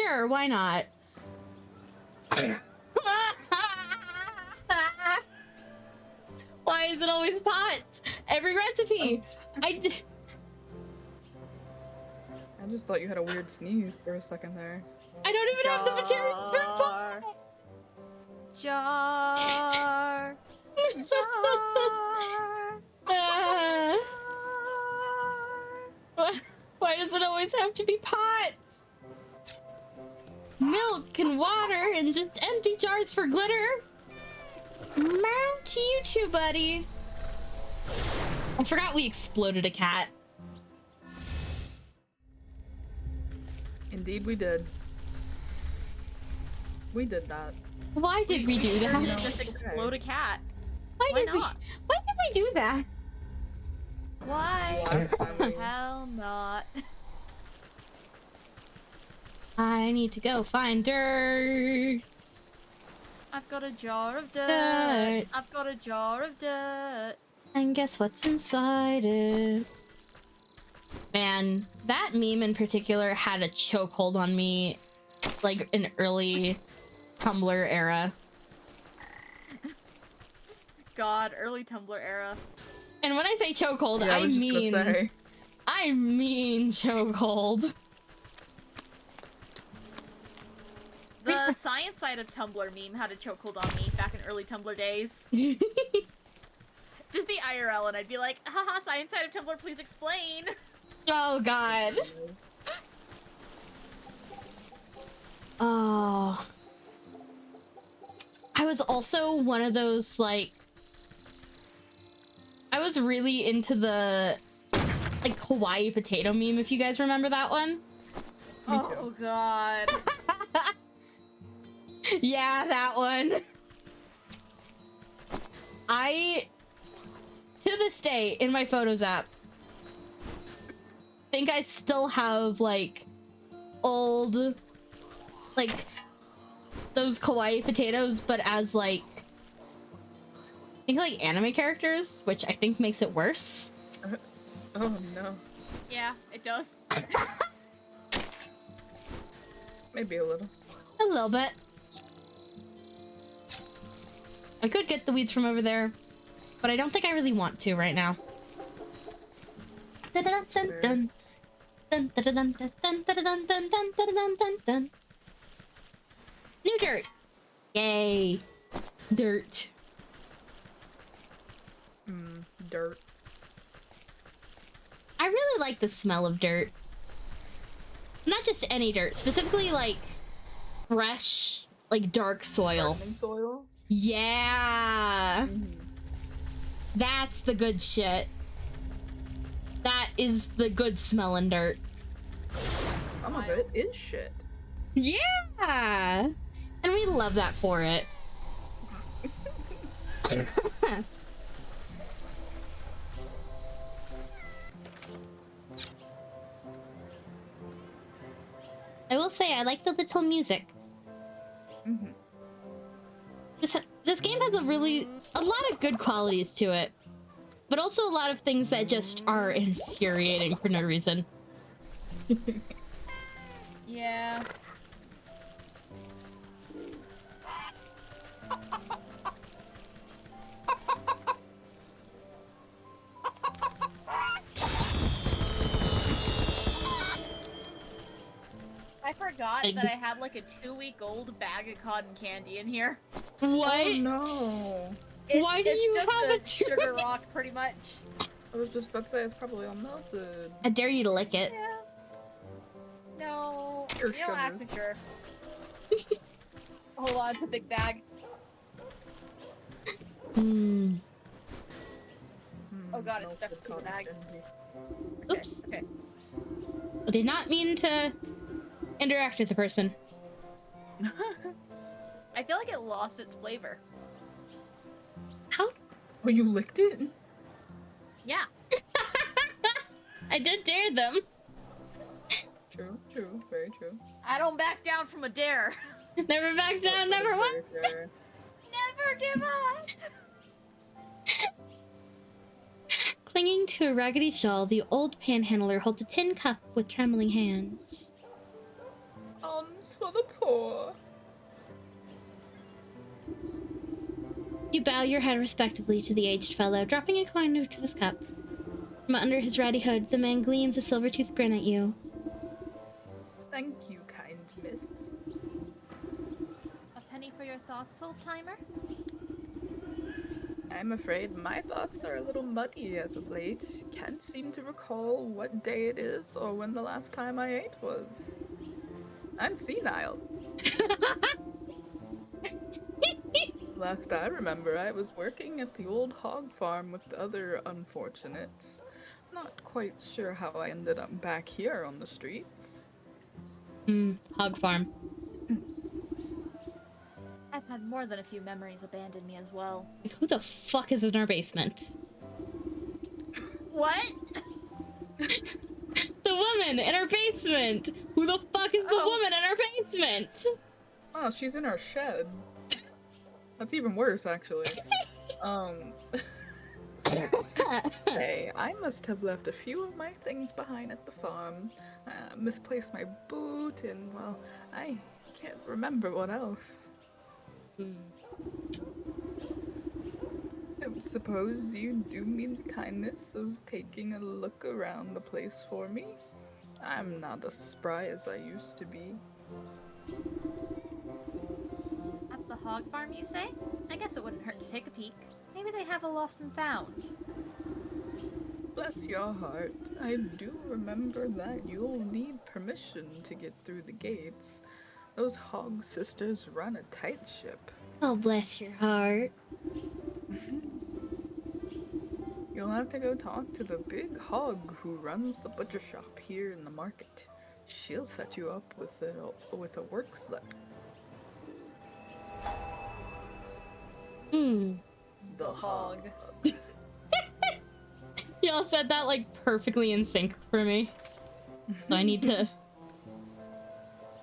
Sure, why not? Why is it always pots? Every recipe. I just thought you had a weird sneeze for a second there. don't even have the materials for a pot. Jar. Jar. Why does it always have to be pots? Milk and water and just empty jars for glitter. Mount to you two, buddy. I forgot we exploded a cat. Indeed, we did. We did that. Why did we do Sure that? did just explode a cat. Why Why did we? not? Why did we do that? Why? Why? Hell not. I need to go find dirt. I've got a jar of dirt. Dirt. I've got a jar of dirt. And guess what's inside it? Man, that meme in particular had a chokehold on me, like in early Tumblr era. God, early Tumblr era. And when I say chokehold, Yeah, I I was just mean gonna say. I mean chokehold. The science side of Tumblr meme had a chokehold on me back in early Tumblr days. Just be IRL and I'd be like, haha, science side of Tumblr, please explain. Oh god. Oh. I was also one of those, like, I was really into the, like, Hawaii potato meme, if you guys remember that one. Me too. Oh god. Yeah, that one. I, to this day, in my Photos app, think I still have, like, old, like, those kawaii potatoes, but as, like, I think, like, anime characters, which I think makes it worse. Oh no. Yeah, it does. Maybe a little. A little bit. I could get the weeds from over there, but I don't think I really want to right now. Dun dun dun dun. Dun dun dun dun dun dun dun dun dun dun dun dun. New dirt! Yay! Dirt. Dirt. I really like the smell of dirt. Not just any dirt, specifically like fresh, like dark soil. Gardening soil. Yeah! That's the good shit. That is the good smelling dirt. Some of it is shit. Yeah! And we love that for it. I will say I like the little music. This game has a lot of good qualities to it, but also a lot of things that just are infuriating for no reason. Yeah. I forgot that I had like a 2-week-old bag of cotton candy in here. What? Oh no. Why do you have a sugar rock, pretty much? I was just about to say it's probably all melted. I dare you to lick it. Yeah. No. Pure You don't act sugar. mature. Hold on, it's a big bag. Hmm. Oh god, it's Melted stuck to the cotton bag. candy. Oops. Okay. I did not mean to interact with the person. I feel like it lost its flavor. How? Oh, you licked it? Yeah. I did dare them. True, very true. I don't back down from a dare. Never back down, never won. Very fair. Never give up. Clinging to a raggedy shawl, the old panhandler holds a tin cup with trembling hands. Justice for the poor. You bow your head respectively to the aged fellow, dropping a coin into his cup. From under his ratty hood, the man gleams a silver-toothed grin at you. Thank you, kind miss. A penny for your thoughts, old timer? I'm afraid my thoughts are a little muddy as of late. Can't seem to recall what day it is or when the last time I ate was. I'm senile. Last I remember, I was working at the old hog farm with the other unfortunates. Not quite sure how I ended up back here on the streets. Hog farm. I've had more than a few memories abandon me as well. Who the fuck is in our basement? What? The woman in our basement! Who the fuck is the woman in our basement? Oh, she's in our shed. That's even worse, actually. Say, I must have left a few of my things behind at the farm. Misplaced my boot, and, well, I can't remember what else. I suppose you do me the kindness of taking a look around the place for me? I'm not as spry as I used to be. At the hog farm, you say? I guess it wouldn't hurt to take a peek. Maybe they have a lost and found. Bless your heart. I do remember that you'll need permission to get through the gates. Those hog sisters run a tight ship. Oh, bless your heart. You'll have to go talk to the big hog who runs the butcher shop here in the market. She'll set you up with a work slip. The hog. Y'all said that like perfectly in sync for me. So I need to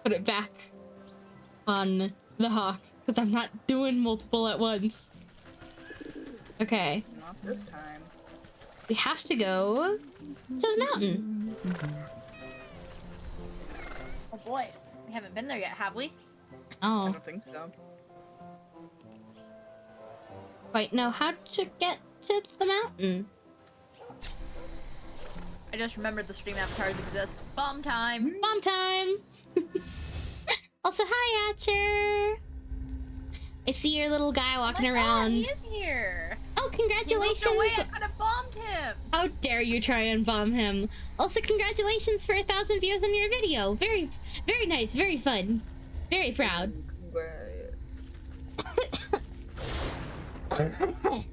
put it back on the hawk because I'm not doing multiple at once. Okay. Not this time. We have to go to the mountain. Oh boy, we haven't been there yet, have we? I Oh, don't think so. quite know how to get to the mountain. I just remembered the stream avatars exist. Bomb time! Bomb time! Also, hi, Atcher! I see your little guy walking Oh my God, around. he is here! Oh, He moved congratulations! away, I could have bombed him! How dare you try and bomb him? Also, congratulations for 1,000 views on your video. Very, very nice, very fun. Very proud. Congrats.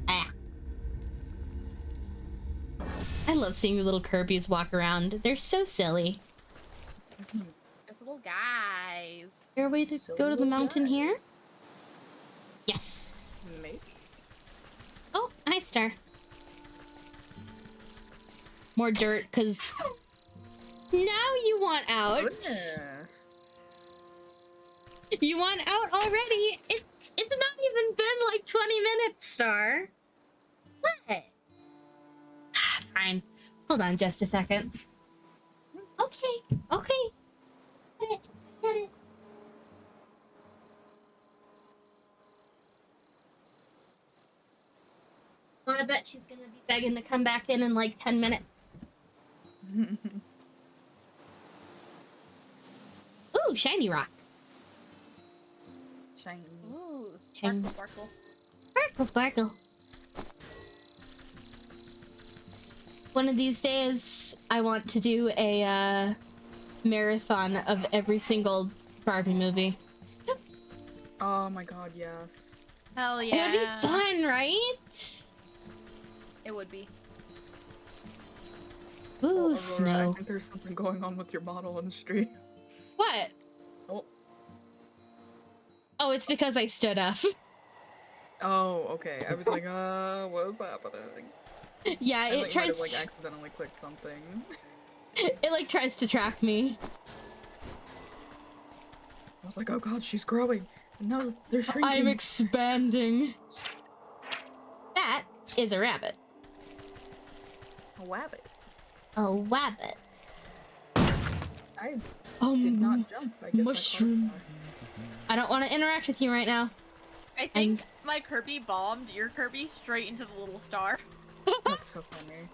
Ah. I love seeing the little Kirby's walk around. They're so silly. Just little guys. Is there a way to go to the mountain here? Yes. Maybe. Oh, hi, Star. More dirt, because now you want out. Goodness. You want out already? It's not even been like 20 minutes, Star. What? Fine. Hold on just a second. Okay. Okay. Get it. Get it. Well, I bet she's gonna be begging to come back in like 10 minutes. Ooh, shiny rock. Shiny. Ooh, Chang. sparkle. Sparkle, sparkle. One of these days, I want to do a marathon of every single Barbie movie. Oh my god, yes. Hell It yeah. would be fun, right? It would be. Ooh, Aurora, I snow. think there's something going on with your model on the street. What? Oh. Oh, it's because I stood up. Oh, okay. I was like, what is happening? Yeah, I thought it you might tries. have, like, accidentally clicked something. It like tries to track me. I was like, oh god, she's growing. No, they're shrinking. I'm expanding. That is a rabbit. a wabbit. A wabbit. I did not jump. I guess mushroom. I don't want to interact with you right now. I think my Kirby bombed your Kirby straight into the little star. That's so funny.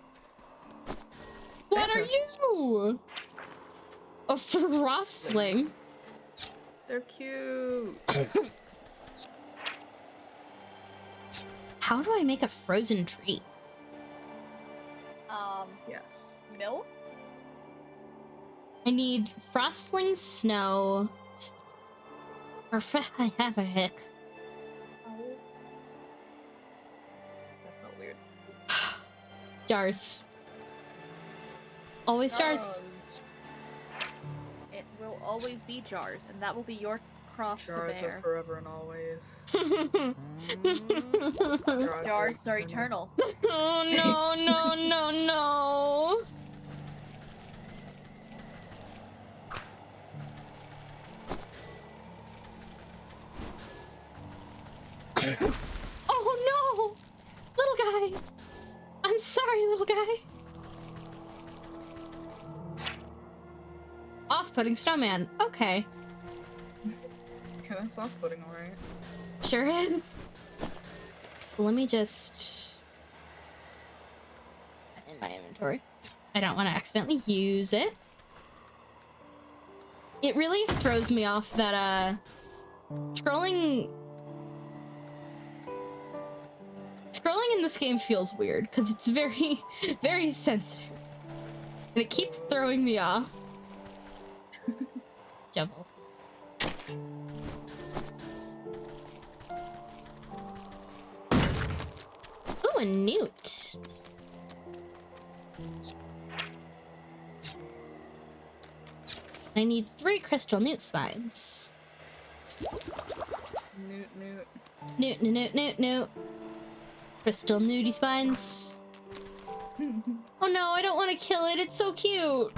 What are you? A frostling. They're cute. How do I make a frozen tree? Yes. Milk? I need frostling snow. I have a hick. Oh. That felt weird. Jars. Always jars. It will always be jars, and that will be your cross Jars to bear. are forever and always. Jars are eternal. Oh no, no, no, no. Oh no! Little guy! I'm sorry, little guy. Off-putting snowman. Okay. Yeah, that's off-putting, alright. Sure is. Let me just... in my inventory. I don't want to accidentally use it. It really throws me off that, Scrolling in this game feels weird, because it's very, very sensitive. And it keeps throwing me off. Shovel. Ooh, a newt. I need 3 crystal newt spines. Newt, newt. Newt, newt, newt, newt, newt. Crystal nudie spines. Oh no, I don't want to kill it. It's so cute.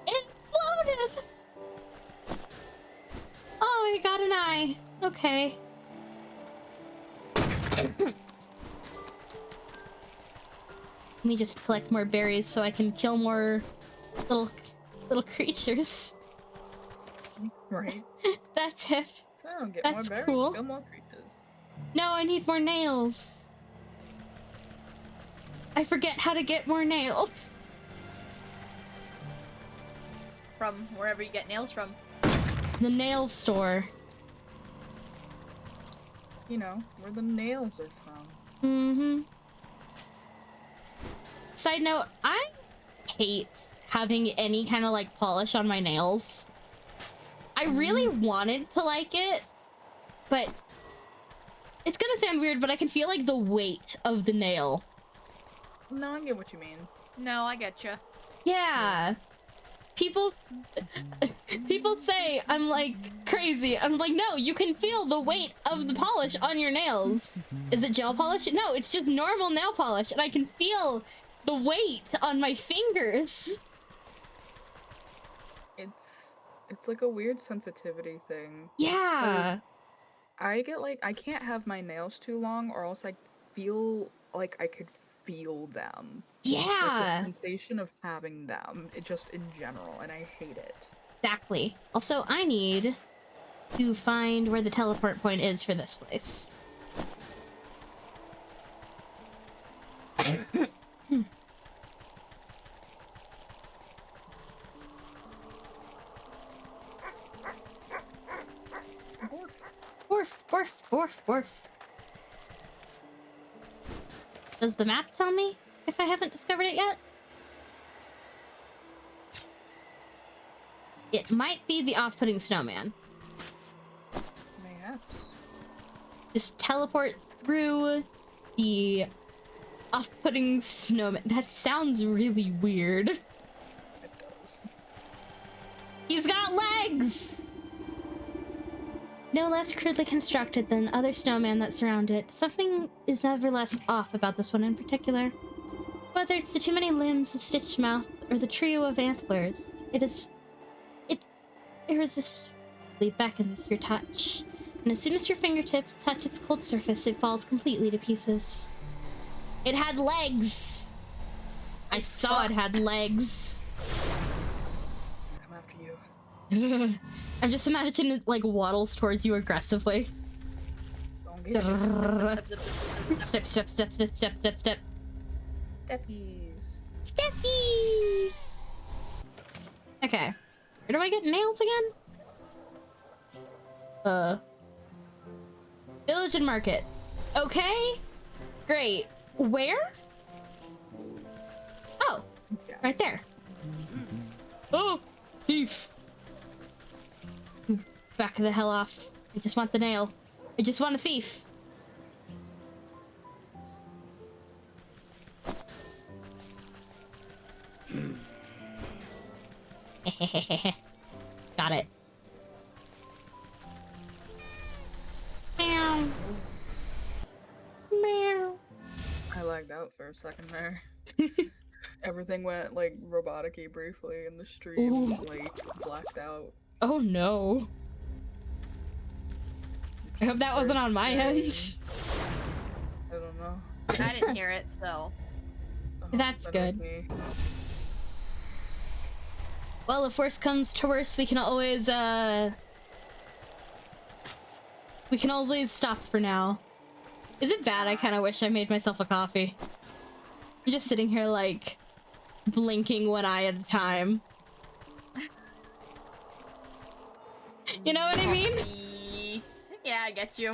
It exploded. Oh, I got an eye. Okay. Let me just collect more berries so I can kill more little creatures. Right. That's it. Oh, get That's more berries, cool. kill more creatures. No, I need more nails. I forget how to get more nails. From wherever you get nails from. The nail store. You know, where the nails are from. Mm-hmm. Side note, I hate having any kind of like polish on my nails. I really wanted to like it, but it's gonna sound weird, but I can feel like the weight of the nail. No, I get what you mean. No, I get you. Yeah. People say I'm like crazy. I'm like, no, you can feel the weight of the polish on your nails. Is it gel polish? No, it's just normal nail polish, and I can feel the weight on my fingers. It's like a weird sensitivity thing. Yeah. I get like, I can't have my nails too long, or else I feel like I could feel them. Like Yeah. the sensation of having them, it just in general, and I hate it. Exactly. Also, I need to find where the teleport point is for this place. Borf, borf, borf, borf. Does the map tell me if I haven't discovered it yet? It might be the off-putting snowman. Mayhaps. Just teleport through the off-putting snowman. That sounds really weird. It does. He's got legs! No less crudely constructed than other snowmen that surround it, something is nevertheless off about this one in particular. Whether it's the too many limbs, the stitched mouth, or the trio of antlers, it irresistibly beckons your touch. And as soon as your fingertips touch its cold surface, it falls completely to pieces. It had legs! I saw it had legs. I'm just imagining it like waddles towards you aggressively. Don't get you. Step, step, step, step, step, step, step. Steppies. Steppies! Okay. Where do I get nails again? Village and market. Okay. Great. Where? Oh, Yes. right there. Oh, thief. Back the hell off. I just want the nail. I just want a thief. Got it. Meow. Meow. I lagged out for a second there. Everything went like robotic-y briefly in the stream, Ooh. like blacked out. Oh no. I hope that wasn't on my end. I don't know. I didn't hear it, so. That's That was good. me. Well, if worst comes to worst, we can always stop for now. Is it bad? I kind of wish I made myself a coffee. I'm just sitting here like blinking one eye at a time. You know what I mean? Yeah, I get you.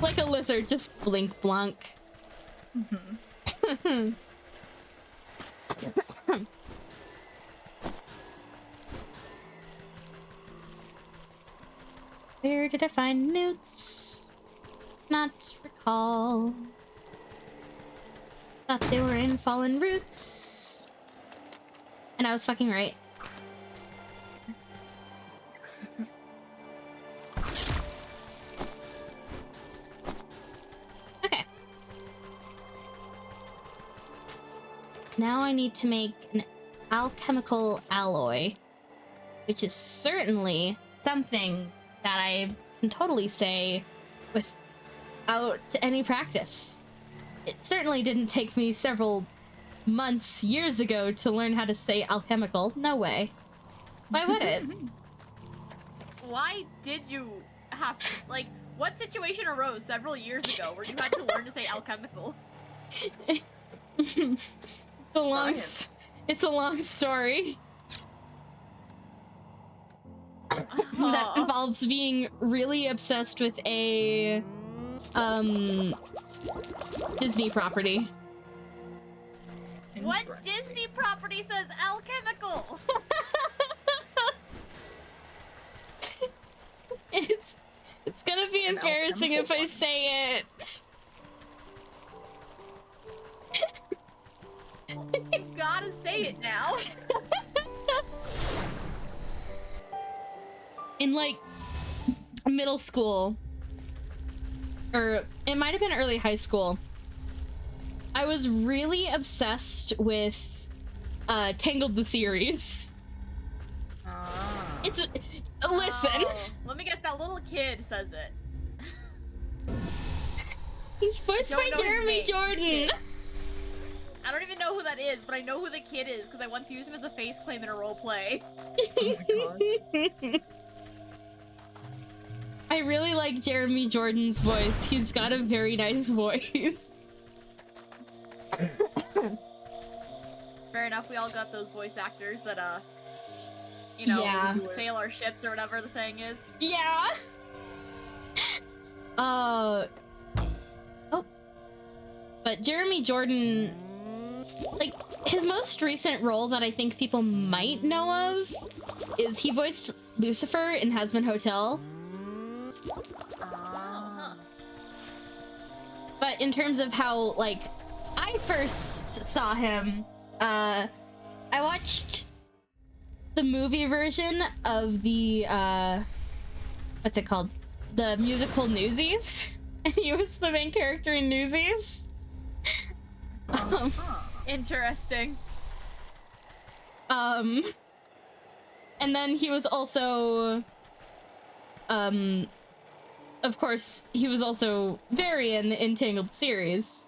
Like a lizard, just blink blunk. Where did I find newts? Not recall. Thought they were in fallen roots. And I was fucking right. Okay. Now I need to make an alchemical alloy, which is certainly something that I can totally say without any practice. It certainly didn't take me several months, years ago to learn how to say alchemical. No way. Why would it? Why did you have to, like, what situation arose several years ago where you had to learn to say alchemical? It's a long Science. it's a long story that Aw. involves being really obsessed with a Disney property. What Interesting. Disney property says alchemical? It's gonna be An embarrassing if I alchemical one. say it. You gotta say it now. In like middle school, or it might have been early high school, I was really obsessed with Tangled the series. Ah. It's listen, Oh, let me guess, that little kid says it. he's voiced Don't by know his Jeremy name. Jordan. I don't even know who that is, but I know who the kid is because I once used him as a face claim in a role play. Oh my god. I really like Jeremy Jordan's voice. He's got a very nice voice. Fair enough, we all got those voice actors that, you know, Yeah. sail our ships or whatever the saying is. Yeah. Oh. But Jeremy Jordan, like, his most recent role that I think people might know of is he voiced Lucifer in Hazbin Hotel. Uh-huh. But in terms of how, like, I first saw him, I watched the movie version of the, what's it called? The musical Newsies. And he was the main character in Newsies. Interesting. And then he was also, of course, he was also Varian in the Entangled series.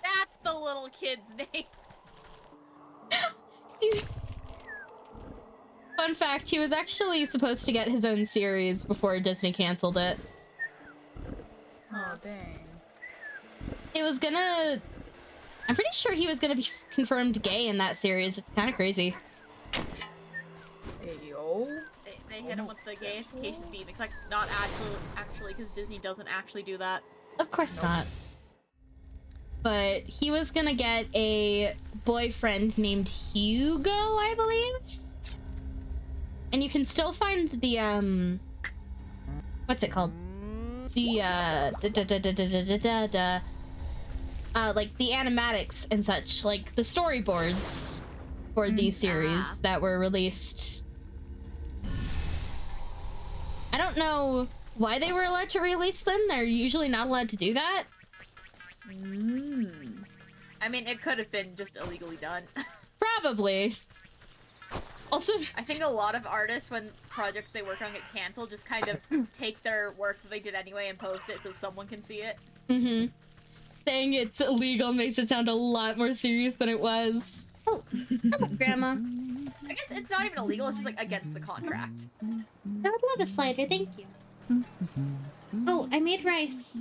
That's the little kid's name. Fun fact, he was actually supposed to get his own series before Disney canceled it. Oh, dang. It was gonna... I'm pretty sure he was gonna be confirmed gay in that series. It's kind of crazy. Ayo. They hit him with the gayification beam. It's like not actually, because Disney doesn't actually do that. Of course not. But he was gonna get a boyfriend named Hugo, I believe? And you can still find the, what's it called? The, like the animatics and such, like the storyboards for these series that were released. I don't know why they were allowed to release them. They're usually not allowed to do that. I mean, it could have been just illegally done. Probably. Also, I think a lot of artists, when projects they work on get canceled, just kind of take their work that they did anyway and post it so someone can see it. saying it's illegal makes it sound a lot more serious than it was. Oh, hello, Grandma. I guess it's not even illegal, it's just like against the contract. I would love a slider, thank you. Oh, I made rice.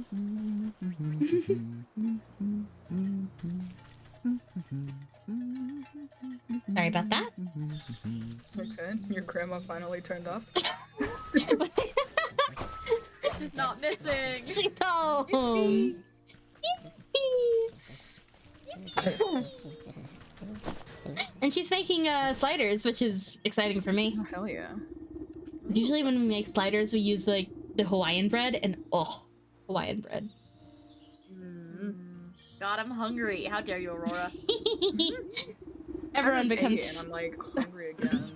Sorry about that. Okay, your grandma finally turned off. She's not missing! She's home. And she's making sliders, which is exciting for me. Oh, hell yeah. Usually when we make sliders, we use like the Hawaiian bread, and oh, Hawaiian bread. God, I'm hungry. How dare you, Aurora? Everyone I'm becomes. and I'm like hungry again.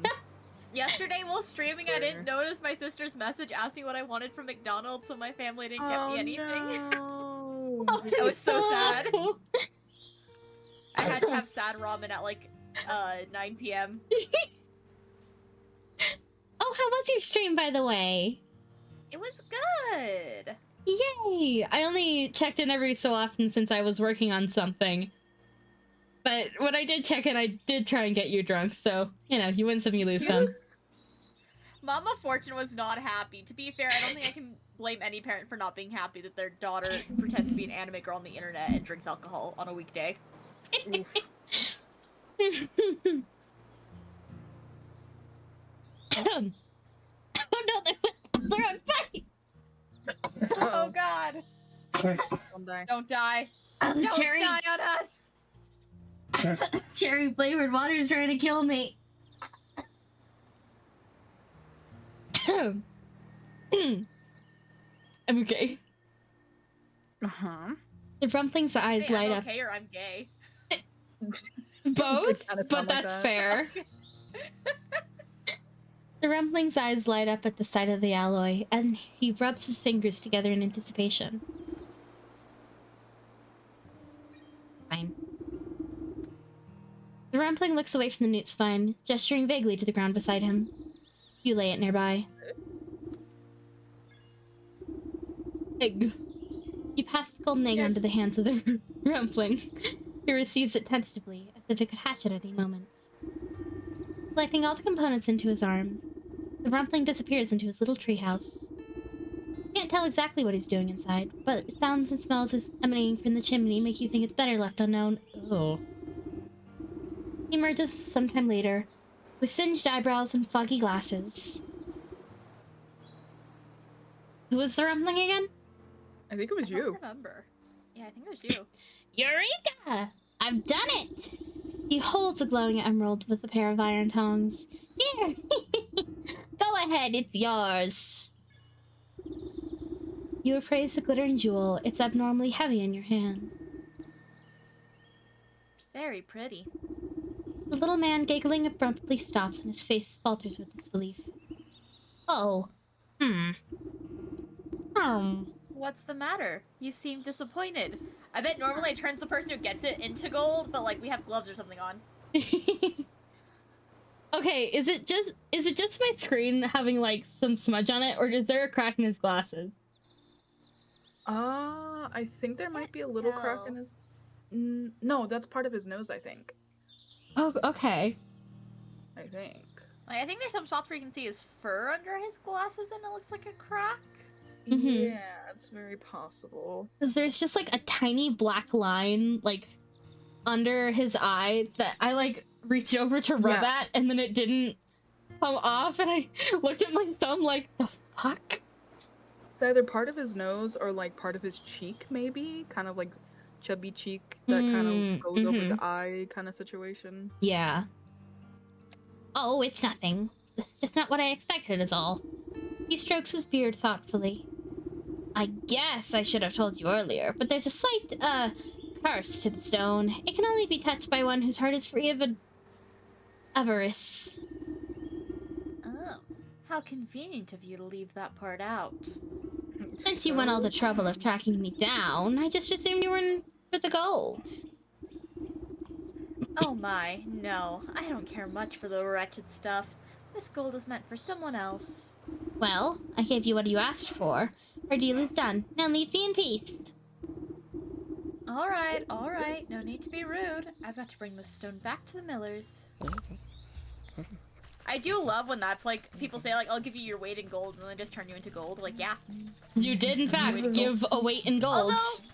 Yesterday while streaming, I didn't notice my sister's message asked me what I wanted from McDonald's, so my family didn't get me anything. No. I was so sad. I had to have sad ramen at like 9 p.m. Oh, how was your stream, by the way? It was good. Yay! I only checked in every so often since I was working on something. But when I did check in, I did try and get you drunk, so, you know, you win some, you lose some. Mama Fortune was not happy. To be fair, I don't think I can blame any parent for not being happy that their daughter pretends to be an anime girl on the internet and drinks alcohol on a weekday. Oh no, they're on fire! Oh god. Don't die. Don't die. Don't Cherry, die on us! cherry flavored water is trying to kill me. I'm okay. Uh-huh. The rumpling's eyes Say light I'm up. okay or I'm gay. Both, kinda but sound like that's that. fair. The rumpling's eyes light up at the sight of the alloy, and he rubs his fingers together in anticipation. Fine. The rumpling looks away from the newt spine, gesturing vaguely to the ground beside him. You lay it nearby. Egg. You pass the golden egg onto the hands of the rumpling. He receives it tentatively, as if it could hatch at any moment. Collecting all the components into his arms, the rumpling disappears into his little treehouse. You can't tell exactly what he's doing inside, but the sounds and smells emanating from the chimney make you think it's better left unknown. Oh. He emerges sometime later, with singed eyebrows and foggy glasses. Who was the rumpling again? I think it was I don't you. remember. Yeah, I think it was you. Eureka! I've done it! He holds a glowing emerald with a pair of iron tongs. Here! Go ahead, it's yours! You appraise the glittering jewel. It's abnormally heavy in your hand. Very pretty. The little man, giggling abruptly, stops and his face falters with disbelief. Oh. What's the matter? You seem disappointed. I bet normally it turns the person who gets it into gold, but like we have gloves or something on. Okay, is it just my screen having like some smudge on it, or is there a crack in his glasses? I think there might be a little crack in his. No, that's part of his nose. I think. Oh, okay. I think. Like, I think there's some spots where you can see his fur under his glasses and it looks like a crack. Mhm. Yeah, it's very possible. 'Cause there's just like a tiny black line like under his eye that I like reached over to rub Yeah. at, and then it didn't come off, and I looked at my thumb like, the fuck? It's either part of his nose or like part of his cheek, maybe, kind of like chubby cheek that kind of goes over the eye kind of situation. Yeah. Oh, it's nothing. This is just not what I expected is all. He strokes his beard thoughtfully. I guess I should have told you earlier, but there's a slight, curse to the stone. It can only be touched by one whose heart is free of avarice. Oh, how convenient of you to leave that part out. Since you went all the trouble of tracking me down, I just assumed you were in for the gold. Oh my, no. I don't care much for the wretched stuff. This gold is meant for someone else. Well, I gave you what you asked for. Our deal is done. Now leave me in peace. Alright, alright. No need to be rude. I've got to bring this stone back to the millers. I do love when that's like, people say like, I'll give you your weight in gold, and then they just turn you into gold. Like, yeah. You did, in fact, give a weight in gold. Although,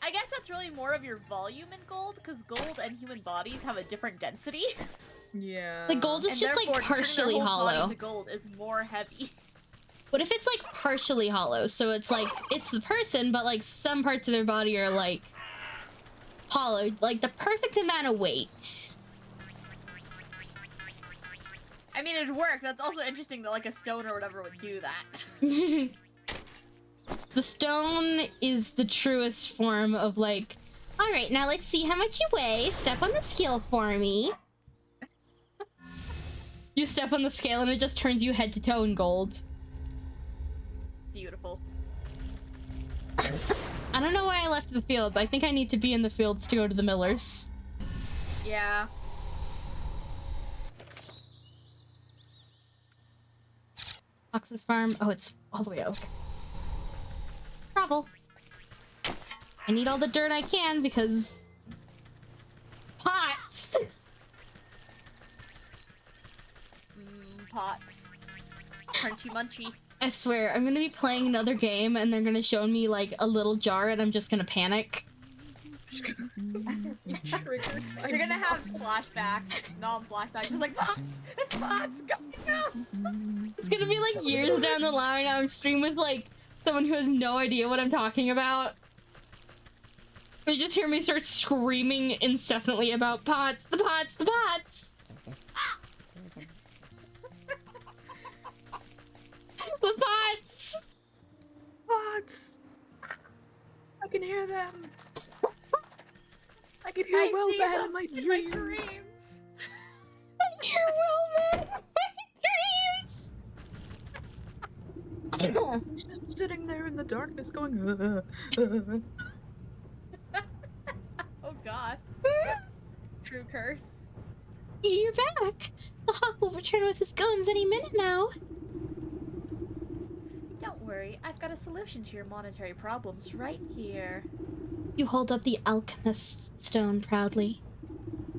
I guess that's really more of your volume in gold, because gold and human bodies have a different density. Yeah. The gold is And just like therefore, turning partially their whole body hollow. into gold is more heavy. What if it's like partially hollow? So it's like, it's the person, but like some parts of their body are like hollow. Like the perfect amount of weight. I mean, it'd work. That's also interesting that like a stone or whatever would do that. The stone is the truest form of like, all right, now let's see how much you weigh. Step on the scale for me. You step on the scale and it just turns you head to toe in gold. Beautiful. I don't know why I left the fields. I think I need to be in the fields to go to the millers. Yeah. Fox's farm. Oh, it's all the way over. Travel. I need all the dirt I can because pots. Pots. Crunchy munchy. I swear, I'm gonna be playing another game and they're gonna show me like a little jar and I'm just gonna panic. Triggered. You're gonna have flashbacks, non-flashbacks, just like pots! It's pots! Go! It's gonna be like years down the line. I'm streaming with like someone who has no idea what I'm talking about. You just hear me start screaming incessantly about pots, the pots, the pots! The pots! Pots! I can hear them! I can hear I well see bad them in my in dreams! my dreams! I hear Wellman in my dreams! Just sitting there in the darkness going, Oh god. True curse. You're back! The hawk will return with his guns any minute now. Don't worry, I've got a solution to your monetary problems right here. You hold up the alchemist stone proudly.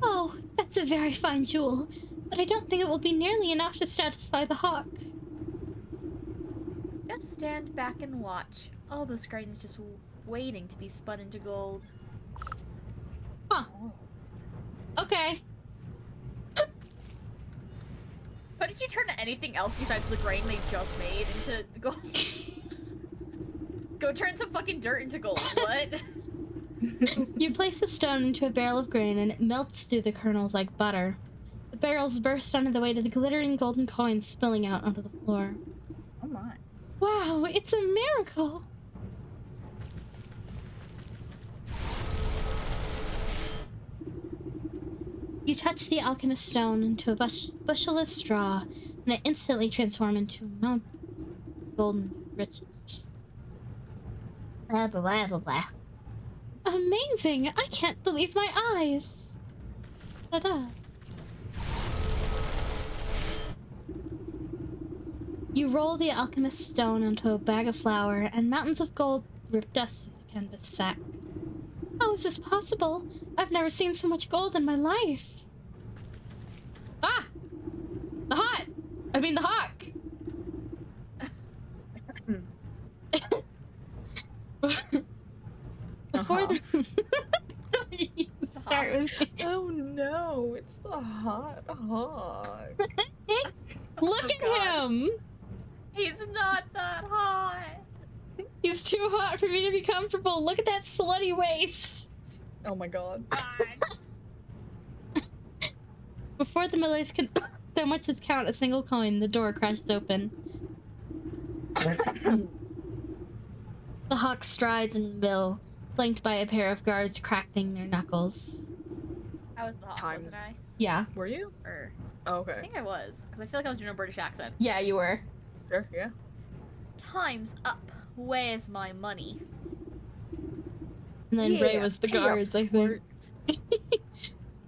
Oh, that's a very fine jewel, but I don't think it will be nearly enough to satisfy the hawk. Just stand back and watch. All this grain is just waiting to be spun into gold. Huh. Okay. Couldn't you turn anything else besides the grain they just made into gold? Go turn some fucking dirt into gold. What? You place the stone into a barrel of grain and it melts through the kernels like butter. The barrels burst under the weight of the glittering golden coins spilling out onto the floor. Oh my. Wow, it's a miracle! You touch the alchemist stone into a bushel of straw, and it instantly transforms into a mountain of golden riches. Blah, blah, blah, blah, blah. Amazing! I can't believe my eyes! Ta-da. You roll the alchemist stone onto a bag of flour, and mountains of gold rip dust through the canvas sack. How is this possible? I've never seen so much gold in my life. Ah! The hot! I mean the hawk. Before the Don't you start with me. Oh no, it's the hot hog. Look Oh, at God. him. He's not that hot. He's too hot for me to be comfortable. Look at that slutty waist. Oh my god. God. Before the Millers can so much as count a single coin, the door crashes open. The hawk strides in the mill, flanked by a pair of guards cracking their knuckles. I was the hot, Times. wasn't I? Yeah. Were you? Or Oh, I okay. think I was, because I feel like I was doing a British accent. Yeah, you were. Sure, yeah. Time's up. Where's my money? And then Ray was the pay up, guards, I think. sports.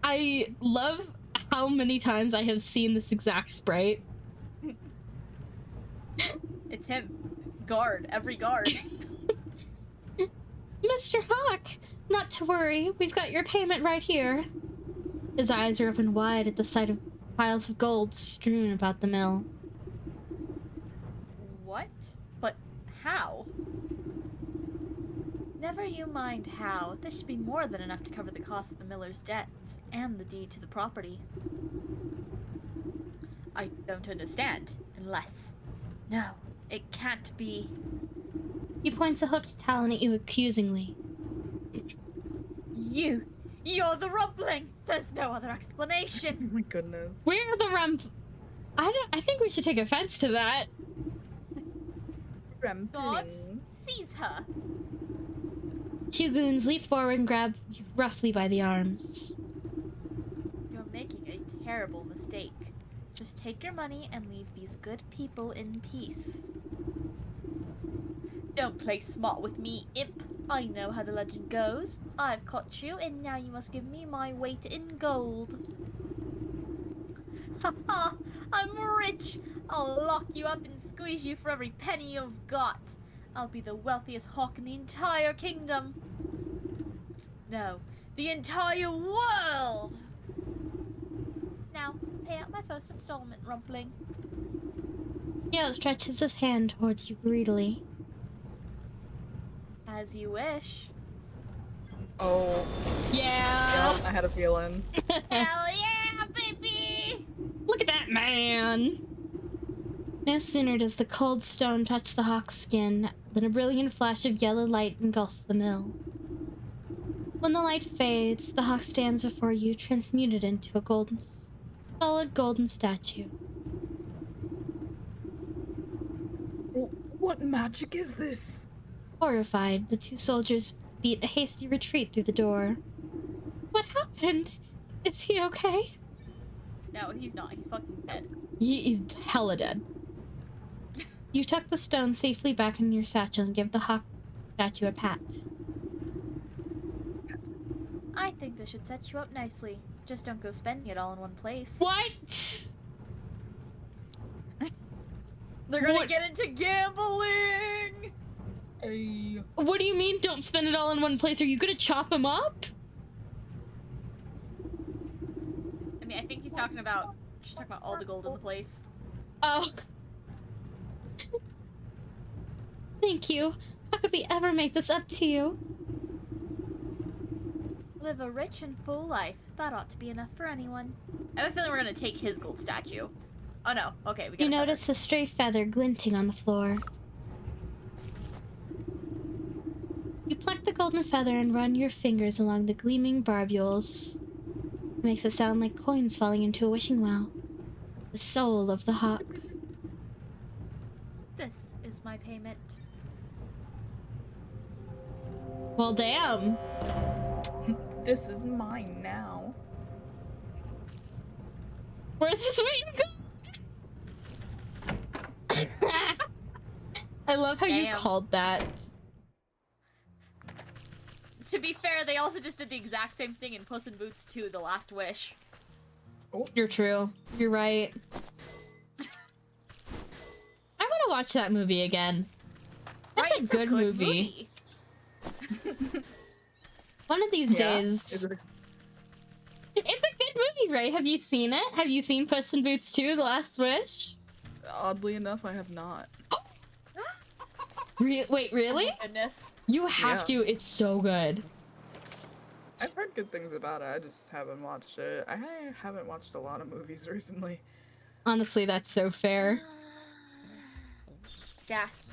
I love how many times I have seen this exact sprite. It's him. Guard. Every guard. Mr. Hawk, not to worry. We've got your payment right here. His eyes are open wide at the sight of piles of gold strewn about the mill. What? But how? Never you mind how. This should be more than enough to cover the cost of the miller's debts and the deed to the property. I don't understand. Unless... No, it can't be. He points a hooked talon at you accusingly. You're the rumbling! There's no other Oh explanation! my goodness. We're the rump. I think we should take offense to that. Gods, Rempling. seize her! Two goons leap forward and grab you roughly by the arms. You're making a terrible mistake. Just take your money and leave these good people in peace. Don't play smart with me, imp. I know how the legend goes. I've caught you, and now you must give me my weight in gold. Ha ha! I'm rich! I'll lock you up and squeeze you for every penny you've got. I'll be the wealthiest hawk in the entire kingdom. No, the entire world! Now, pay out my first installment, Rumpling. Yale stretches his hand towards you greedily. As you wish. Oh, Yeah. yep, I had a feeling. Hell yeah, baby! Look at that man. No sooner does the cold stone touch the hawk's skin than a brilliant flash of yellow light engulfs the mill. When the light fades, the hawk stands before you, transmuted into a solid golden statue. What magic is this? Horrified, the two soldiers beat a hasty retreat through the door. What happened? Is he okay? No, he's not. He's fucking dead. He's hella dead. You tuck the stone safely back in your satchel and give the hawk statue a pat. I think this should set you up nicely. Just don't go spending it all in one place. What? They're gonna What? get into gambling! Hey. What do you mean don't spend it all in one place? Are you gonna chop him up? I mean, I think he's talking about all the gold in the place. Oh. Thank you. How could we ever make this up to you? Live a rich and full life. That ought to be enough for anyone. I have a feeling we're gonna take his gold statue. Oh no. Okay, we got You notice a stray feather glinting on the floor. You pluck the golden feather and run your fingers along the gleaming barbules. It makes it sound like coins falling into a wishing well. The soul of the hawk. This is my payment. Well, damn. This is mine now. Worth his weight in gold. I love how you Damn. called that. To be fair, they also just did the exact same thing in Puss in Boots 2, The Last Wish. You're true. You're right. I want to watch that movie again. That's a It's good movie. One of these Yeah. days. Is it It's a good movie, Ray. Have you seen it? Have you seen Puss in Boots 2, The Last Wish? Oddly enough, I have not. Wait, really? Oh my goodness. You have Yeah. to. It's so good. I've heard good things about it. I just haven't watched it. I haven't watched a lot of movies recently. Honestly, that's so fair. Gasp.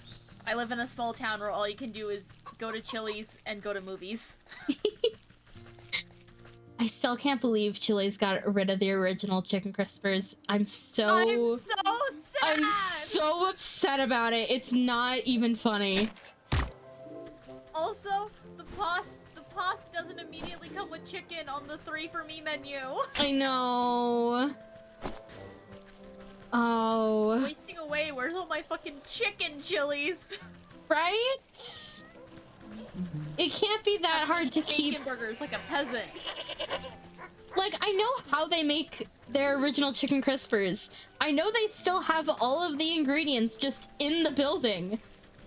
I live in a small town where all you can do is go to Chili's and go to movies. I still can't believe Chili's got rid of the original chicken crispers. I'm I'm so so sad! upset about it. It's not even funny. Also, the pasta doesn't immediately come with chicken on the 3 for me menu. I know. Oh, Wasting away, where's all my fucking chicken Chili's? right? It can't be that hard to keep. Bacon burgers like a peasant. Like, I know how they make their original chicken crispers. I know they still have all of the ingredients just in the building.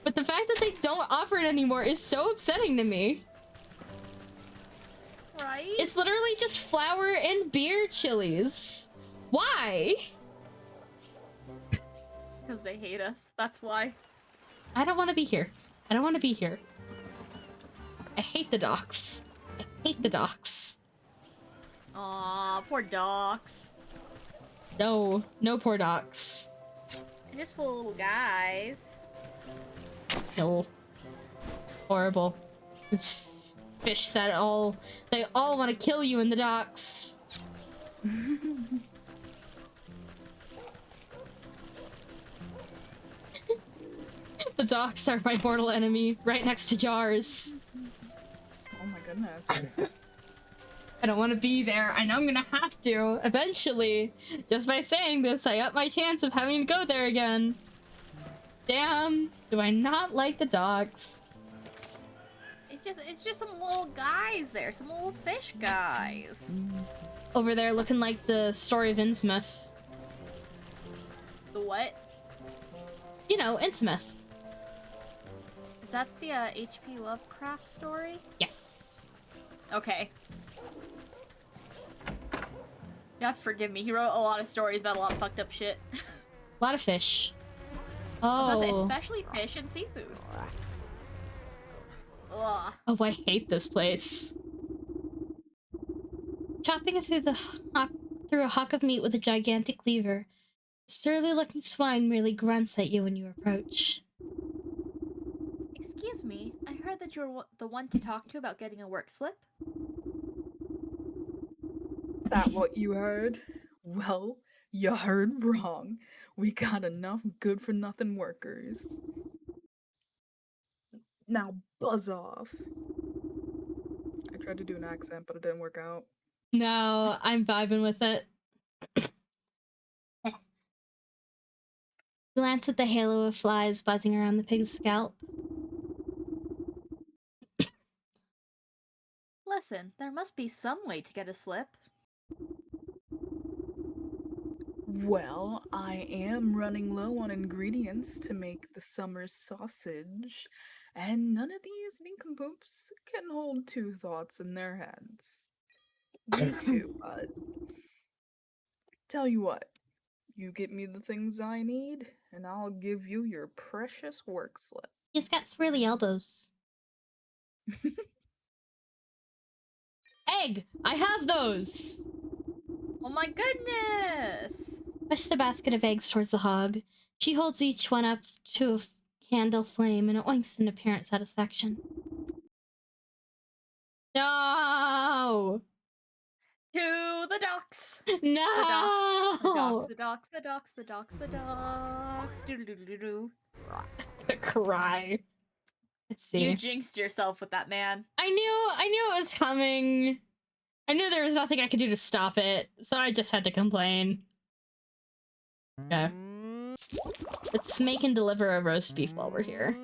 But the fact that they don't offer it anymore is so upsetting to me. Right? It's literally just flour and beer Chili's. Why? Because they hate us. That's why. I don't want to be here. I don't want to be here. I hate the docks. I hate the docks. Aw, poor docs. No, no poor docks. They're just full of little guys. No. Horrible. It's fish that they all want to kill you in the docks. The docks are my mortal enemy, right next to jars. Oh my goodness. I don't want to be there. I know I'm gonna have to eventually. Just by saying this, I up my chance of having to go there again. Damn, do I not like the docks? It's just some little guys there, some little fish guys. Over there looking like the story of Innsmouth. The what? You know, Innsmouth. Is that the H.P. Lovecraft story? Yes. Okay. You have to forgive me. He wrote a lot of stories about a lot of fucked up shit. A lot of fish. Plus, Oh. especially fish and seafood. Ugh. Oh, I hate this place. Chopping through a hunk of meat with a gigantic cleaver. A surly-looking swine merely grunts at you when you approach. Excuse me, I heard that you're the one to talk to about getting a work slip. That what you heard? Well, you heard wrong. We got enough good-for-nothing workers. Now buzz off. I tried to do an accent, but it didn't work out. No, I'm vibing with it. Glance at the halo of flies buzzing around the pig's scalp. Listen, there must be some way to get a slip. Well, I am running low on ingredients to make the summer sausage, and none of these nincompoops can hold 2 thoughts in their heads. Me too, bud. Tell you what, you get me the things I need, and I'll give you your precious work slip. He's got swirly elbows. Egg! I have those! Oh my goodness! Push the basket of eggs towards the hog. She holds each one up to a candle flame and oinks in apparent satisfaction. No! To the docks! No! The docks, the docks, the docks, the docks. Doodle-doodle-doo. I'm gonna cry. Let's see. You jinxed yourself with that, man. I knew it was coming. I knew there was nothing I could do to stop it, so I just had to complain. Okay. Let's make and deliver a roast beef while we're here.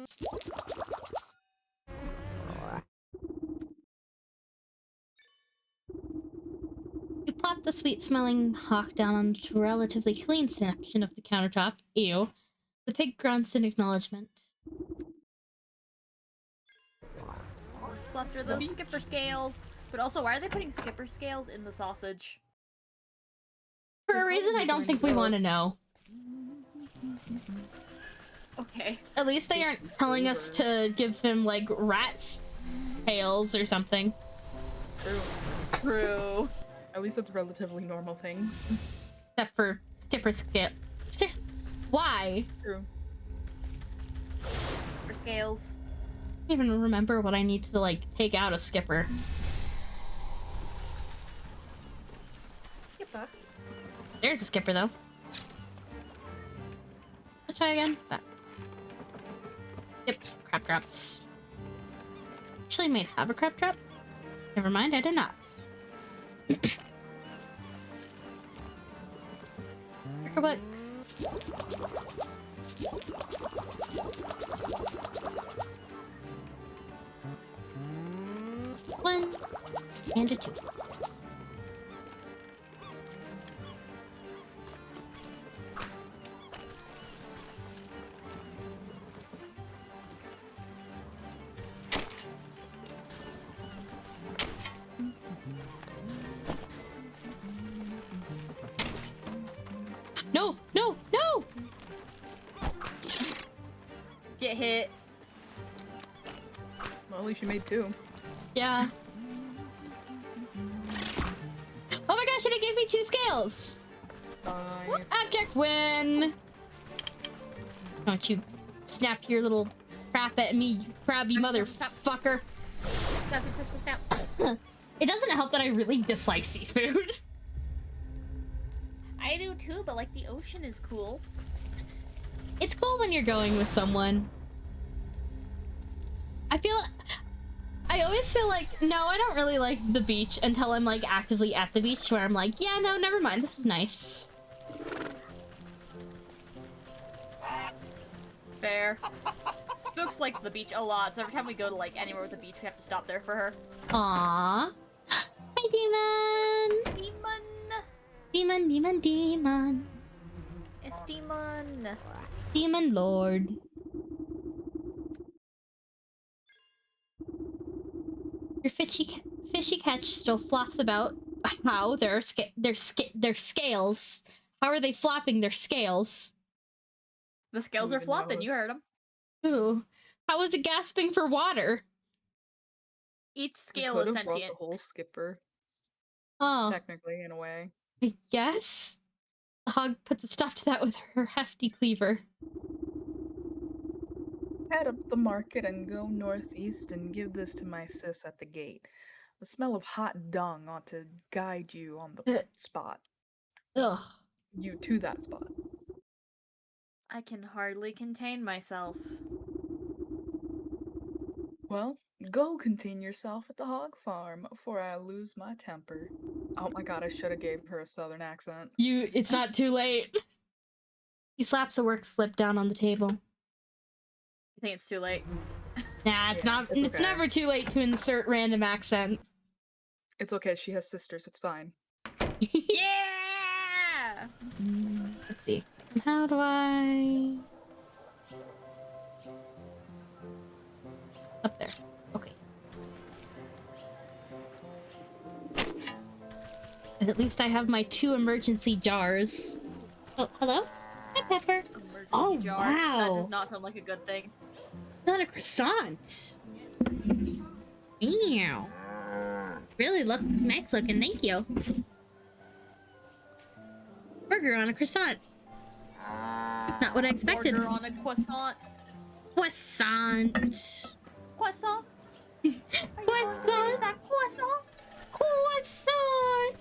You plop the sweet-smelling hawk down onto a relatively clean section of the countertop. Ew. The pig grunts in acknowledgement. Slept through those skipper scales. But also, why are they putting skipper scales in the sausage? For a reason I don't think we want to know. Okay. At least they aren't telling us to give him like rat's tails or something. True. True. At least it's relatively normal things. Except for Skipper Scale. Why? True. For scales. I don't even remember what I need to like take out a Skipper. Skipper. There's a Skipper though. Let's try again. That. Yep, crab traps. Actually, I might have a crab trap. Never mind, I did not. Crickerbuck. One and a two. No, no, no! Get hit. Well, at least you made two. Yeah. Oh my gosh, and it gave me 2 scales! Nice. Abject win! Don't you snap your little crap at me, you crabby motherfucker. Snap, snap, snap, snap. It doesn't help that I really dislike seafood. I do too, but like the ocean is cool. It's cool when you're going with someone. I always feel like, no, I don't really like the beach until I'm like actively at the beach where I'm like, yeah, no, never mind, this is nice. Fair. Spooks likes the beach a lot, so every time we go to like anywhere with the beach, we have to stop there for her. Aww. Hi, Demon! Demon! Demon, demon, demon. It's demon! Demon Lord. Your fishy catch still flops about. How? Their scales. How are they flopping their scales? The scales are Even know flopping, it. you heard them. Ooh. How is it gasping for water? Each You scale is could've brought sentient. the whole Skipper, Oh, technically, in a way. I guess. The hog puts a stop to that with her hefty cleaver. Head up the market and go northeast and give this to my sis at the gate. The smell of hot dung ought to guide you on the spot. Ugh. You to that spot. I can hardly contain myself. Well, go contain yourself at the hog farm, for I lose my temper. Oh my god, I should have gave her a southern accent. It's not too late. He slaps a work slip down on the table. I think it's too late. Nah, it's Yeah, not. it's It's okay. never too late to insert random accents. It's okay, she has sisters, it's fine. Yeah! Let's see. How do I? Up there. Okay. And at least I have my 2 emergency jars. Oh, hello? Hi, Pepper. Emergency Oh, jar. That wow. does not sound like a good thing. Not a croissant. Meow. Really look nice looking, thank you. Burger on a croissant. Not what I expected. Order on a croissant. Croissant. Croissant? Croissant. That croissant? Croissant.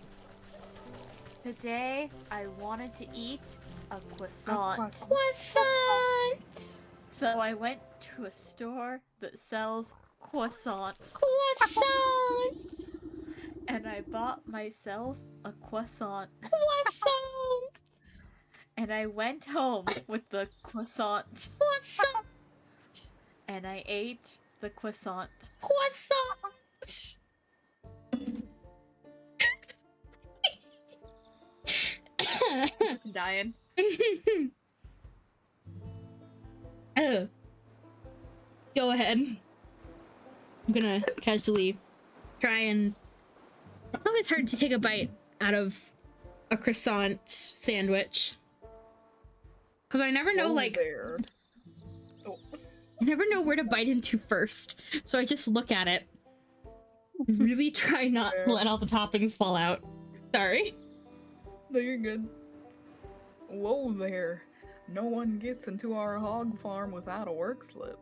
Today, I wanted to eat a croissant. Croissant. So I went to a store that sells croissants. Croissant. And I bought myself a croissant. Croissant. And I went home with the croissant. Croissant. And I ate the croissant. Croissant. I'm dying. Oh. Go ahead. I'm gonna casually try and... It's always hard to take a bite out of a croissant sandwich. Because I never know, Whoa like, there. Oh, I never know where to bite into first. So I just look at it. And really try not to Fair. let all the toppings fall out. Sorry. no, you're good. Whoa there. No one gets into our hog farm without a work slip.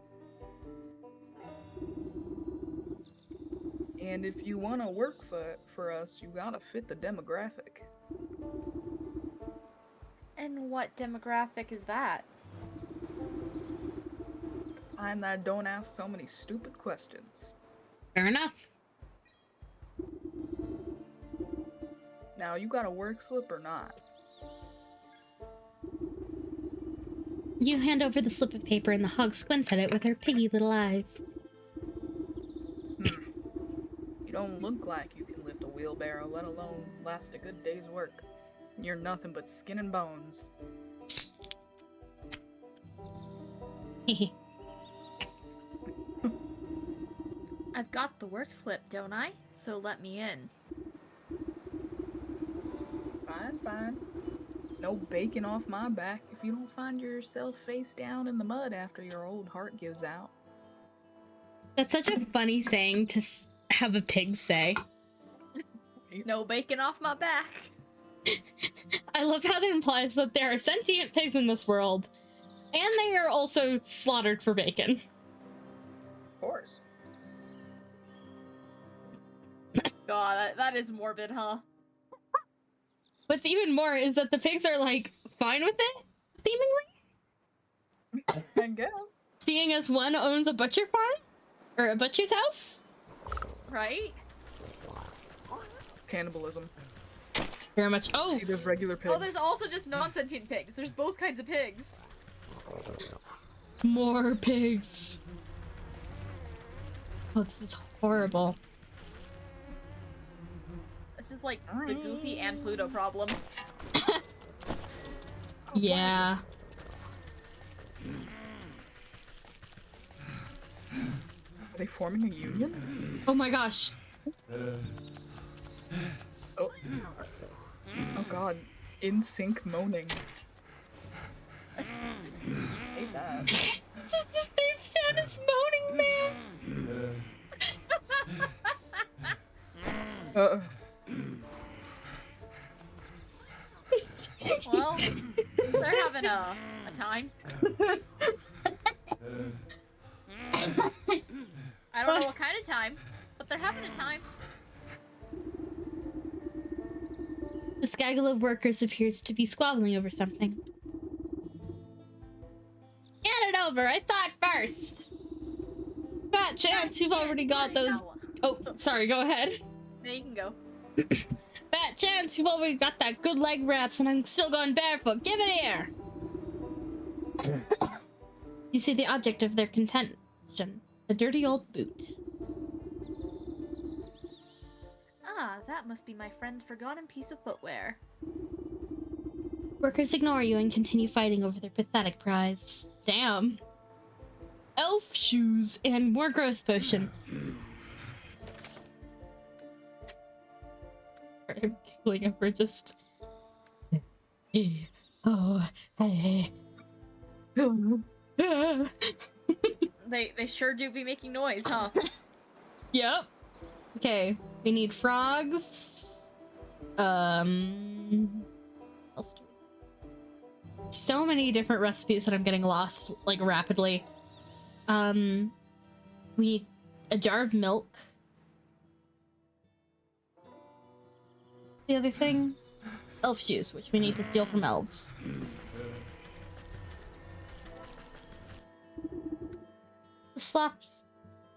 And if you want to work for us, you gotta fit the demographic. And what demographic is that? And that don't ask so many stupid questions. Fair enough. Now, you got a work slip or not? You hand over the slip of paper and the hog squints at it with her piggy little eyes. You don't look like you can lift a wheelbarrow, let alone last a good day's work. You're nothing but skin and bones. I've got the work slip, don't I? So let me in. Fine, fine. It's no bacon off my back if you don't find yourself face down in the mud after your old heart gives out. That's such a funny thing to have a pig say. No bacon off my back. I love how that implies that there are sentient pigs in this world, and they are also slaughtered for bacon. Of course. God, that is morbid, huh? What's even more is that the pigs are, like, fine with it, seemingly? I guess. Seeing as one owns a butcher farm? Or a butcher's house? Right? Cannibalism. Very much. Oh! See, there's regular pigs. Oh, there's also just non-sentient pigs. There's both kinds of pigs. More pigs. Oh, this is horrible. This is like the Goofy and Pluto problem. Yeah. Are they forming a union? Oh my gosh. Oh. Oh god. In sync moaning. Hate that. The theme sound is moaning, man. Well, they're having a time. I don't know what kind of time, but they're having a time. The gaggle of workers appears to be squabbling over something. Get it over! I saw it first! Fat chance you've already got those. Oh, sorry, go ahead. There you can go. Fat chance you've already got that good leg wraps and I'm still going barefoot. Give it here! You see the object of their contention. A dirty old boot. Ah, that must be my friend's forgotten piece of footwear. Workers ignore you and continue fighting over their pathetic prize. Damn. Elf shoes and more growth potion. I'm giggling over just. Oh, hey. They sure do be making noise, huh? Yep. Okay, we need frogs. What else do we? So many different recipes that I'm getting lost like rapidly. We need a jar of milk. The other thing, elf shoes, which we need to steal from elves. The slop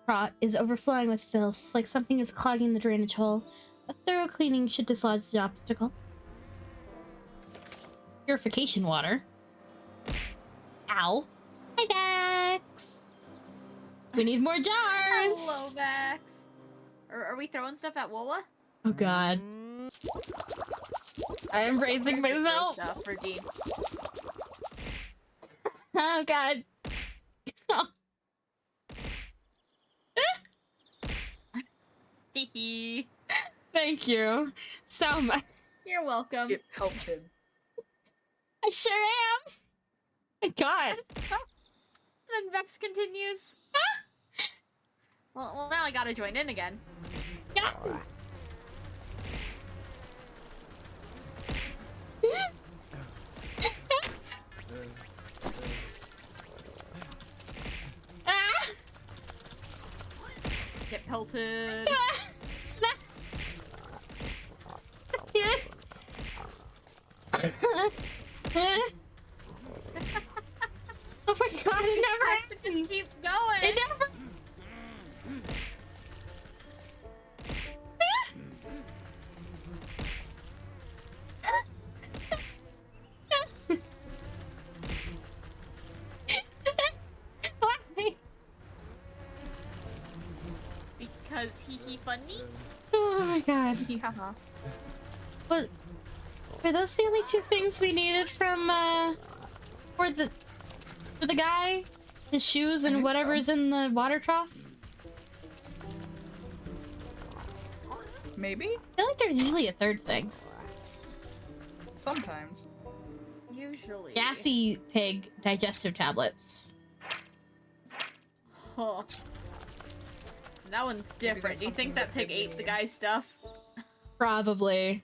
pot is overflowing with filth, like something is clogging the drainage hole. A thorough cleaning should dislodge the obstacle. Purification water. Ow. Hi, Vex! We need more jars! Hello, Vex. Are we throwing stuff at Wola? Oh god. I am bracing Throw myself! stuff for Dean. Oh god. Hee. Thank you so much. You're welcome. It helped him. I sure am! My God. Then Vex continues. Well, now I gotta join in again. Yeah. Ah! Get pelted. Oh my God, it never It just ends. keeps going. It never. Why? Because he funny. Oh my God. Haha. But were those the only two things we needed from for the guy? His shoes and think so. whatever's in the water trough? Maybe? I feel like there's usually a third thing. Sometimes. Usually. Gassy pig digestive tablets. Huh. That one's different. Do you think that pig ate the guy's stuff? Probably.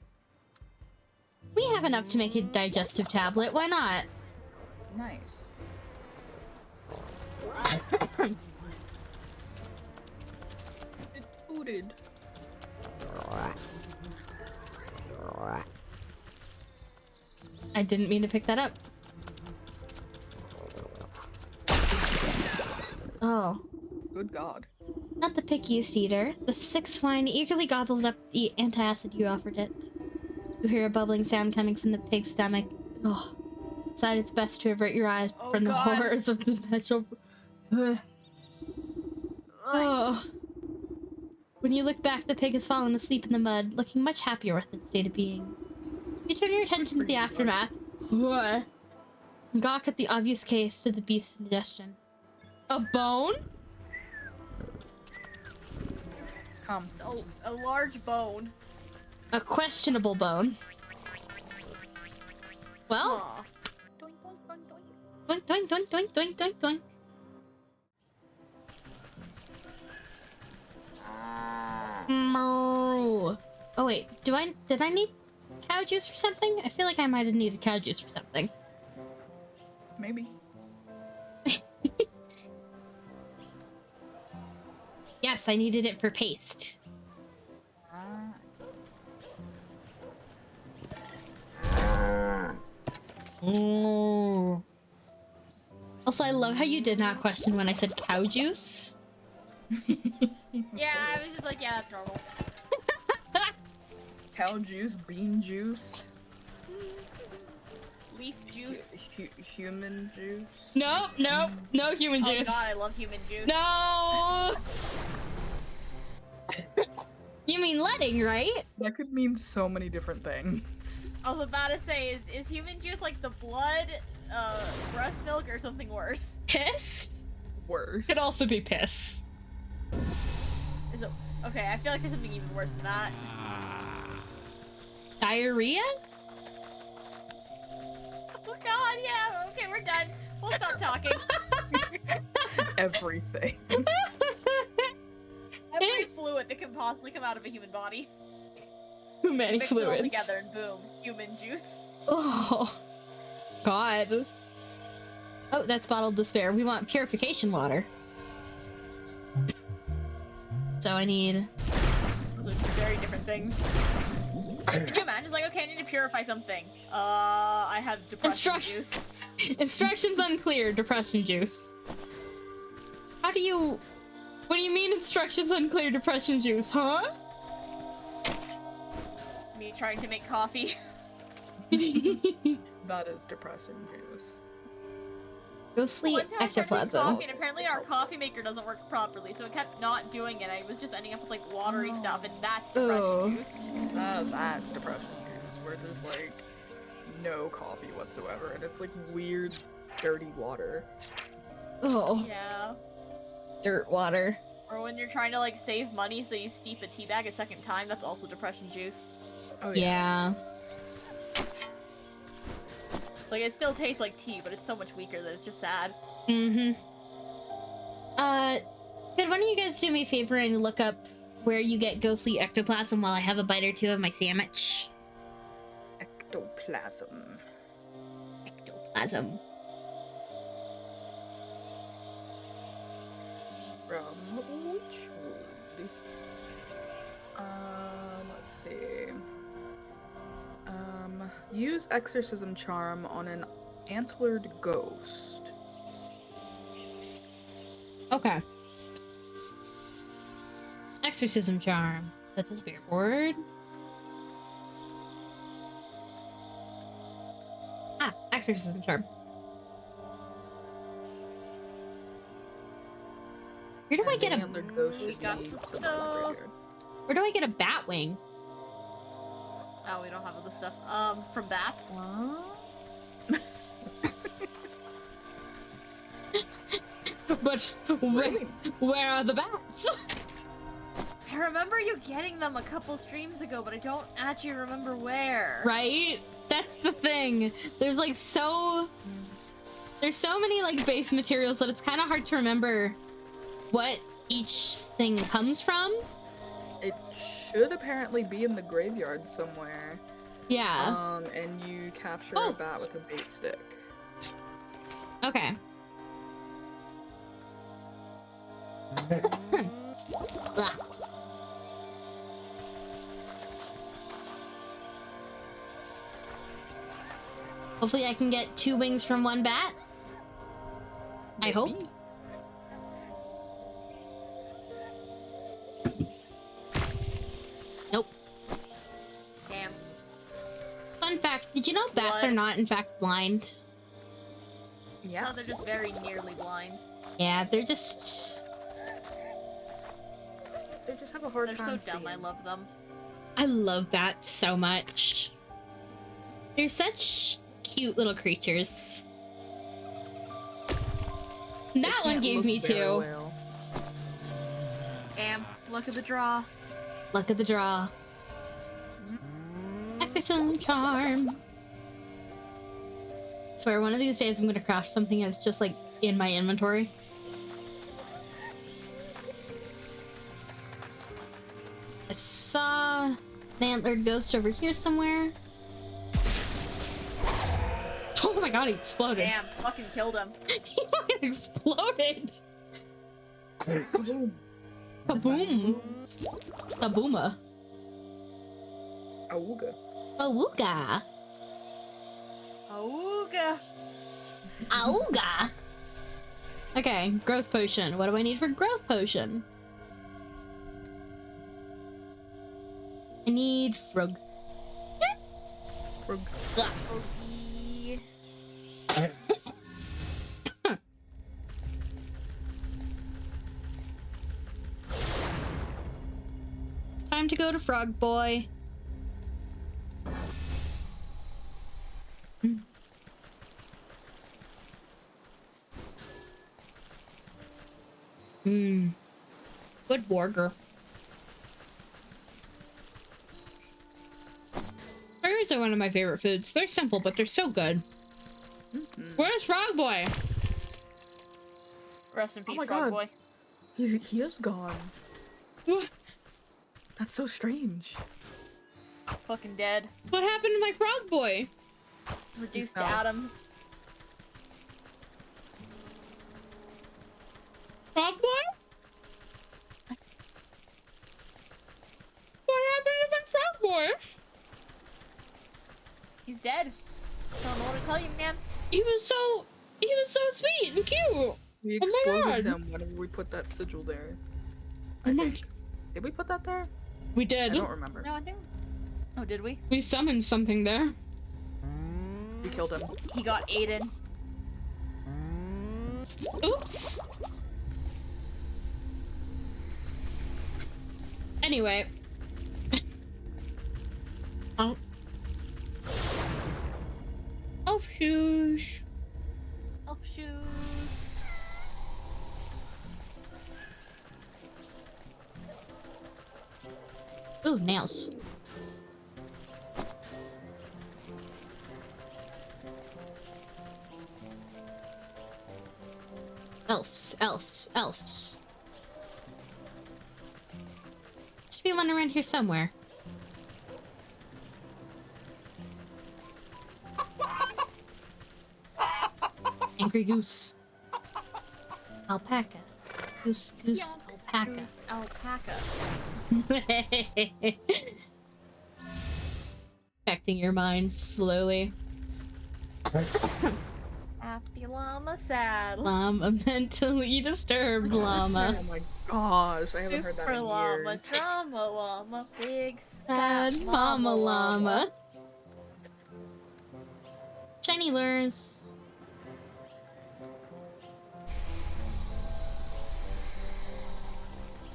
We have enough to make a digestive tablet, why not? Nice. It's booted. I didn't mean to pick that up. Oh. Good God. Not the pickiest eater. The sick swine eagerly gobbles up the antacid you offered it. You hear a bubbling sound coming from the pig's stomach. Oh. Decide it's best to avert your eyes Oh, from the God. horrors of the natural... Ugh. Oh. When you look back, the pig has fallen asleep in the mud, looking much happier with its state of being. You turn your attention to the aftermath. Ugh. And gawk at the obvious case to the beast's indigestion. A bone? Come. A large bone. A questionable bone. Well, Aw. Doink, doink, doink, doink. doink, doink, doink, doink, doink, doink. Moo. Oh wait, did I need cow juice for something? I feel like I might have needed cow juice for something. Maybe. Yes, I needed it for paste. Ah. Ooh. Also, I love how you did not question when I said cow juice. Yeah, I was just like, yeah, that's normal. Cow juice, bean juice, Leaf juice. human juice. Nope, nope, no human Oh juice. god, I love human juice. No. You mean letting, right? That could mean so many different things. I was about to say, is human juice like the blood, breast milk, or something worse? Piss Worse. could also be piss. Is it? Okay, I feel like there's something even worse than that. Diarrhea? Oh god, yeah. Okay, we're done. We'll stop talking. Everything. Every fluid that can possibly come out of a human body. Too many Mix it all fluids. together and boom, human juice. Oh, God. Oh, that's bottled despair. We want purification water. So I need... Those are very different things. Can you imagine? It's like, okay, I need to purify something. I have depression juice. Instructions unclear, depression juice. How do you... What do you mean instructions unclear, depression juice, huh? Me trying to make coffee. That is depressing juice. Ghostly One time I tried to make ectoplasm. coffee, and apparently our coffee maker doesn't work properly, so it kept not doing it. I was just ending up with like watery Oh. stuff, and that's Oh. depression juice. That's depression juice, where there's like no coffee whatsoever, and it's like weird, dirty water. Oh, Yeah. dirt water. Or when you're trying to like save money, so you steep a tea bag a second time. That's also depression juice. Oh Yeah. Like, it still tastes like tea, but it's so much weaker that it's just sad. Mm-hmm. Could one of you guys do me a favor and look up where you get ghostly ectoplasm while I have a bite or two of my sandwich? Ectoplasm. Ectoplasm. From which wood? Let's see. Use exorcism charm on an antlered ghost. Okay. Exorcism charm. That's a spirit board. Ah, exorcism charm. Where do I And get the a antlered ghost We should got be the somewhere over stuff. here. where do I get a bat wing? Oh, we don't have all the stuff. From bats? But Wait. where are the bats? I remember you getting them a couple streams ago, but I don't actually remember where. Right? That's the thing. There's like there's so many like base materials that it's kind of hard to remember what each thing comes from. It should apparently be in the graveyard somewhere. Yeah. And you capture Oh. a bat with a bait stick. Okay. Ugh. Hopefully I can get 2 wings from 1 bat. I hope. Maybe. Nope. Damn. Fun fact, did you know bats What? are not in fact blind? Yeah. No, they're just very nearly blind. Yeah, they're just... They just have a hard They're time so dumb, I seeing. love them. I love bats so much. They're such cute little creatures. They That one can't gave look me very 2. well. Damn, luck of the draw. Luck of the draw. Exorcism charm. Swear, one of these days I'm gonna crash something that's just like in my inventory. I saw an antlered ghost over here somewhere. Oh my god, he exploded. Damn, fucking killed him. He fucking exploded. Kaboom. Kaboom. Kabooma. Awooga. Awooga. Auga. Auga. Okay, growth potion. What do I need for growth potion? I need frog. Frog. Ugh. Froggy. Time to go to Frog Boy. Good burger. Burgers are one of my favorite foods. They're simple, but they're so good. Where's Frog Boy? Rest in peace, my Frog God. Boy. He is gone. What That's so strange. Fucking dead. happened to my Frog Boy? Reduced to fell. atoms. Frog Boy? What happened to my Frog Boy? He's dead. Don't know what to tell you, man. He was so sweet and cute. We Oh my exploded God. him whenever we put that sigil there. Oh I my think. Did we put that there? We I did. don't remember. No, I didn't. Oh, did we? We summoned something there. We killed him. He got Aiden. Oops. Anyway. Oh. Elf shoes. Elf shoes. Ooh, nails. Elves, elves, elves. Should be one around here somewhere. Angry goose. Alpaca. Goose, goose, alpaca. Goose alpaca. Affecting your mind slowly. Happy llama sad. Llama, mentally disturbed llama. Oh my gosh, I haven't heard that Super in llama, years. drama llama, big Sad sad mama llama. Shiny lures.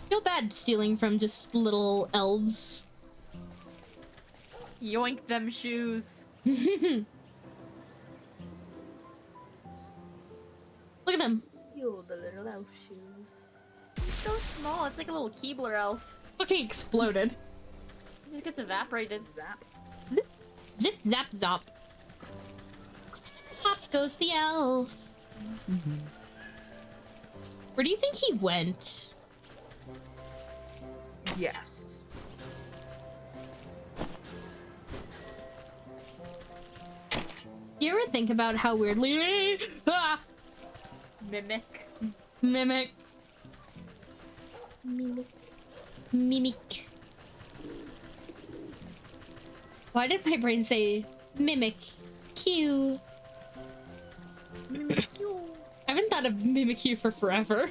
Feel bad stealing from just little elves. Yoink them shoes. Look at him. Yo, the little elf shoes. It's so small, it's like a little Keebler elf. Fucking exploded. It just gets evaporated. Zap. Zip, zap, zop. Pop goes the elf. Where do you think he went? Yes. You ever think about how weirdly Mimic. mimic mimic? Why did my brain say mimic? Q. Mimikyu. I haven't thought of Mimikyu for forever.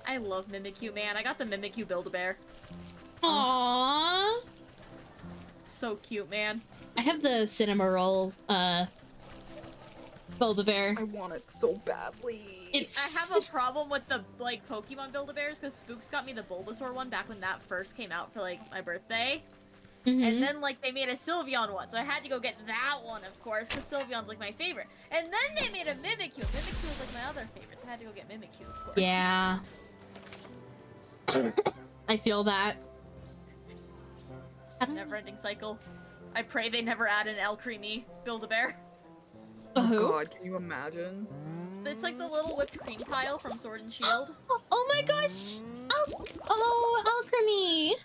I love Mimikyu, man. I got the Mimikyu Build-A-Bear. Aww. So cute, man. I have the Cinnamoroll, Build-A-Bear. I want it so badly. It's... I have a problem with the, like, Pokemon Build-A-Bears, because Spooks got me the Bulbasaur one back when that first came out for, like, my birthday. Mhm. And then, like, they made a Sylveon one, so I had to go get that one, of course, because Sylveon's, like, my favorite. And then they made a Mimikyu. Mimikyu was, like, my other favorite, so I had to go get Mimikyu, of course. Yeah. I feel that. It's just a never-ending cycle. I pray they never add an Alcremie Build-A-Bear. Oh Who? god, can you imagine? It's like the little whipped cream tile from Sword and Shield. Oh my gosh! Alchemy!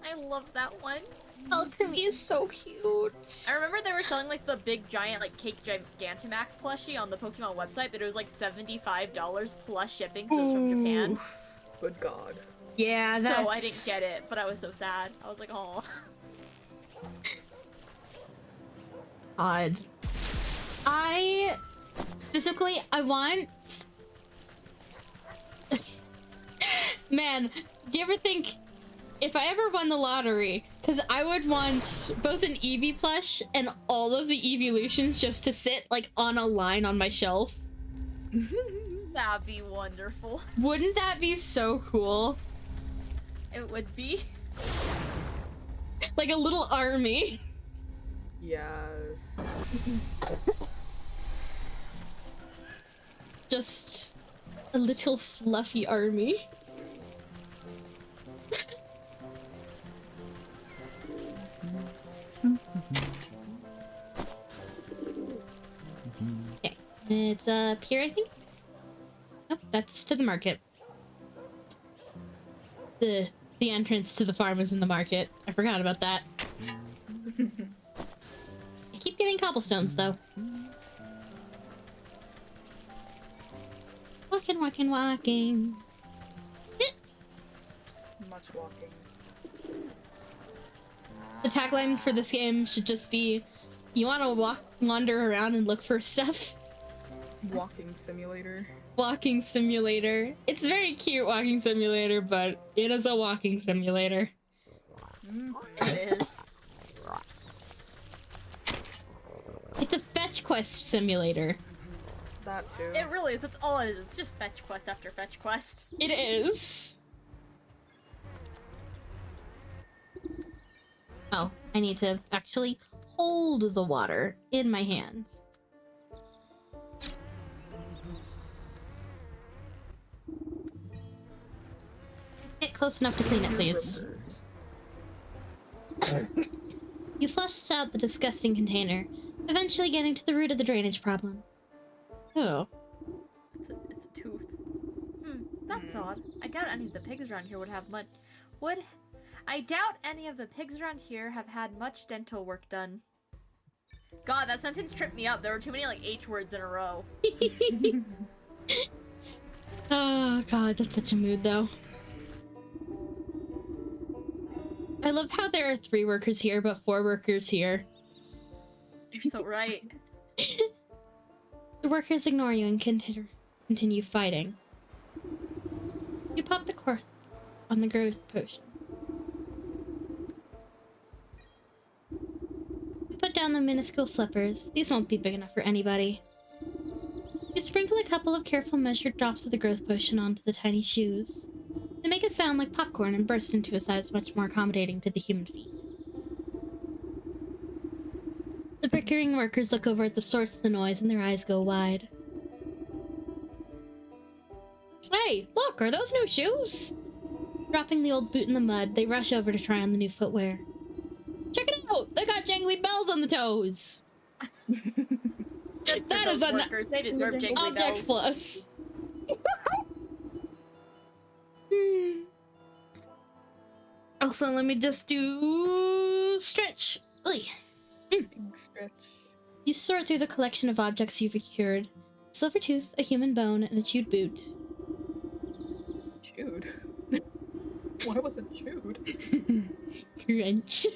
I love that one. Alchemy is so cute. I remember they were selling like the big giant like Cake Gigantamax plushie on the Pokemon website, but it was like $75 plus shipping because it was from Japan. Good god. Yeah, that's... So I didn't get it, but I was so sad. I was like, oh. Odd. Physically, I want... Man, do you ever think... If I ever won the lottery, because I would want both an Eevee plush and all of the evolutions just to sit, like, on a line on my shelf. That'd be wonderful. Wouldn't that be so cool? It would be. Like a little army. Yes. Just a little fluffy army. Okay, it's up here, I think. Oh, that's to the market. The entrance to the farm is in the market. I forgot about that. I keep getting cobblestones though. Walking, walking, walking. Much walking. The tagline for this game should just be, you want to wander around and look for stuff? Walking simulator. Walking simulator. It's very cute, walking simulator, but it is a walking simulator. It is. It's a fetch quest simulator. That too. It really is. That's all it is. It's just fetch quest after fetch quest. It is. Oh, I need to actually hold the water in my hands. Get close enough to clean it, please. You flushed out the disgusting container, eventually getting to the root of the drainage problem. Oh. It's a That's odd. I doubt any of the pigs around here would have much. I doubt any of the pigs around here have had much dental work done. God, that sentence tripped me up. There were too many like H words in a row. Oh god, that's such a mood though. I love how there are 3 workers here, but 4 workers here. You're so right. The workers ignore you and continue fighting. You pop the cork on the growth potion. You put down the minuscule slippers. These won't be big enough for anybody. You sprinkle a couple of careful measured drops of the growth potion onto the tiny shoes. They make a sound like popcorn and burst into a size much more accommodating to the human feet. The bickering workers look over at the source of the noise and their eyes go wide. Hey, look, are those new shoes? Dropping the old boot in the mud, they rush over to try on the new footwear. Check it out! They got jangly bells on the toes! That is an workers. They deserve jingly object bells. plus. Also, let me just do stretch. Oi. Big stretch. You sort through the collection of objects you've procured. A silver tooth, a human bone, and a chewed boot. Chewed. Why was it chewed? Crunch.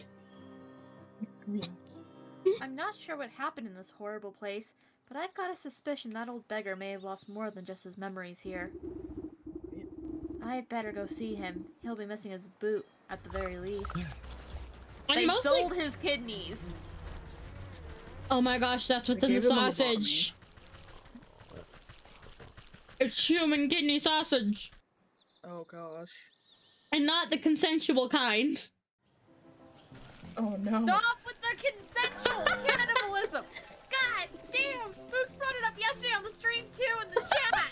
I'm not sure what happened in this horrible place, but I've got a suspicion that old beggar may have lost more than just his memories here. I better go see him. He'll be missing his boot, at the very least. They sold his kidneys. Oh my gosh, that's what's They in the gave him a sausage. It's human kidney sausage. Oh gosh. And not the consensual kind. Oh no. Stop with the consensual cannibalism! God damn! Spooks brought it up yesterday on the stream too in the chat!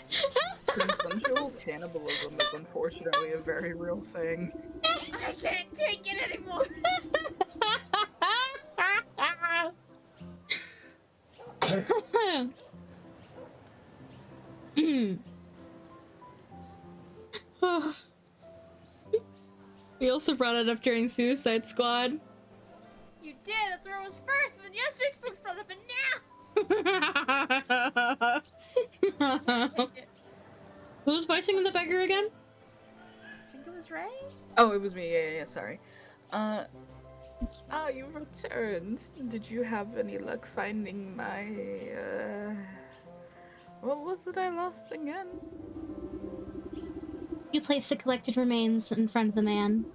Consensual cannibalism is unfortunately a very real thing. I can't take it anymore! We also brought it up during Suicide Squad. You did! That's where it was first, and then yesterday Spooks brought it up, and now! Who's voicing the beggar again? I think it was Ray? Oh, it was me. Yeah, sorry. You've returned. Did you have any luck finding my, what was it I lost again? You place the collected remains in front of the man.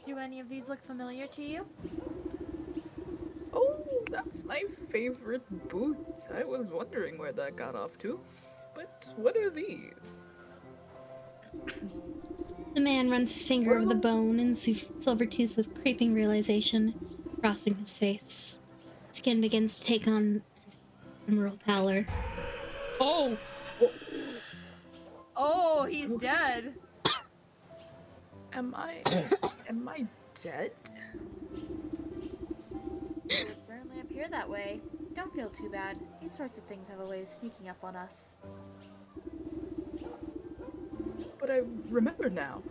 Do any of these look familiar to you? Oh, that's my favorite boot. I was wondering where that got off to. But what are these? The man runs his finger over the bone and silver tooth with creeping realization crossing his face. Skin begins to take on emerald pallor. Oh! Oh, he's dead! Am I dead? It would certainly appear that way. Don't feel too bad. These sorts of things have a way of sneaking up on us. But I remember now.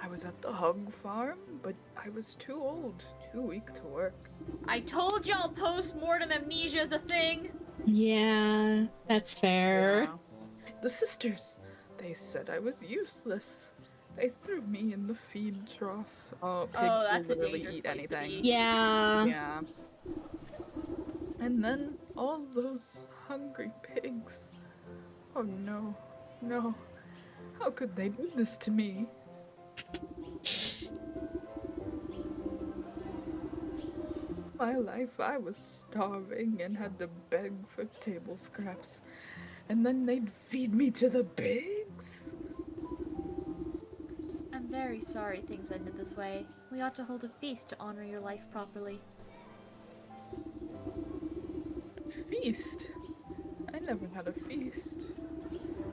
I was at the hog farm, but I was too old, too weak to work. I told y'all post-mortem amnesia is a thing! Yeah, that's fair. Yeah. The sisters, they said I was useless. They threw me in the feed trough. Oh, pigs that's will a literally dangerous eat place to anything. be. Yeah. Yeah. And then all those hungry pigs. Oh no, no. How could they do this to me? My life, I was starving and had to beg for table scraps. And then they'd feed me to the pigs? I'm very sorry things ended this way. We ought to hold a feast to honor your life properly. Feast? I never had a feast.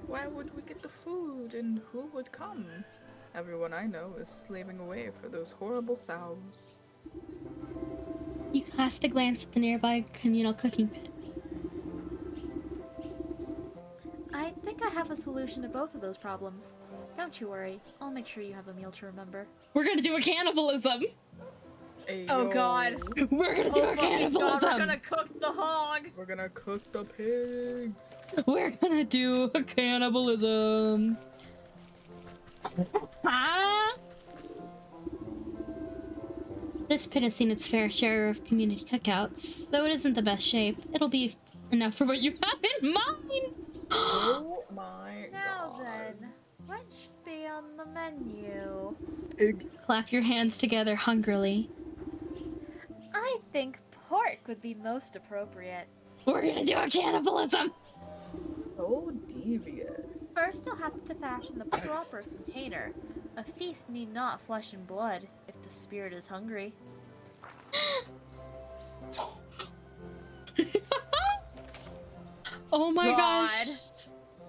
Where would we get the food and who would come? Everyone I know is slaving away for those horrible sows. You cast a glance at the nearby communal cooking pit. I think I have a solution to both of those problems. Don't you worry, I'll make sure you have a meal to remember. We're gonna do a cannibalism. Oh god. We're gonna do a fucking God, cannibalism. we're gonna cook the hog! We're gonna cook the pigs. We're gonna do a cannibalism. Ah! This pit has seen its fair share of community cookouts. Though it isn't the best shape, it'll be enough for what you have in mind. Oh my Now god. then, what should be on the menu? Pig. Clap your hands together hungrily. I think pork would be most appropriate. We're gonna do a cannibalism. So devious. First, you'll have to fashion the proper container. A feast need not flesh and blood if the spirit is hungry. Oh my gosh. God.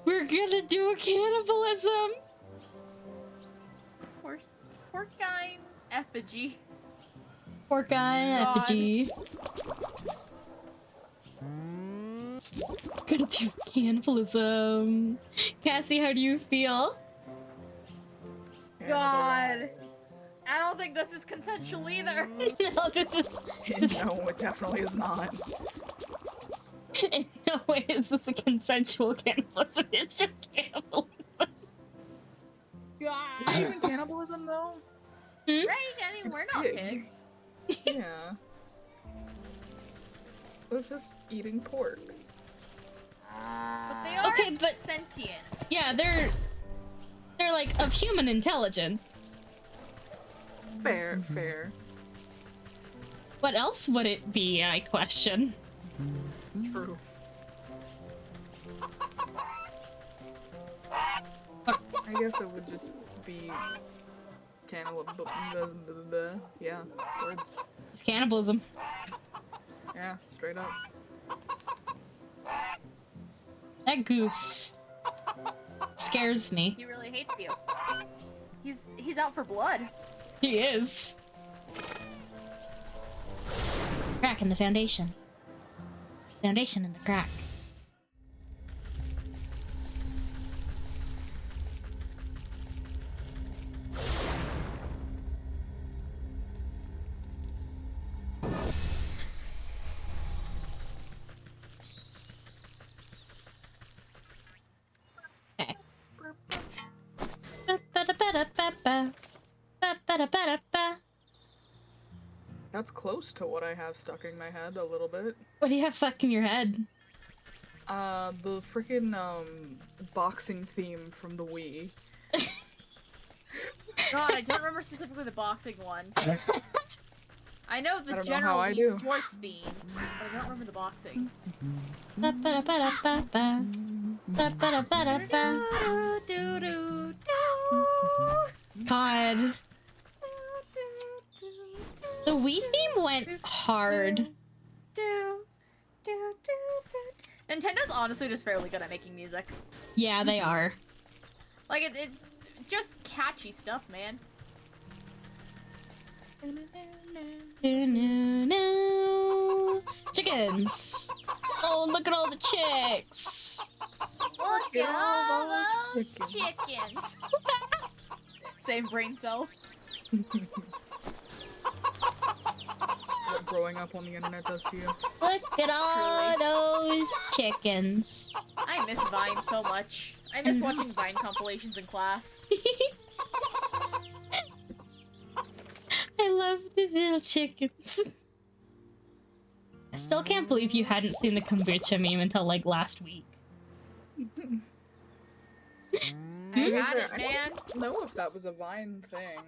We're gonna do a cannibalism. Porcine effigy. Pork eye God. effigy. Gonna do cannibalism. Cassie, how do you feel? God. I don't think this is consensual either. No, this is. No, it definitely is not. In no way is this a consensual cannibalism. It's just cannibalism. Is it even cannibalism though? Right? I mean, It's we're not pigs. pigs. Yeah. We're just eating pork. But they are Okay, but- sentient. Yeah, they're like of human intelligence. Fair, fair. What else would it be, I question? True. I guess it would just be cannibalism. Yeah, words. It's cannibalism. Yeah, straight up. That goose scares me. He really hates you. He's out for blood. He is. Crack in the foundation. Foundation in the crack. Okay. Ba-ba-da-ba-da-ba-ba. Ba-ba-da-ba-da-ba. That's close to what I have stuck in my head a little bit. What do you have stuck in your head? The freaking boxing theme from the Wii. God, I don't remember specifically the boxing one. I know the I don't know general how I Wii do. sports theme, but I don't remember the boxing. Ba-ba-da-ba-da-ba-ba. Ba-ba-da-ba-da-ba. God. The Wii theme went hard. Nintendo's honestly just fairly good at making music. Yeah, they are. Like, it's just catchy stuff, man. Chickens. Oh, look at all the chicks. Look at at all all those those chickens. Same brain cell. What growing up on the internet does to you. Look at all those chickens. I miss Vine so much. I miss watching Vine compilations in class. I love the little chickens. I still can't believe you hadn't seen the kombucha meme until like last week. I got never- it, man. don't know if that was a Vine thing.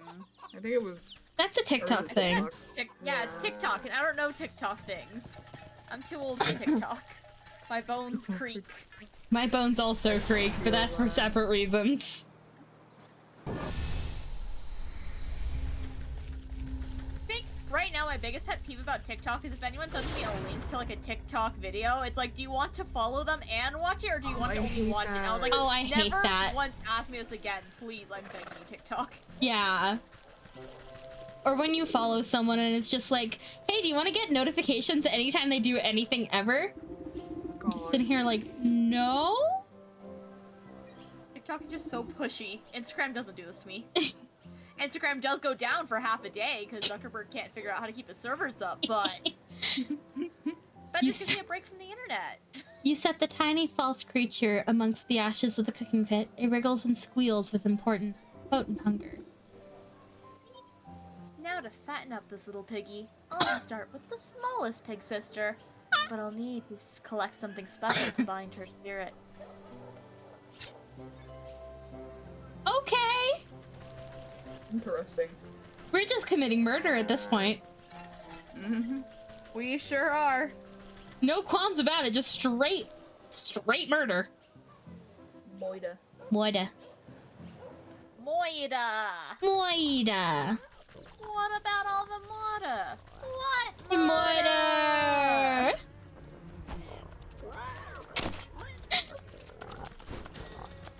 I think it was. That's a TikTok early thing. TikTok. Yeah, it's TikTok, and I don't know TikTok things. I'm too old for TikTok. My bones creak. My bones also creak, but that's for separate reasons. I think right now my biggest pet peeve about TikTok is if anyone sends me a link to like a TikTok video, it's like, do you want to follow them and watch it, or do you want I to only hate watch it? And I was like, Oh, I hate never that. once ask me this again, please. I'm begging you, TikTok. Yeah. Or when you follow someone and it's just like, hey, do you want to get notifications anytime they do anything ever? I'm just God. sitting here like, no? TikTok is just so pushy. Instagram doesn't do this to me. Instagram does go down for half a day because Zuckerberg can't figure out how to keep his servers up, but that just gives me a break from the internet. You set the tiny false creature amongst the ashes of the cooking pit. It wriggles and squeals with potent hunger. Now to fatten up this little piggy, I'll start with the smallest pig sister, but I'll need to collect something special to bind her spirit. Okay! Interesting. We're just committing murder at this point. Mm-hmm. We sure are. No qualms about it, just straight murder. Moida. Moida. Moida! Moida. What about all the Moida? What? Moida.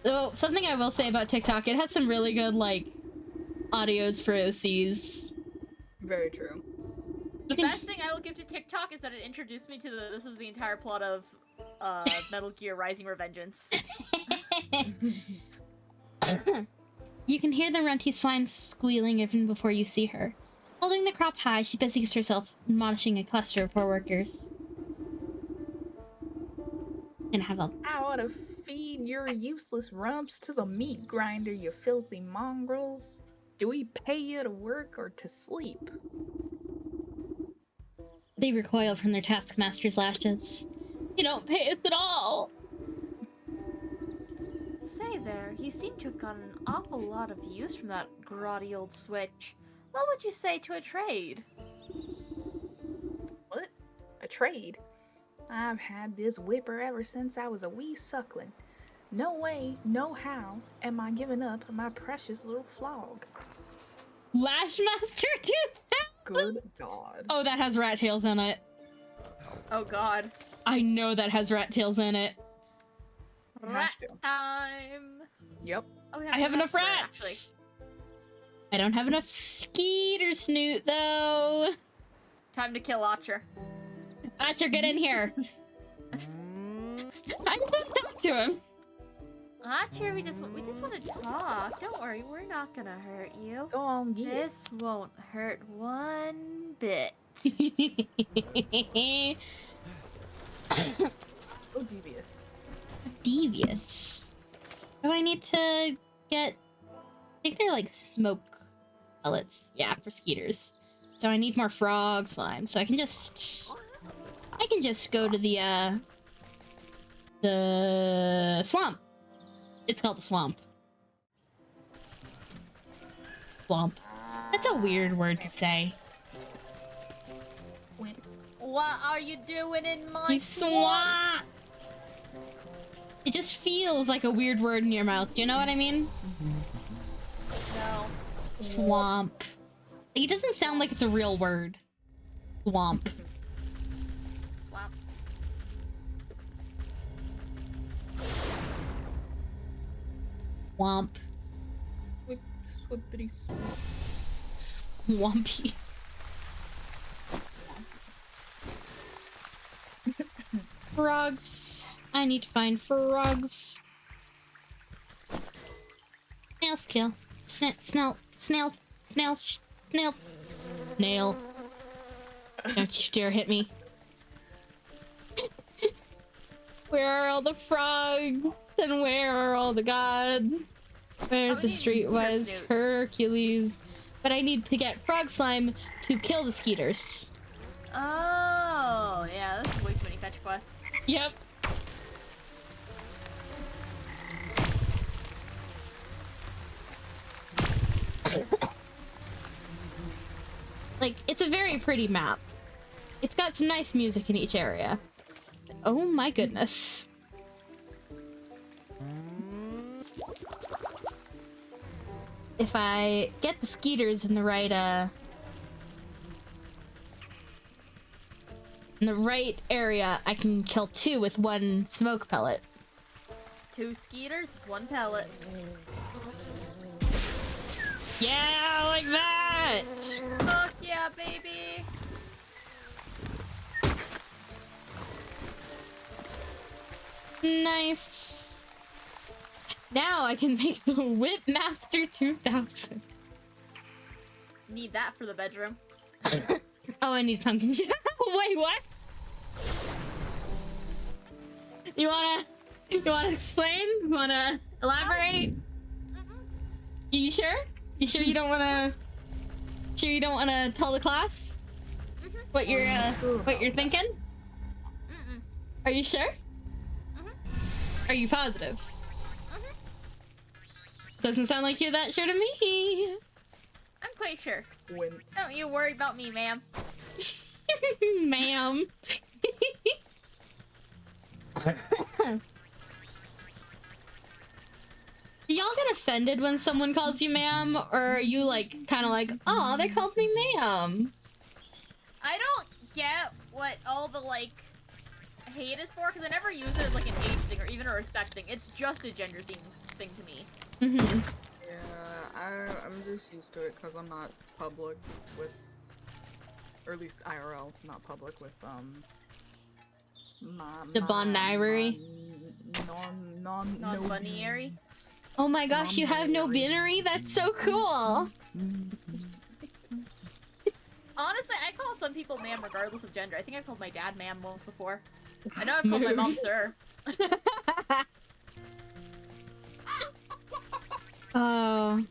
Oh, something I will say about TikTok, it has some really good, like, audios for OCs. Very true. The best thing I will give to TikTok is that it introduced me to this is the entire plot of Metal Gear Rising Revengeance. You can hear the runty swine squealing even before you see her. Holding the crop high, she busies herself admonishing a cluster of poor workers. Gonna have a... I ought to feed your useless rumps to the meat grinder, you filthy mongrels. Do we pay you to work or to sleep? They recoil from their taskmaster's lashes. You don't pay us at all! Say there, you seem to have gotten an awful lot of use from that grotty old switch. What would you say to a trade? What? A trade? I've had this whipper ever since I was a wee suckling. No way, no how am I giving up my precious little flog. Lashmaster 2000? Good God. Oh, that has rat tails in it. Oh god. I know that has rat tails in it. Rat time! Yep. Oh, I have enough for it, actually. rats! I don't have enough Skeeter Snoot, though. Time to kill Archer. Archer, get in here. I just want to talk to him. Archer, we just want to talk. Don't worry, we're not gonna hurt you. Go on, get it. This won't hurt one bit. Oh, devious. Devious. What do I need to get? I think they're like smoke pellets. Yeah, for skeeters. So I need more frog slime. So I can just go to the swamp. It's called the swamp. Swamp. That's a weird word to say. What are you doing in my Swamp. It just feels like a weird word in your mouth. Do you know what I mean? No. Swamp. It doesn't sound like it's a real word. Swamp. Swamp. Swamp. Swippity swamp. Swampy. Frogs. I need to find frogs. Snail skill. Snail. Nail. Don't you dare hit me. Where are all the frogs? And where are all the gods? Where's the streetwise Hercules? But I need to get frog slime to kill the skeeters. Oh, yeah, that's way too many fetch quests. Yep. Like, it's a very pretty map. It's got some nice music in each area. Oh my goodness. If I get the skeeters in the right area, I can kill 2 with 1 smoke pellet. 2 skeeters, 1 pellet. Yeah, like that! Fuck yeah, baby! Nice. Now I can make the Whipmaster 2000. Need that for the bedroom. Oh, I need pumpkin shit. Wait, what? You wanna explain? You wanna elaborate? You sure? You sure you don't wanna? Sure you don't wanna tell the class what you're thinking? Are you sure? Are you positive? Doesn't sound like you're that sure to me. I'm quite sure. Wince. Don't you worry about me, ma'am. Ma'am. Do y'all get offended when someone calls you ma'am? Or are you like, kind of like, oh, they called me ma'am? I don't get what all the, like, hate is for, because I never use it as, like, an age thing or even a respect thing. It's just a gender thing to me. Mm-hmm. Yeah, I'm just used to it because I'm not public with, or at least IRL, not public with, The non-binary? Non-binary? Oh my gosh, you have no binary? That's so cool! Honestly, I call some people ma'am regardless of gender. I think I called my dad ma'am once before. I know I've called my mom sir. Oh.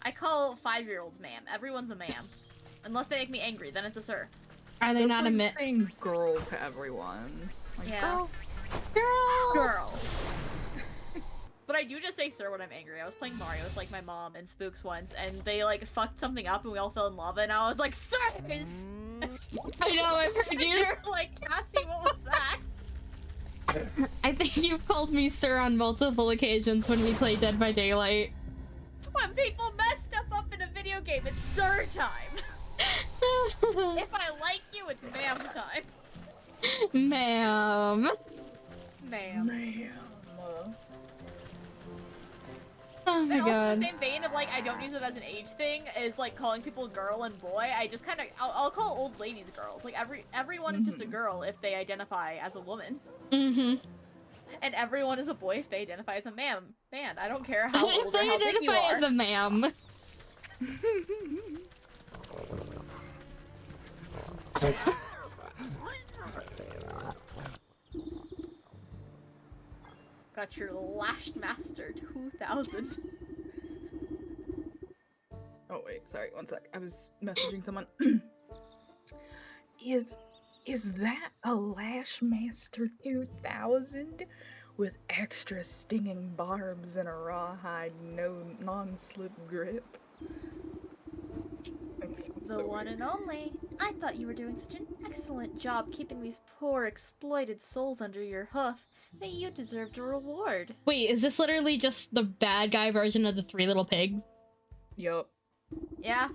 I call 5-year-olds ma'am. Everyone's a ma'am. Unless they make me angry, then it's a sir. Are they It's not like a mi- saying girl to everyone. Like, Yeah. Girl! Girl. But I do just say sir when I'm angry. I was playing Mario with like my mom and Spooks once, and they like fucked something up and we all fell in lava, and I was like, sirs! I know, I've heard you. You're like, Cassie, what was that? I think you've called me sir on multiple occasions when we play Dead by Daylight. When people mess stuff up in a video game, it's sir time. If I like you, it's ma'am time. Ma'am. Ma'am. Oh my And also god. the same vein of like, I don't use it as an age thing, is like calling people girl and boy. I just kind of, I'll call old ladies girls. Like everyone is just a girl if they identify as a woman. Mm-hmm. And everyone is a boy if they identify as a man. I don't care how If old or they how big you identify are. as a ma'am. Got your Lashed Master 2000. Oh wait, sorry, one sec. I was messaging someone. Is that a Lashmaster 2000 with extra stinging barbs and a rawhide non-slip grip? That sounds The so one weird. and only. I thought you were doing such an excellent job keeping these poor exploited souls under your hoof that you deserved a reward. Wait, is this literally just the bad guy version of the Three Little Pigs? Yup. Yeah?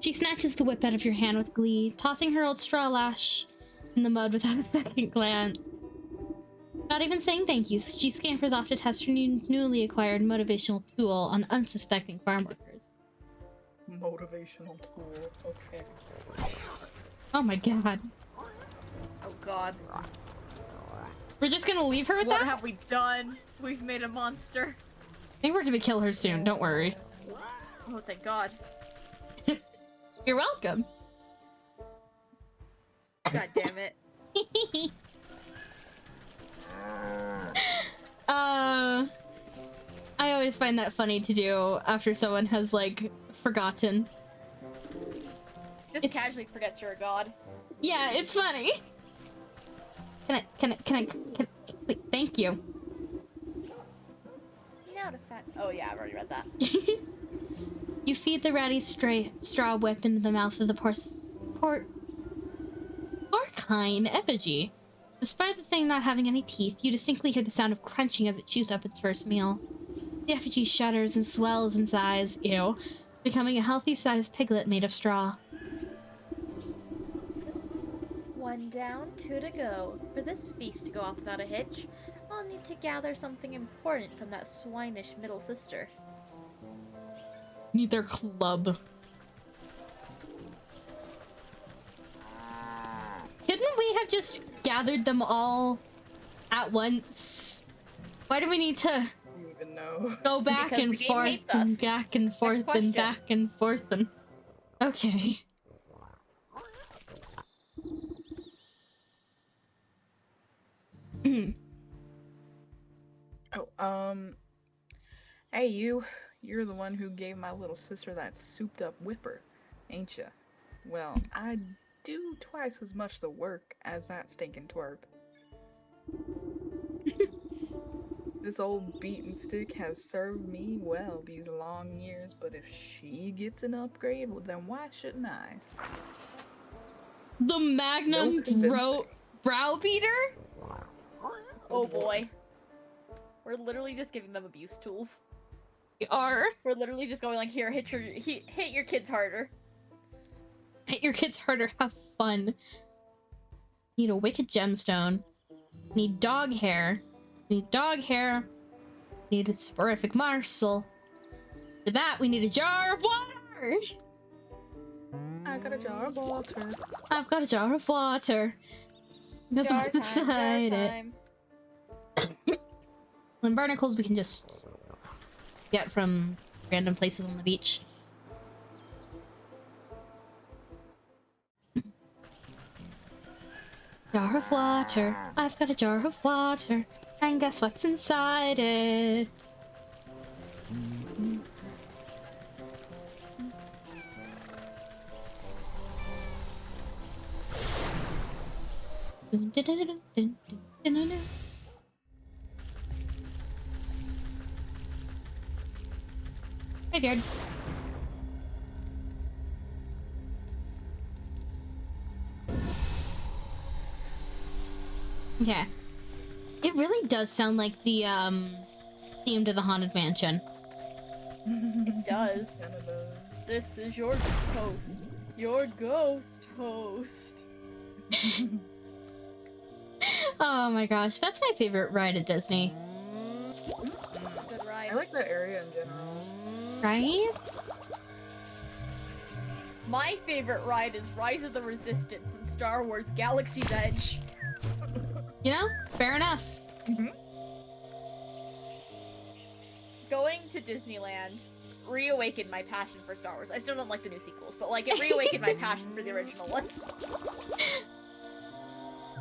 She snatches the whip out of your hand with glee, tossing her old straw lash in the mud without a second glance. Not even saying thank you, she scampers off to test her newly acquired motivational tool on unsuspecting farm workers. Motivational tool. Okay. Oh my god. Oh god. We're just gonna leave her with What that? have we done? We've made a monster. I think we're gonna kill her soon, don't worry. Oh, thank god. You're welcome. God damn it. I always find that funny to do after someone has, like, forgotten. Just It's- casually forgets you're a god. Yeah, it's funny. Wait, thank you. Now to fat. Oh yeah, I've already read that. You feed the ratty straw whip into the mouth of the porcine effigy. Despite the thing not having any teeth, you distinctly hear the sound of crunching as it chews up its first meal. The effigy shudders and swells in size, ew, becoming a healthy-sized piglet made of straw. One down, 2 to go. For this feast to go off without a hitch, I'll need to gather something important from that swinish middle sister. Need their club. Couldn't we have just gathered them all at once Why do we need to I don't even know. go back Because and the game forth hates and us. back and forth and question. back and forth and... Okay. Oh, hey you're the one who gave my little sister that souped up whipper, ain't ya? Well, I do twice as much the work as that stinking twerp. This old beaten stick has served me well these long years, but if she gets an upgrade, well, then why shouldn't I? The Magnum No convincing. Browbeater? Oh boy. We're literally just giving them abuse tools. We are. We're literally just going like, here, hit your kids harder. Hit your kids harder, have fun. Need a wicked gemstone. Need dog hair. Need dog hair. Need a sporific morsel. For that, we need a jar of water. I got a jar of water. I've got a jar of water. That's Jar what's time, beside jar it. time. When barnacles we can just get from random places on the beach. Jar of water. I've got a jar of water. And guess what's inside it? Dun, dun, dun, dun, dun, dun, dun, dun, dun. Graveyard. Yeah. It really does sound like the theme to the Haunted Mansion. It does. None of those. This is your host. Your ghost host. Oh my gosh, that's my favorite ride at Disney. Good ride. I like that area in general. Right? My favorite ride is Rise of the Resistance in Star Wars Galaxy's Edge. You know, fair enough. Going to Disneyland reawakened my passion for Star Wars. I still don't like the new sequels, but like it reawakened my passion for the original ones.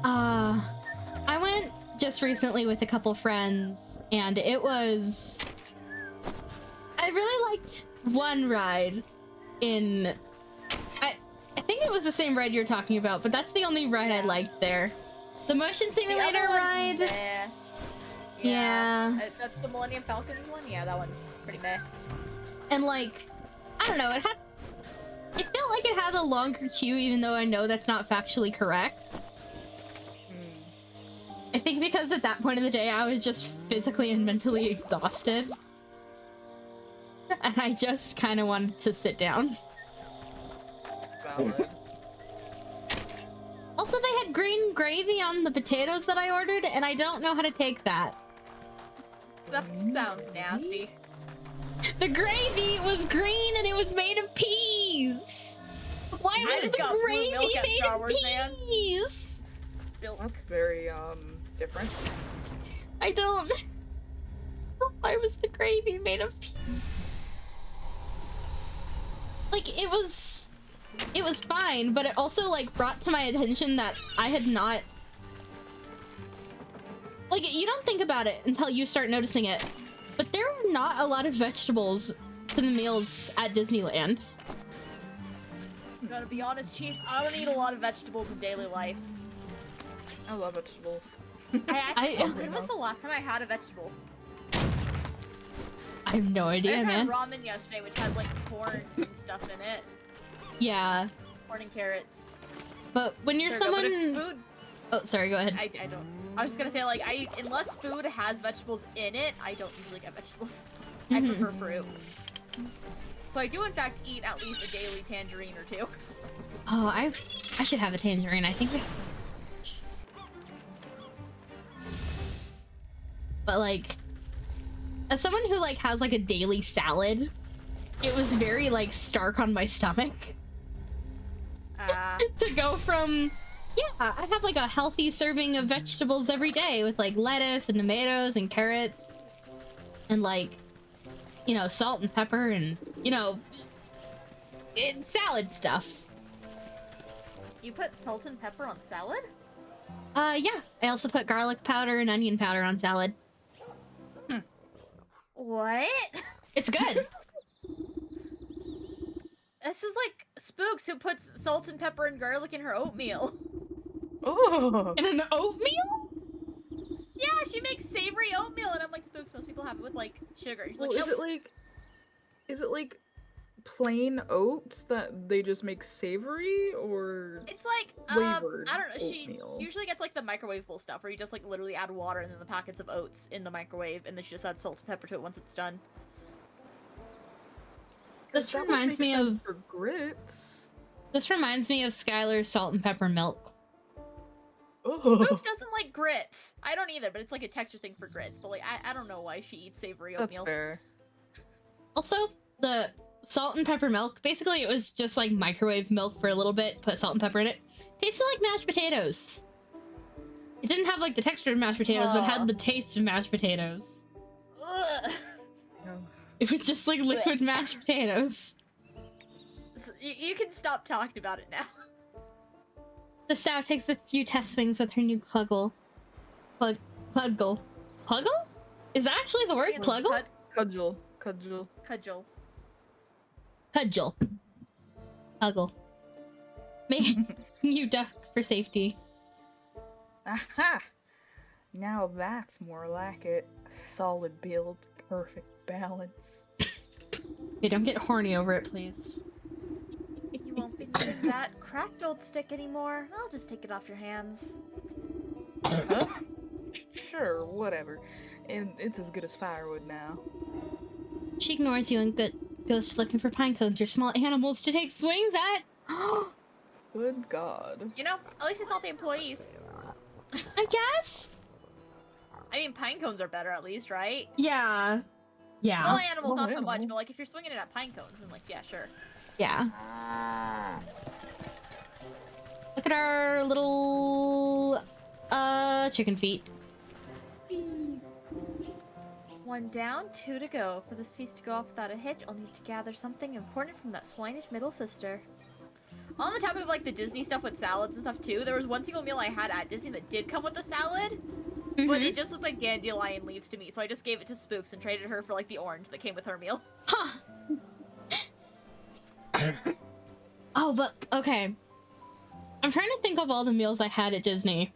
I went just recently with a couple friends, and it was... I really liked one ride in... I think it was the same ride you're talking about, but that's the only ride I Yeah. liked there. The motion The simulator other one's ride... meh. Yeah. That's the Millennium Falcon one? Yeah, that one's pretty meh. And like, I don't know, it felt like it had a longer queue, even though I know that's not factually correct. I think because at that point of the day I was just physically and mentally exhausted. And I just kind of wanted to sit down. Valid. Also, they had green gravy on the potatoes that I ordered, and I don't know how to take that. That sounds nasty. The gravy was green and it was made of peas! Why I was just the got blue gravy milk at made Star of Wars, man. peas? That's very different. I don't... Why was the gravy made of peas? Like, it was fine, but it also, like, brought to my attention that I had not... Like, you don't think about it until you start noticing it, but there are not a lot of vegetables to the meals at Disneyland. Gotta be honest, Chief, I don't eat a lot of vegetables in daily life. I love vegetables. When was the last time I had a vegetable? I have no I idea, just man. had ramen yesterday, which has like corn and stuff in it. Yeah, Corn and carrots. but when you're There we go, but if someone... food, Oh, sorry, go ahead. I don't. I was just gonna say, like, unless food has vegetables in it, I don't usually get vegetables. I Mhm. prefer fruit. So I do, in fact, eat at least a daily tangerine or two. Oh, I should have a tangerine. I think we have to... But like, as someone who like has like a daily salad, it was very like stark on my stomach Ah, to go from Yeah, I have like a healthy serving of vegetables every day with like lettuce and tomatoes and carrots and like, you know, salt and pepper and, you know, salad stuff. You put salt and pepper on salad? Yeah. I also put garlic powder and onion powder on salad. What? It's good. This is like Spooks who puts salt and pepper and garlic in her oatmeal. Oh, And an oatmeal? Yeah, she makes savory oatmeal, and I'm like, Spooks, most people have it with like sugar. She's well, like, is nope. is it like plain oats that they just make savory, or It's like, flavored I don't know. oatmeal? She usually gets like the microwavable stuff, where you just like literally add water and then the packets of oats in the microwave, and then she just adds salt and pepper to it once it's done. This That would reminds make me sense of for grits. this reminds me of Skylar's salt and pepper milk. Oh, Spooks doesn't like grits. I don't either, but it's like a texture thing for grits. But like, I don't know why she eats savory that's oatmeal. fair. Also, the salt and pepper milk, basically it was just like microwave milk for a little bit, put salt and pepper in it. Tasted like mashed potatoes. It didn't have like the texture of mashed potatoes, but it Aw. had the taste of mashed potatoes. Ugh. No. It was just like liquid mashed potatoes. You can stop talking about it now. The sow takes a few test swings with her new cluggle. Cluggle. Cluggle? Is that actually the word? And Cluggle? Cudgel. Cudgel. Cudgel. Cluggle. Make you duck for safety. Aha! Now that's more like it. Solid build, perfect balance. Hey, don't get horny over it, please. You won't be needing that cracked old stick anymore. I'll just take it off your hands. Huh? Sure, whatever. And it's as good as firewood now. She ignores you and goes looking for pine cones or small animals to take swings at. Good God. You know, at least it's not the employees. I guess? I mean, pine cones are better at least, right? Yeah. Yeah. Small animals, Small not so much, animals. but like if you're swinging it at pine cones, then like, yeah, sure. Yeah. Look at our little chicken feet. One down, two to go. For this feast to go off without a hitch, I'll need to gather something important from that swinish middle sister. On the topic of like the Disney stuff with salads and stuff too, there was one single meal I had at Disney that did come with a salad, but Mhm. it just looked like dandelion leaves to me, so I just gave it to Spooks and traded her for like the orange that came with her meal. Huh. Oh, but okay. I'm trying to think of all the meals I had at Disney.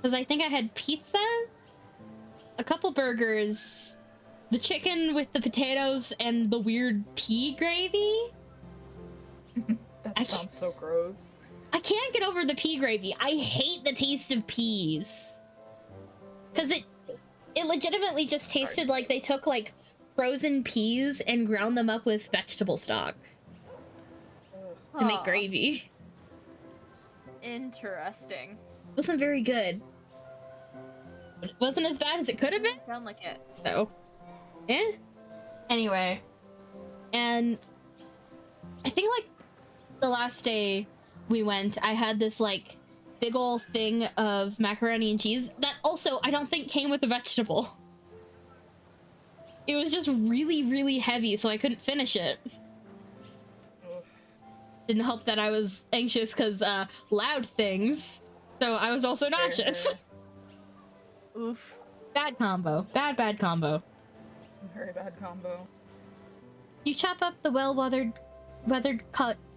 Because I think I had pizza, a couple burgers, the chicken with the potatoes, and the weird pea gravy. That I sounds so gross. I can't get over the pea gravy. I hate the taste of peas. Because it legitimately just tasted like they took like frozen peas and ground them up with vegetable stock to make Huh. gravy. Interesting. Wasn't very good. But it wasn't as bad as it could have been, Sound like it. though. Eh? Anyway. And I think like the last day we went, I had this like big ol' thing of macaroni and cheese that also I don't think came with a vegetable. It was just really, really heavy, so I couldn't finish it. Ugh. Didn't help that I was anxious because loud things, so I was also nauseous. Fair. Oof. Bad combo. Bad combo. Very bad combo. You chop up the weathered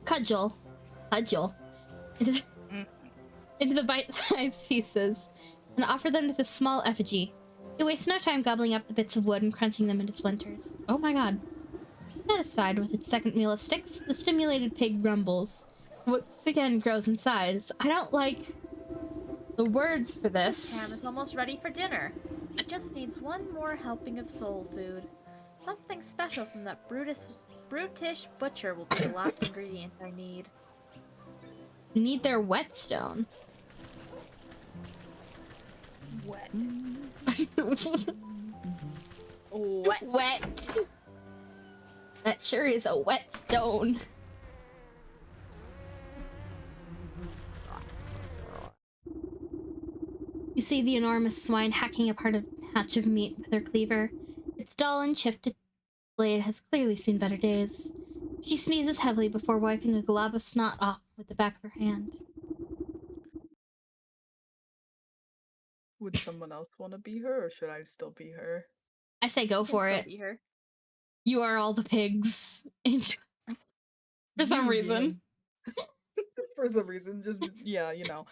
cudgel into the bite-sized pieces and offer them to the small effigy. You waste no time gobbling up the bits of wood and crunching them into splinters. Oh my god. Satisfied with its second meal of sticks, the stimulated pig rumbles. Once again grows in size. I don't like the words for Cam this. is almost ready for dinner. It just needs one more helping of soul food. Something special from that brutish butcher will be the last ingredient I need. Need their whetstone. Wet. Wet. That sure is a whetstone. You see the enormous swine hacking apart a patch of meat with her cleaver. Its dull and chipped blade has clearly seen better days. She sneezes heavily before wiping a glob of snot off with the back of her hand. Would someone else want to be her, or should I still be her? I say go Can for still it. be her. You are all the pigs. For some You reason. For some reason, just yeah, you know.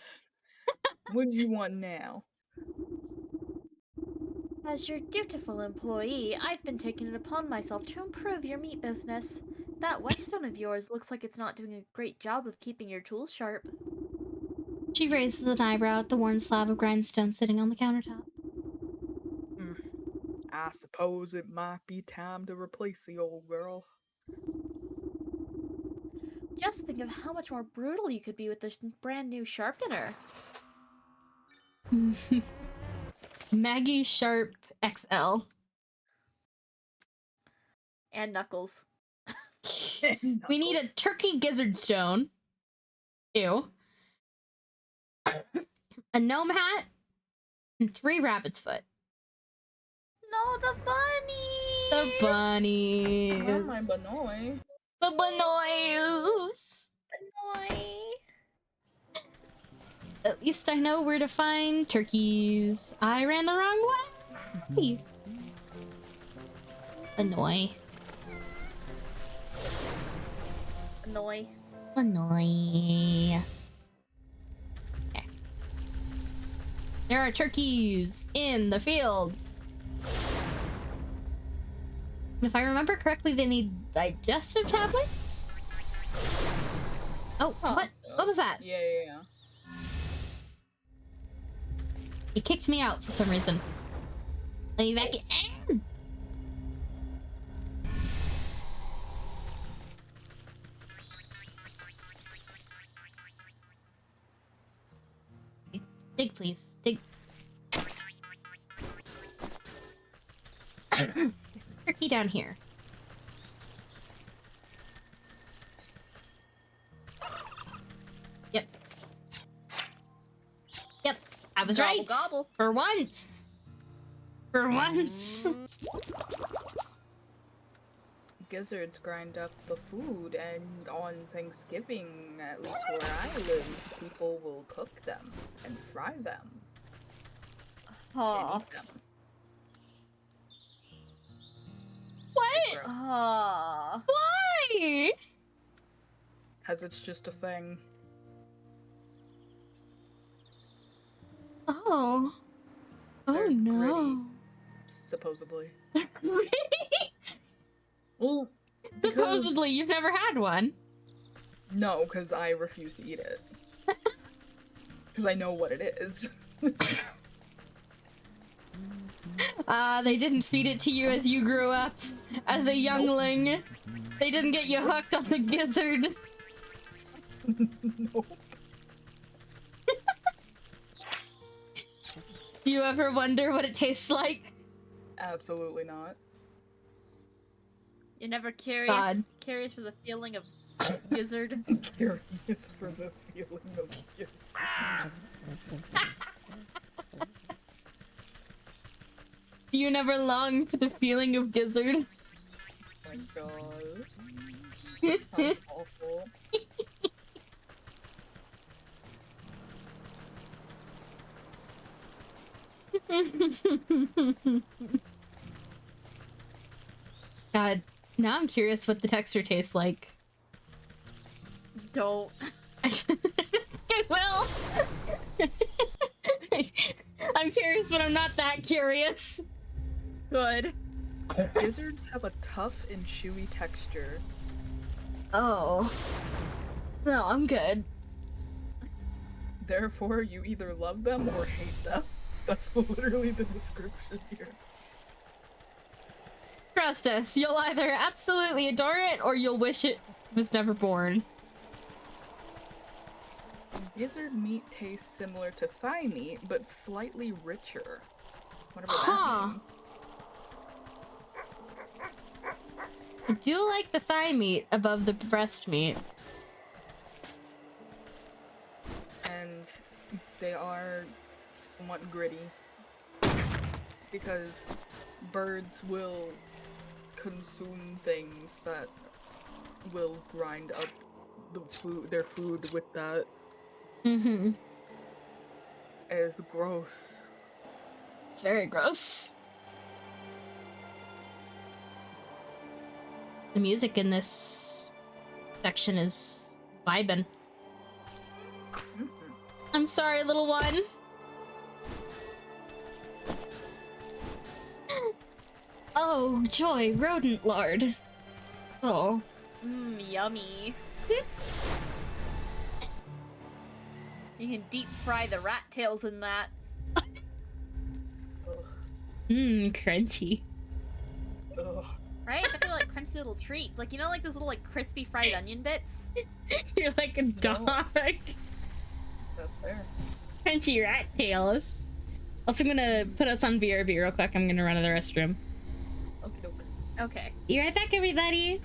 What do you want now? As your dutiful employee, I've been taking it upon myself to improve your meat business. That whetstone of yours looks like it's not doing a great job of keeping your tools sharp. She raises an eyebrow at the worn slab of grindstone sitting on the countertop. I suppose it might be time to replace the old girl. Just think of how much more brutal you could be with this brand new sharpener. Maggie Sharp XL. And Knuckles. We need a turkey gizzard stone. Ew. A gnome hat. And 3 rabbit's foot. No, the bunny! The bunnies. Oh my Banoy. The bunnies. Bunny. At least I know where to find turkeys. I ran the wrong way. Annoy. Annoy. Annoy. Okay. There are turkeys in the fields. If I remember correctly, they need digestive tablets? Oh, what? What was that? Yeah. It kicked me out for some reason. Let me back in. Dig, please. Dig. There's a turkey down here. Yep. Yep. I was Gobble, right. gobble. For once. For once. Gizzards grind up the food, and on Thanksgiving, at least where I live, people will cook them and fry them and Aw. eat them. What? Aw. Why? Because it's just a thing. Oh. Oh They're no. Supposedly. Really? Well, because... Supposedly, you've never had one. No, because I refuse to eat it. Because I know what it is. They didn't feed it to you as you grew up, as a youngling. They didn't get you hooked on the gizzard. Nope. Do you ever wonder what it tastes like? Absolutely not. You're never curious? God. Curious for the feeling of gizzard? Curious for the feeling of gizzard. Do you never long for the feeling of gizzard? Oh my god. That sounds awful. God, now I'm curious what the texture tastes like. Don't. I will. I'm curious, but I'm not that curious. Good. Gizzards have a tough and chewy texture. Oh. No, I'm good. Therefore, you either love them or hate them. That's literally the description here. Trust us, you'll either absolutely adore it or you'll wish it was never born. Gizzard meat tastes similar to thigh meat, but slightly richer. Whatever Huh. that means. I do like the thigh meat above the breast meat. And they are somewhat gritty. Because birds will consume things that will grind up their food with that. Mm-hmm. It's gross. It's very gross. The music in this section is vibin'. Mhm. I'm sorry, little one. Oh, joy, rodent lord. Oh. Mmm, yummy. You can deep fry the rat tails in that. Ugh. Mmm, crunchy. Ugh. Right? But they're like crunchy little treats. Like, you know, like those little, like, crispy fried onion bits? You're like a dog. That's fair. Crunchy rat tails. Also, I'm gonna put us on BRB real quick. I'm gonna run to the restroom. Okie doke. Okay. Be right back, everybody.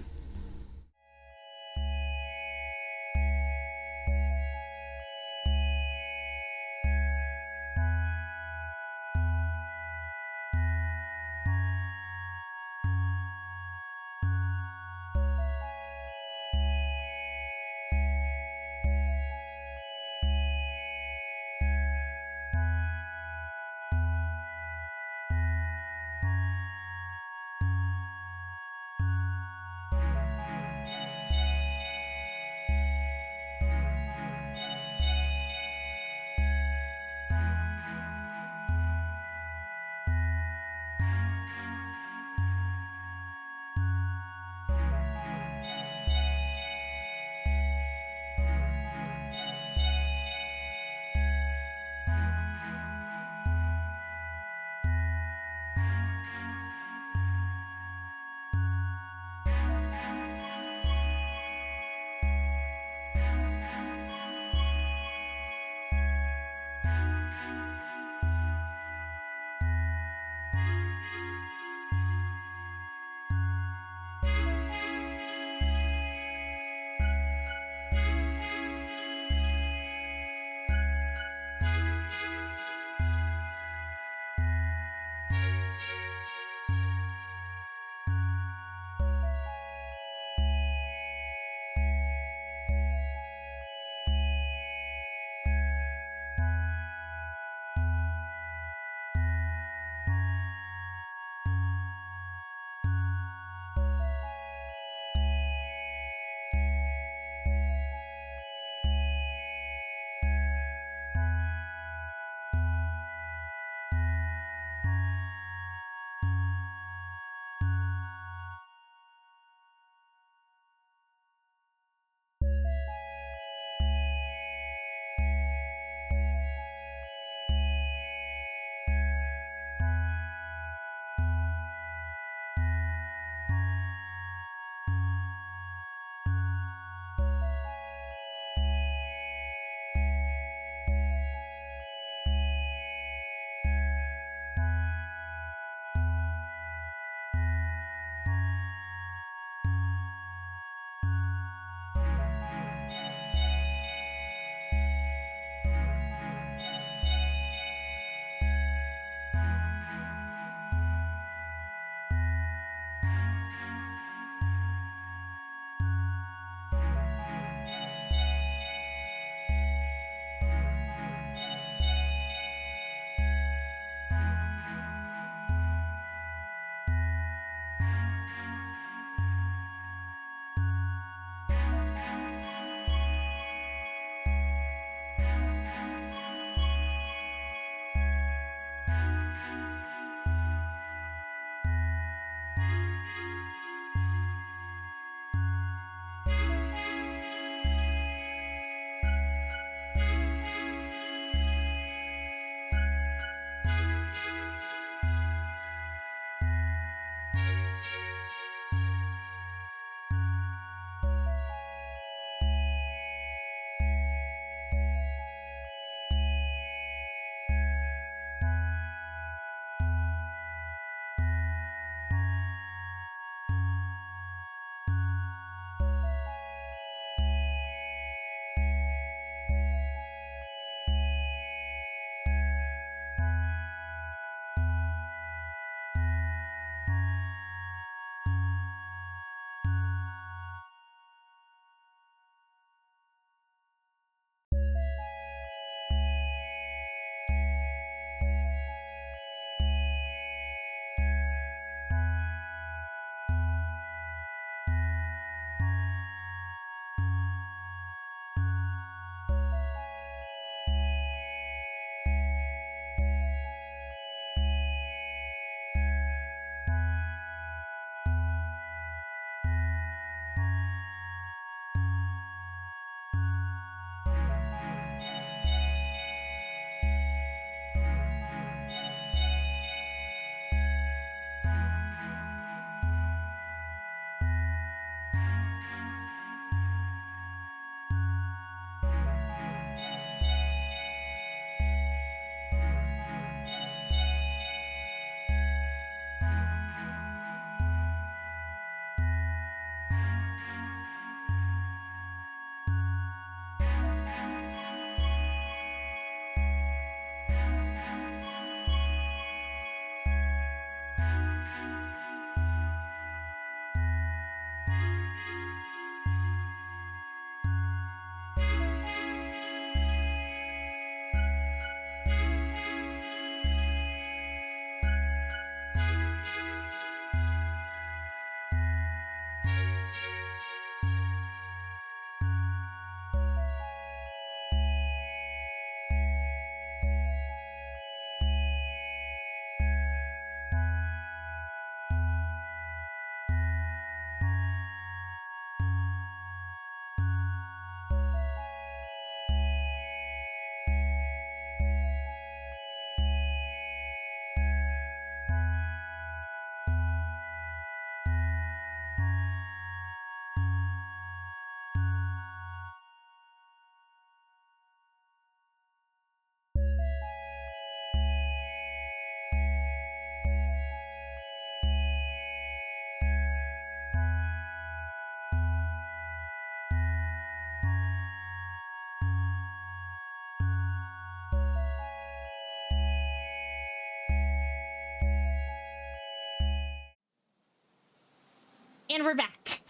And we're back.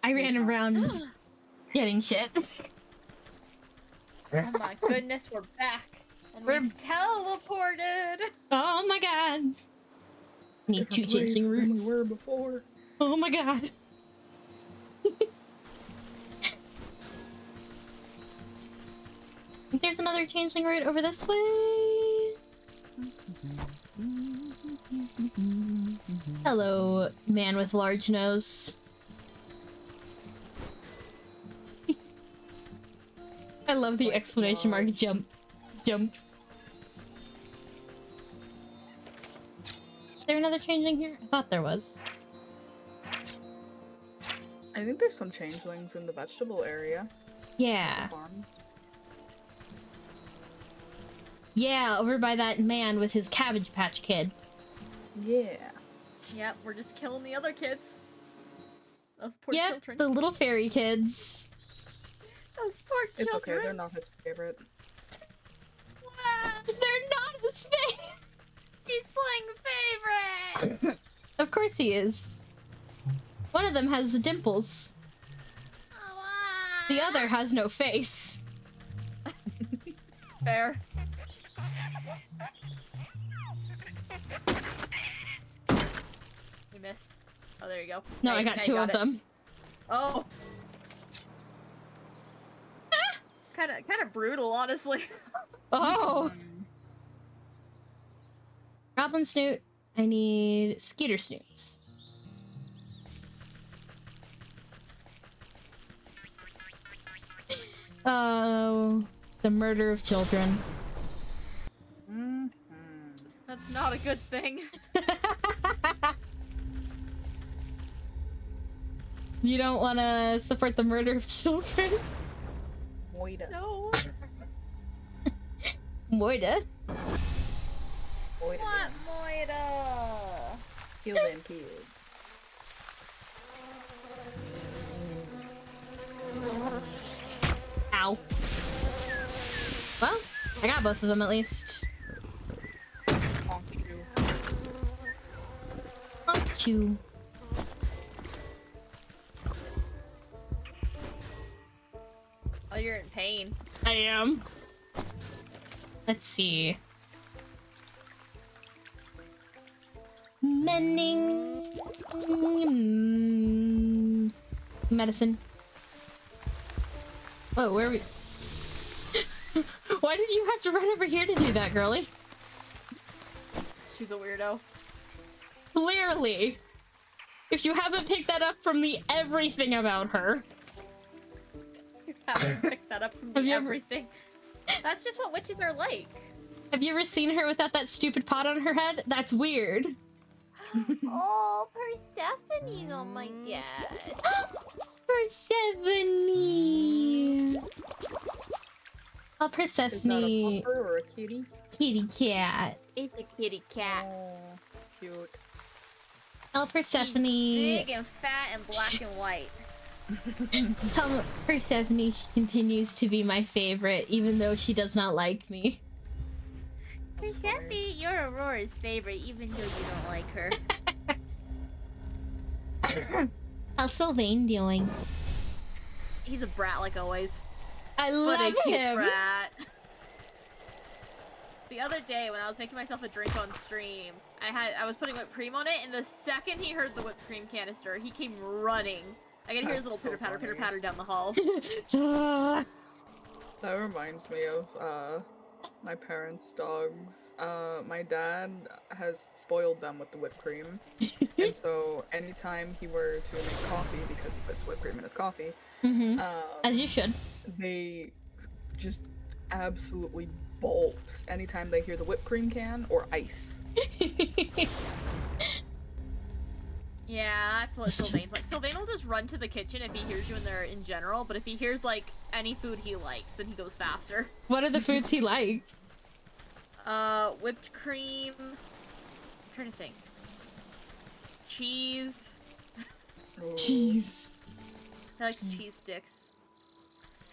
I ran around getting shit. Oh my goodness, we're back. And We're- we've teleported. Oh my god. Need two Different changing place than routes. we were before. Oh my god. Think there's another changeling route over this way. Hello, man with large nose. I love the Like exclamation mark large. jump. Jump. Is there another changeling here? I thought there was. I think there's some changelings in the vegetable area. Yeah. Farm. Yeah, over by that man with his Cabbage Patch Kid. Yeah. Yep, we're just killing the other kids. Those poor Yep, children. the little fairy kids. Those poor It's children. okay, they're not his favorite. They're not his face. He's playing favorite. Of course he is. One of them has dimples. The other has no face. Fair. You missed. Oh, there you go. No, Hey, I got hey, two of it. them. Oh. Kind of brutal, honestly. Oh. Goblin Snoot. I need Skeeter Snoots. Oh, the murder of children. Mm-hmm. That's not a good thing. You don't want to support the murder of children? Moida. No. Moida? Moida. What, Moida? Kill them kids. Ow. Well, I got both of them at least. Honk you. Honk you. Oh, you're in pain. I am. Let's see. Mending. Medicine. Whoa, where are we? Why did you have to run over here to do that, girly? She's a weirdo. Clearly. If you haven't picked that up from the everything about her. You haven't picked that up from Have the you ever- everything. That's just what witches are like. Have you ever seen her without that stupid pot on her head? That's weird. Oh, Persephone's on my desk. Persephone! Oh, Is that a Persephone. pupper or a kitty? Kitty cat. It's a kitty cat. Oh, cute. Tell Persephone. Big and fat and black and white. Tell Persephone she continues to be my favorite, even though she does not like me. That's funny. Persephone, you're Aurora's favorite, even though you don't like her. How's Sylvain doing? He's a brat like always. I But love a cute him. brat. The other day when I was making myself a drink on stream, I was putting whipped cream on it, and the second he heard the whipped cream canister, he came running. I could hear his little That's so pitter funny. patter down the hall. That reminds me of my parents' dogs. My dad has spoiled them with the whipped cream. And so anytime he were to make coffee, because he puts whipped cream in his coffee, Mm-hmm. As you should. they just absolutely bolt anytime they hear the whipped cream can or ice. Yeah, that's what Sylvain's like. Sylvain will just run to the kitchen if he hears you in there in general, but if he hears, like, any food he likes, then he goes faster. What are the foods he likes? Whipped cream... I'm trying to think. Cheese. Oh. Jeez. He likes cheese sticks.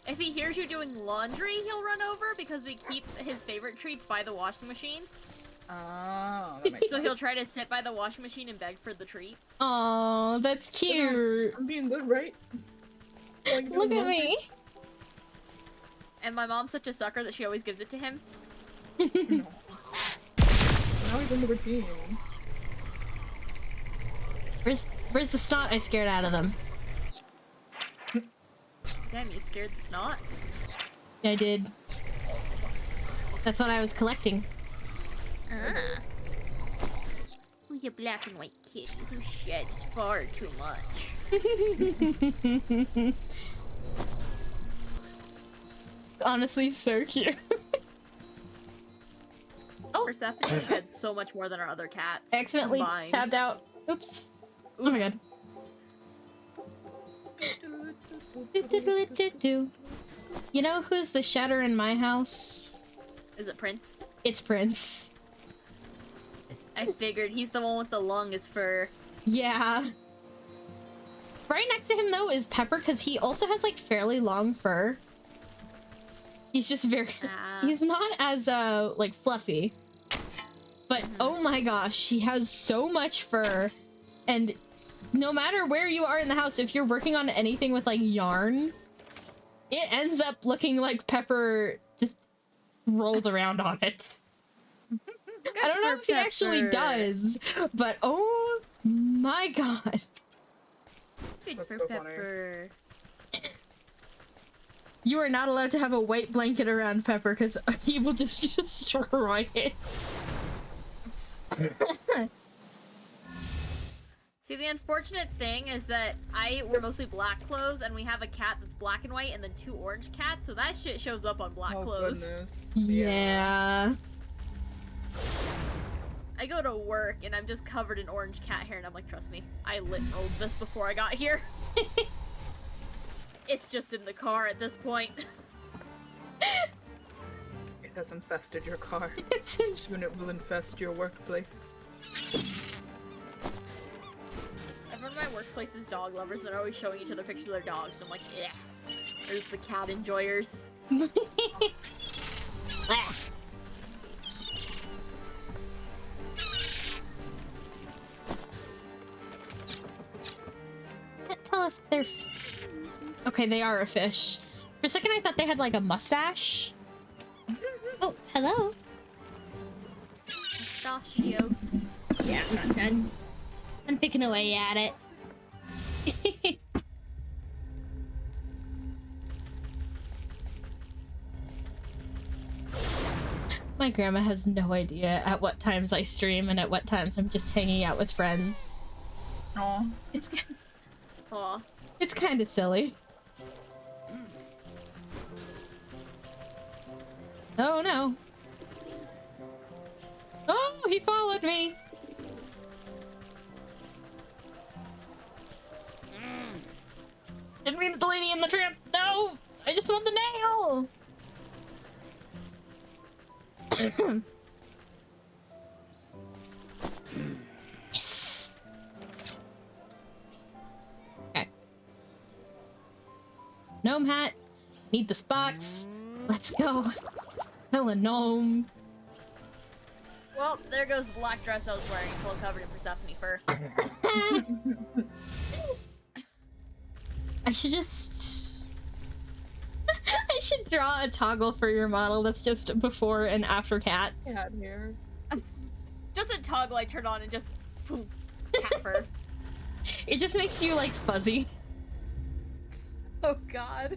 If he hears you doing laundry, he'll run over because we keep his favorite treats by the washing machine. Oh, that makes So sense. he'll try to sit by the washing machine and beg for the treats. Oh, that's cute. I'm being good, right? Like Look doing at me. And my mom's such a sucker that she always gives it to him. No. Now he's in the routine. Where's the snot I scared out of them? Damn, you scared the snot? I did. That's what I was collecting. Ah. Who's a black and white kitty who sheds far too much? Honestly, so cute. Oh, Persephone sheds so much more than our other cats. accidentally combined. tabbed out. Oops. Oh my god. You know who's the shedder in my house? Is it Prince? It's Prince. I figured he's the one with the longest fur. Yeah. Right next to him though is Pepper, because he also has like fairly long fur. He's just very Ah. he's not as like fluffy. But oh my gosh, he has so much fur, and no matter where you are in the house, if you're working on anything with like yarn, it ends up looking like Pepper just rolled around on it. I don't know if he actually does, but oh my god. Good That's for so funny. Pepper. You are not allowed to have a white blanket around Pepper because he will just destroy it. See, the unfortunate thing is that I wear mostly black clothes, and we have a cat that's black and white, and then 2 orange cats, so that shit shows up on black Oh, clothes. goodness. Yeah. I go to work, and I'm just covered in orange cat hair, and I'm like, trust me, I lit rolled this before I got here. It's just in the car at this point. It has infested your car. It's Soon it will infest your workplace. Everyone in my workplace is dog lovers. They're always showing each other pictures of their dogs. So I'm like, yeah. There's the cat enjoyers. Can't tell if they're okay, they are a fish. For a second I thought they had like a mustache. Oh, hello. Pistachio. Yeah, I'm not done. I'm picking away at it. My grandma has no idea at what times I stream and at what times I'm just hanging out with friends. Aw. It's Aw. it's kind of silly. Oh no. Oh, he followed me. Didn't mean the lady in the trip. No, I just want the nail. Yes. Okay. Gnome hat. Need this box. Let's go. Hello, gnome. Well, there goes the black dress I was wearing, full covered in Persephone fur. I should just... I should draw a toggle for your model that's just before and after cat. Cat hair. Just a toggle I turn on and just poof, cat fur. It just makes you, like, fuzzy. Oh god.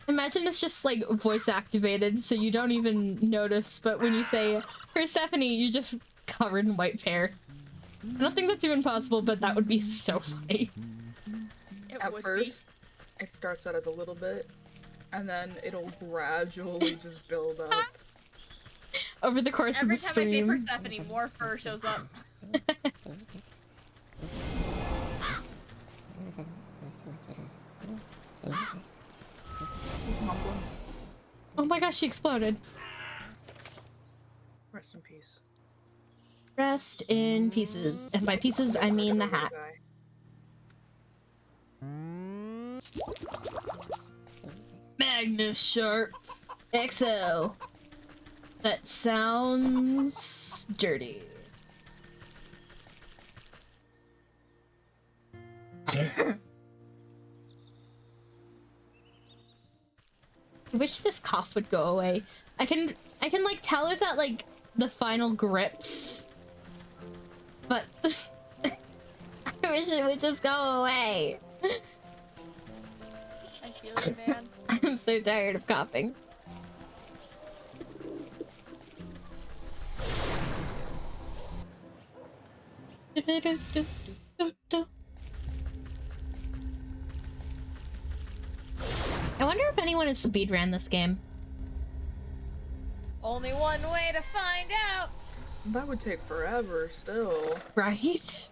Imagine it's just, like, voice activated, so you don't even notice, but when you say Persephone, you just covered in white hair. I don't think that's even possible, but that would be so funny. It At would first, be. it starts out as a little bit, and then it'll gradually just build up. Over the course Every of the time I say stream. Persephone, more fur shows up. He's mumbling. Oh my gosh, she exploded. Rest in peace. Rest in pieces. And by pieces, I mean the hat. Magnus Sharp XL. That sounds dirty. I wish this cough would go away. I can like tell if that like the final grips. But I wish it would just go away. I feel you, man. I'm so tired of coughing. I wonder if anyone has speedran this game. Only one way to find out. That would take forever still. Right?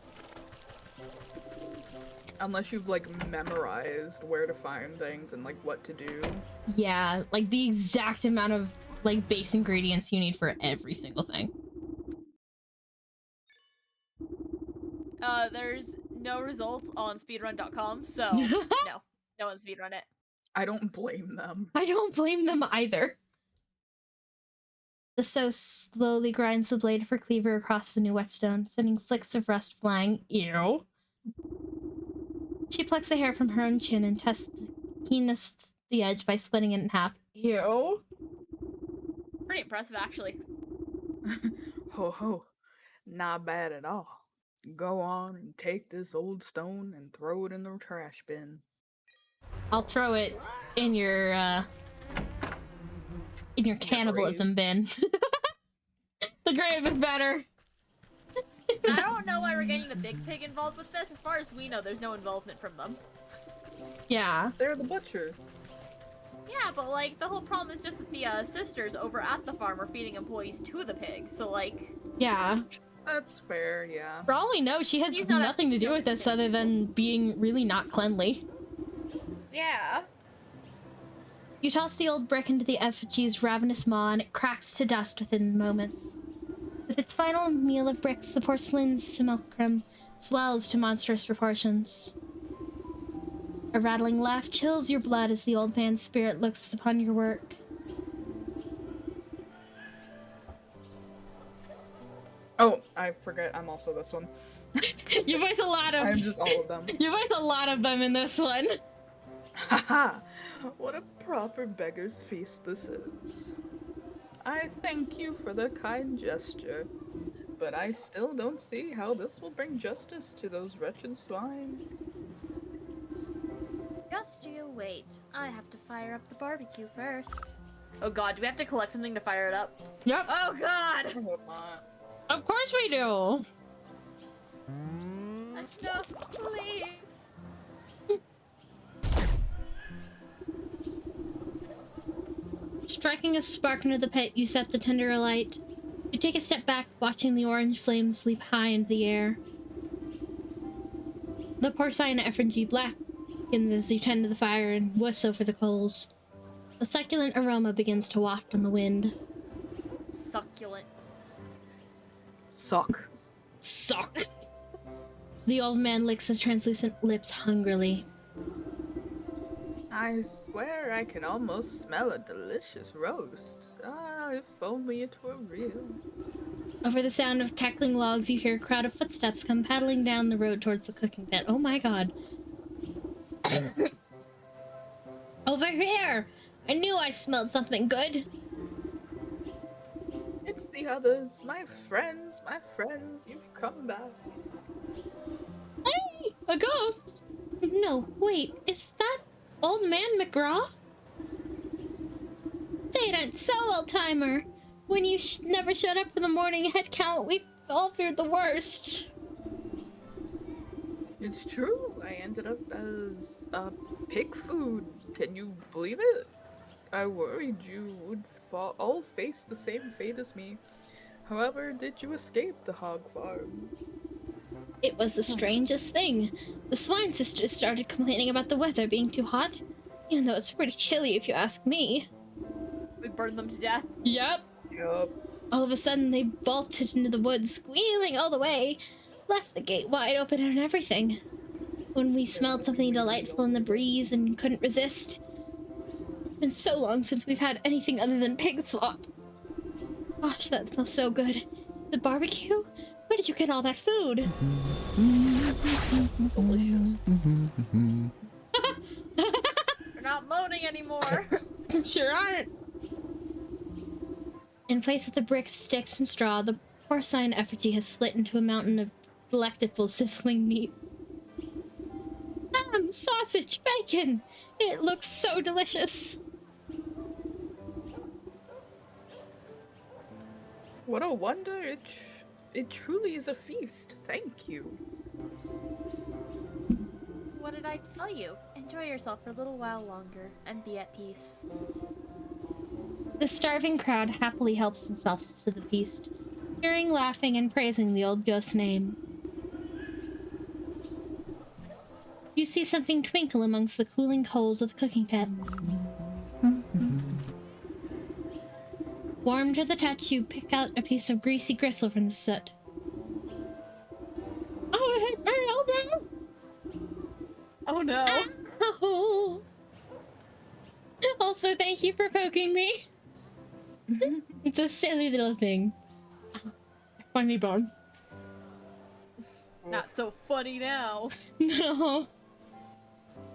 Unless you've like memorized where to find things and like what to do. Yeah, like the exact amount of like base ingredients you need for every single thing. There's no results on speedrun.com, so no one speedrun it. I don't blame them. I don't blame them either. The sow slowly grinds the blade of her cleaver across the new whetstone, sending flicks of rust flying. Ew. She plucks the hair from her own chin and tests the keenness of the edge by splitting it in half. Ew. Pretty impressive, actually. Ho ho. Not bad at all. Go on and take this old stone and throw it in the trash bin. I'll throw it in your cannibalism bin. The grave is better. I don't know why we're getting the big pig involved with this. As far as we know, there's no involvement from them. Yeah. They're the butcher. Yeah, but like the whole problem is just that the sisters over at the farm are feeding employees to the pigs. So like, Yeah. That's fair, yeah. For all we know, she has She's not nothing to do actually with this other than being really not cleanly. yeah. You toss the old brick into the effigy's ravenous maw and it cracks to dust within moments. With its final meal of bricks, the porcelain simulacrum swells to monstrous proportions. A rattling laugh chills your blood as the old man's spirit looks upon your work. Oh, I forget I'm also this one. You voice a lot of I'm just all of them. you voice a lot of them in this one. Haha! What a proper beggar's feast this is. I thank you for the kind gesture, but I still don't see how this will bring justice to those wretched swine. Just you wait. I have to fire up the barbecue first. Oh god, do we have to collect something to fire it up? Yep. Oh god! I hope not. Of course we do. No, please. Striking a spark into the pit, you set the tinder alight. You take a step back, watching the orange flames leap high into the air. The porcine effigy blackens as you tend to the fire and whiffs over the coals. A succulent aroma begins to waft on the wind. Succulent. Suck. Suck! The old man licks his translucent lips hungrily. I swear I can almost smell a delicious roast. Ah, if only it were real. Over the sound of cackling logs, you hear a crowd of footsteps come paddling down the road towards the cooking pit. Oh my god. Over here! I knew I smelled something good. It's the others, my friends, you've come back. Hey! A ghost! No, wait, is that Old Man McGraw? Say it ain't so, old-timer. When you never showed up for the morning head count, we all feared the worst. It's true, I ended up as pig food. Can you believe it? I worried you would all face the same fate as me. However, did you escape the hog farm? It was the strangest thing. The swine sisters started complaining about the weather being too hot, even though it's pretty chilly if you ask me. We burned them to death. Yep. Yup. All of a sudden, they bolted into the woods, squealing all the way, left the gate wide open and everything. When we smelled something delightful in the breeze and couldn't resist, it's been so long since we've had anything other than pig slop. Gosh, that smells so good. The barbecue? Where did you get all that food? Delicious. We're not moaning anymore. Sure aren't. In place of the bricks, sticks, and straw, the porcine effigy has split into a mountain of delectable sizzling meat. Sausage, bacon! It looks so delicious. What a wonder! It truly is a feast. Thank you. What did I tell you? Enjoy yourself for a little while longer and be at peace. The starving crowd happily helps themselves to the feast, cheering, laughing, and praising the old ghost's name. You see something twinkle amongst the cooling coals of the cooking pit. Warm to the touch, you pick out a piece of greasy gristle from the soot. Oh, I hit my elbow! Oh no. Oh. Also, thank you for poking me. It's a silly little thing. Funny bone. Not so funny now. No.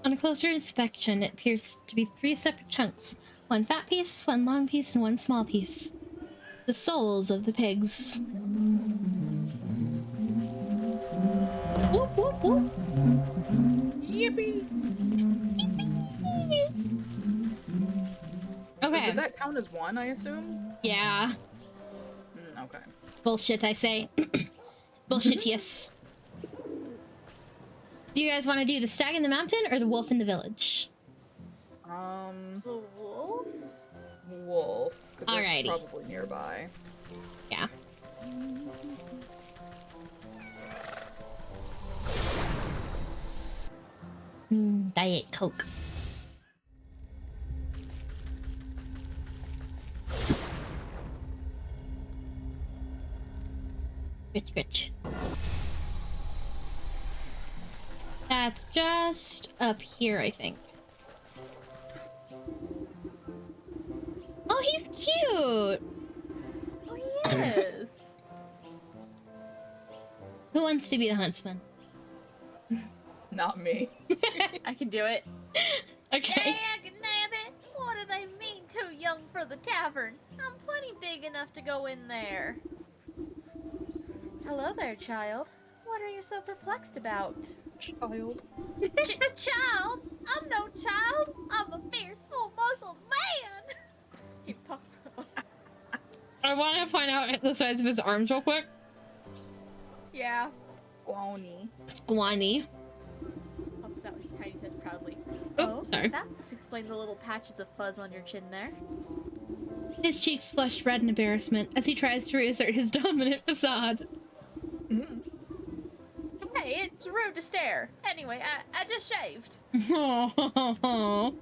On a closer inspection, it appears to be 3 separate chunks. One fat piece, one long piece, and one small piece. The souls of the pigs. Whoop, whoop, whoop. Yippee! So Okay. did that count as one, I assume? Yeah. Okay. Bullshit, I say. Bullshit, yes. Do you guys want to do the stag in the mountain or the wolf in the village? The wolf? Wolf. 'Cause that's Alrighty. probably nearby. Yeah. Diet Coke. Gritch. That's just up here, I think. Oh, he's cute! Oh, he is. Who wants to be the huntsman? Not me. I can do it. Okay. Dagnabbit! What do they mean too young for the tavern? I'm plenty big enough to go in there. Hello there, child. What are you so perplexed about? Child. Child? I'm no child. I'm a fierce, full-muscled man. He popped. I want to find out the size of his arms real quick. Yeah. Squawny. Squawny. Pops out his tiny chest proudly. Oh, sorry. That must explain the little patches of fuzz on your chin there. His cheeks flush red in embarrassment as he tries to reassert his dominant facade. Mm. Hey, it's rude to stare. Anyway, I just shaved. Oh.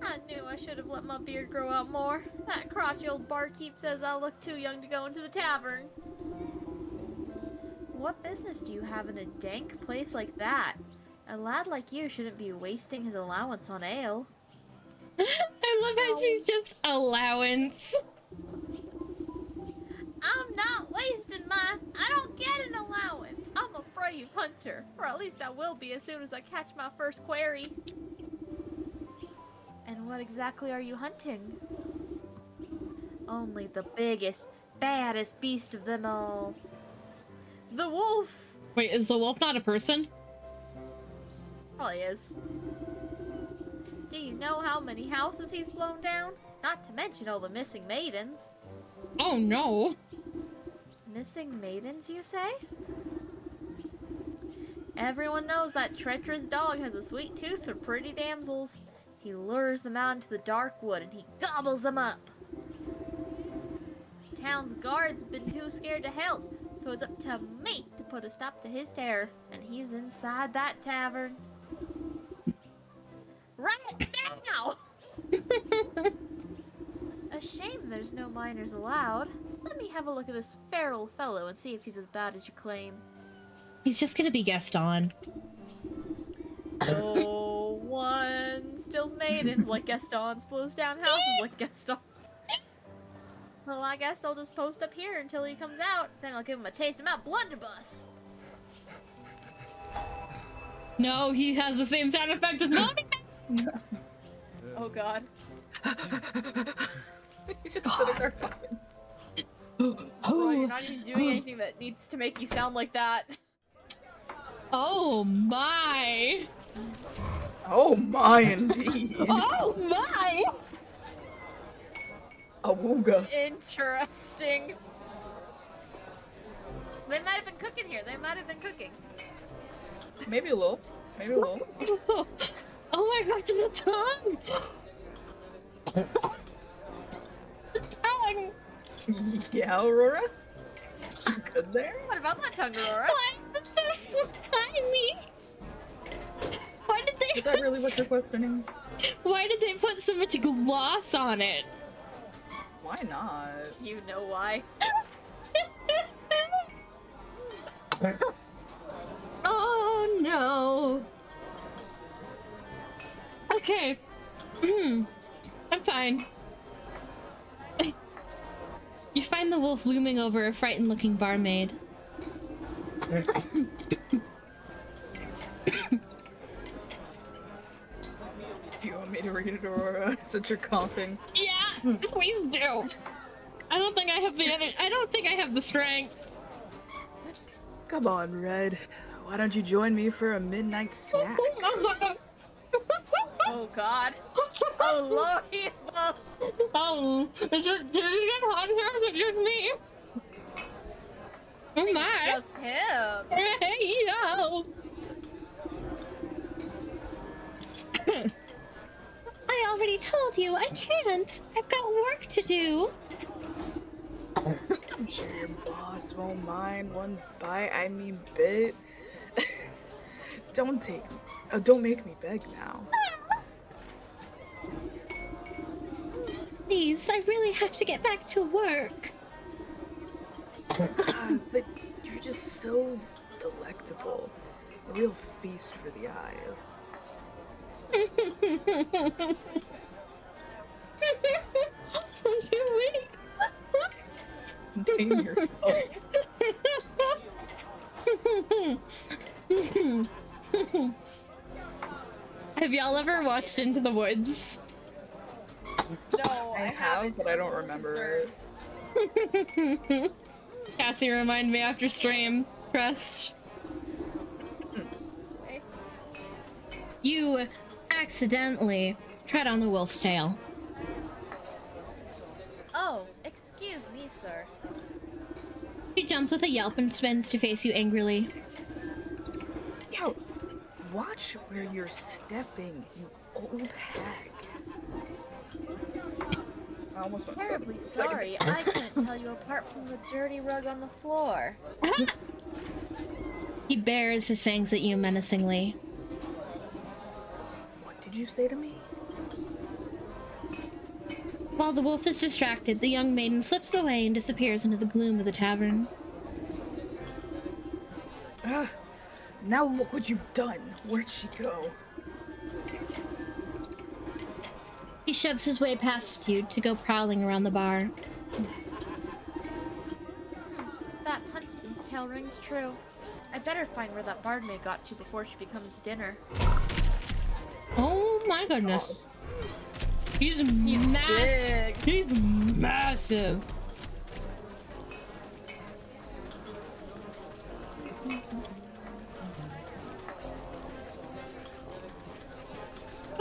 I knew I should have let my beard grow out more. That crotchety old barkeep says I look too young to go into the tavern. What business do you have in a dank place like that? A lad like you shouldn't be wasting his allowance on ale. I love how she's just allowance. I'm not wasting mine. I don't get an allowance. I'm a brave hunter. Or at least I will be as soon as I catch my first quarry. And what exactly are you hunting? Only the biggest, baddest beast of them all. The wolf! Wait, is the wolf not a person? Probably is. Do you know how many houses he's blown down? Not to mention all the missing maidens. Oh no. Missing maidens, you say? Everyone knows that treacherous dog has a sweet tooth for pretty damsels. He lures them out into the dark wood and he gobbles them up. Town's guards been too scared to help, so it's up to me to put a stop to his terror, and he's inside that tavern. Right now! A shame there's no minors allowed. Let me have a look at this feral fellow and see if he's as bad as you claim. He's just gonna be Gaston. No One stills maidens like Gaston's, blows down houses like Gaston. Well, I guess I'll just post up here until he comes out. Then I'll give him a taste of my blunderbuss. No, he has the same sound effect as Moaning. Oh god. He's just sitting there talking. Bro, you're not even doing anything that needs to make you sound like that. Oh my! Oh my, indeed. Oh my! Awooga. Interesting. They might have been cooking here. They might have been cooking. Maybe a little. Maybe a little. Oh my god, the tongue! The tongue! Yeah, Aurora? You good there? What about that tongue, Aurora? Why is it so slimy? Why did they Is that really what you're questioning? Why did they put so much gloss on it? Why not? You know why. Oh no. Okay. I'm fine. You find the wolf looming over a frightened looking barmaid. Do you want me to read it, Aurora, since you're coughing? Yeah, please do. I don't think I have the I don't think I have the strength. Come on, Red. Why don't you join me for a midnight snack? Oh god. Oh lordy. Oh, did it get hot in here? Is it just me? Oh my. Just him. Hey, yo. I already told you I can't. I've got work to do. I'm sure your boss won't mind one bite, I mean bit. Don't make me beg now. Please, I really have to get back to work. But you're just so delectable. A real feast for the eyes. You're weak. Contain yourself. Have y'all ever watched Into the Woods? No, I have, haven't. but I don't I'm remember concerned. Cassie, remind me after stream. Trust. Okay. You accidentally tread on the wolf's tail. Oh, excuse me, sir. She jumps with a yelp and spins to face you angrily. Yo, watch where you're stepping, you old hag. I almost went Terribly for a second. sorry. I couldn't tell you apart from the dirty rug on the floor. He bares his fangs at you menacingly. What did you say to me? While the wolf is distracted, the young maiden slips away and disappears into the gloom of the tavern. Now look what you've done. Where'd she go? He shoves his way past you to go prowling around the bar. That huntsman's tale rings true. I better find where that barmaid got to before she becomes dinner. Oh my goodness. He's massive. Big. He's massive.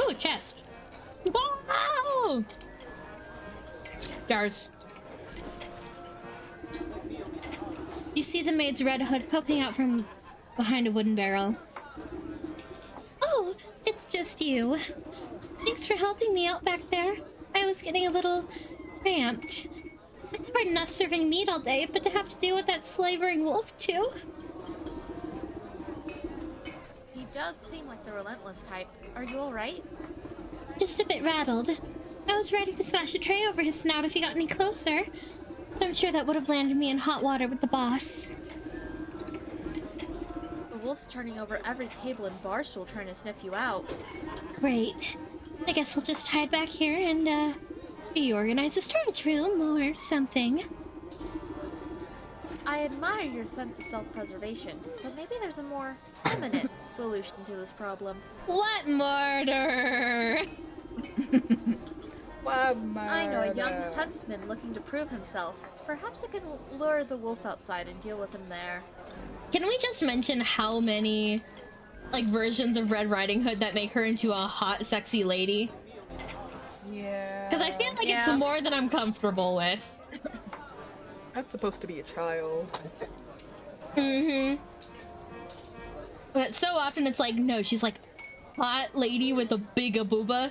Ooh, chest. Wow! Jars. You see the maid's red hood poking out from behind a wooden barrel. Oh, it's just you. Thanks for helping me out back there. I was getting a little cramped. It's hard enough serving meat all day, but to have to deal with that slavering wolf too? He does seem like the relentless type. Are you alright? Just a bit rattled. I was ready to smash a tray over his snout if he got any closer. But I'm sure that would have landed me in hot water with the boss. The wolf's turning over every table and bar stool trying to sniff you out. Great. I guess I'll just hide back here and, reorganize a storage room or something. I admire your sense of self-preservation, but maybe there's a more permanent solution to this problem. What murder? I know a young huntsman looking to prove himself. Perhaps you can lure the wolf outside and deal with him there. Can we just mention how many, like, versions of Red Riding Hood that make her into a hot, sexy lady? Yeah. Because I feel like it's Yeah. more than I'm comfortable with. That's supposed to be a child. Mm-hmm. But so often it's like, no, she's like hot lady with a big booba.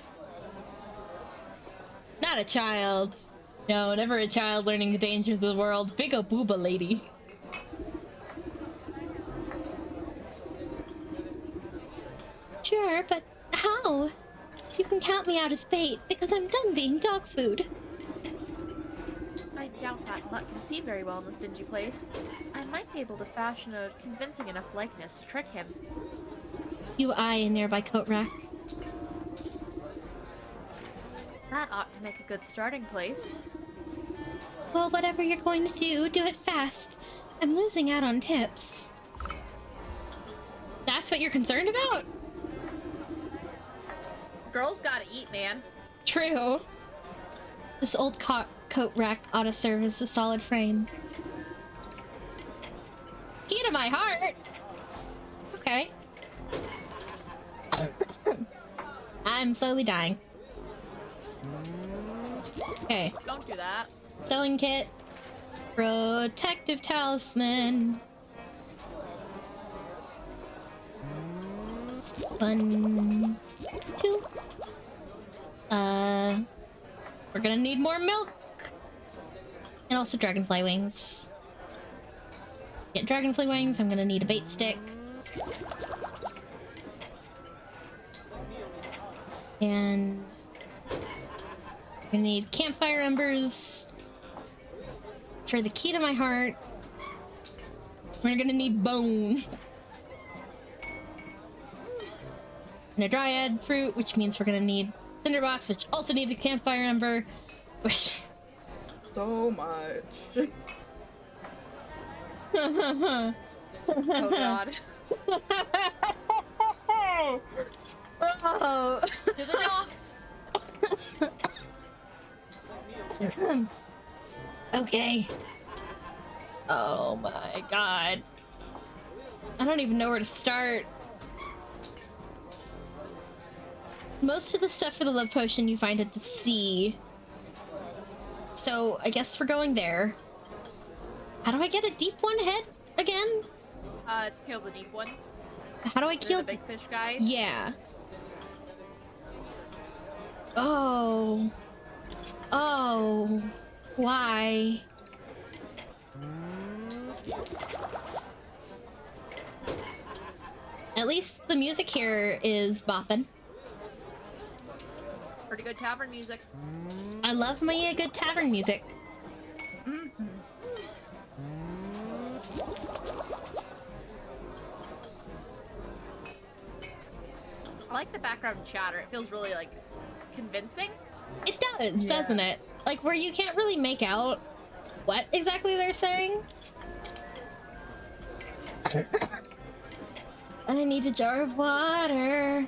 Not a child. No, never a child learning the dangers of the world. Big booba lady. Sure, but how? You can count me out as bait because I'm done being dog food. I doubt that Mutt can see very well in this dingy place. I might be able to fashion a convincing enough likeness to trick him. You eye a nearby coat rack. That ought to make a good starting place. Well, whatever you're going to do it fast. I'm losing out on tips. That's what you're concerned about? Girls gotta eat, man. True. This old coat rack ought to serve as a solid frame. Key to my heart! Okay. I'm slowly dying. Okay. Don't do that. Sewing kit. Protective talisman. 1, 2. We're gonna need more milk. And also dragonfly wings. Get dragonfly wings, I'm gonna need a bait stick. And we're gonna need campfire embers for the key to my heart. We're gonna need bone. And a dryad fruit, which means we're gonna need cinderbox, which also needs a campfire ember, which... So much. Oh god. Oh. To the dock. Okay. Oh my god. I don't even know where to start. Most of the stuff for the love potion you find at the sea. So I guess we're going there. How do I get a deep one head again? Kill the deep ones. How do I They're kill the big fish guys. Yeah. Oh. Oh. Why? At least the music here is bopping. Pretty good tavern music. I love me a good tavern music. I like the background chatter. It feels really, like, convincing. It does, doesn't it? Like, where you can't really make out what exactly they're saying. And I need a jar of water.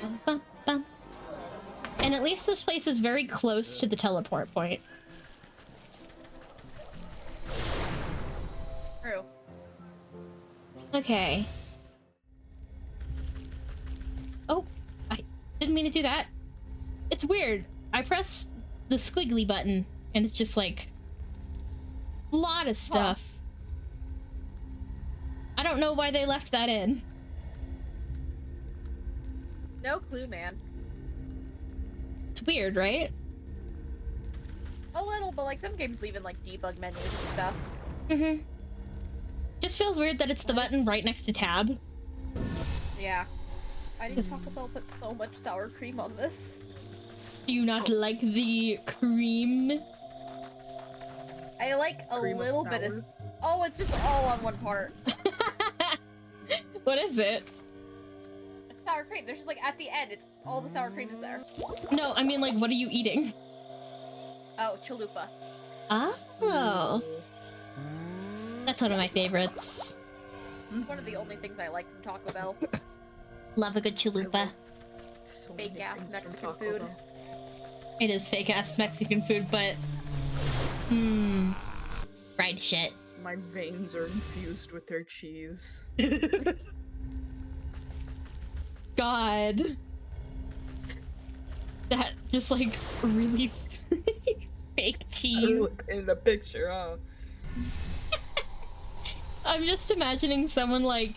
Bum, bum, bum. And at least this place is very close to the teleport point. True. Okay. Oh, I didn't mean to do that. It's weird. I press the squiggly button and it's just like a lot of stuff. I don't know why they left that in. No clue, man. It's weird, right? A little, but like some games leave in like debug menus and stuff. Mm-hmm. Just feels weird that it's the button right next to tab. Yeah. I need Taco Bell put so much sour cream on this. Do you not like the cream? I like a Cream of little bit of. sour? Oh, it's just all on one part. What is it? It's sour cream. There's just like at the end, it's all the sour cream is there. No, I mean, like, what are you eating? Oh, chalupa. Oh, that's one of my favorites. One of the only things I like from Taco Bell. Love a good chalupa. So Fake many ass things from Mexican Taco food. Bell. It is fake ass Mexican food, but fried shit. My veins are infused with their cheese. God, that just like really fake cheese. In the picture, huh? I'm just imagining someone like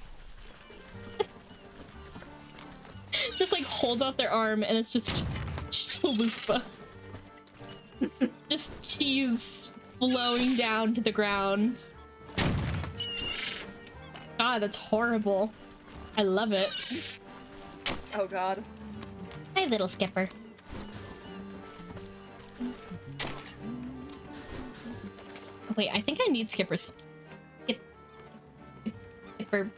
just like holds out their arm and it's just chalupa. Just cheese flowing down to the ground. God, that's horrible. I love it. Oh god. Hi, little skipper. Wait, I think I need skippers. Skipper.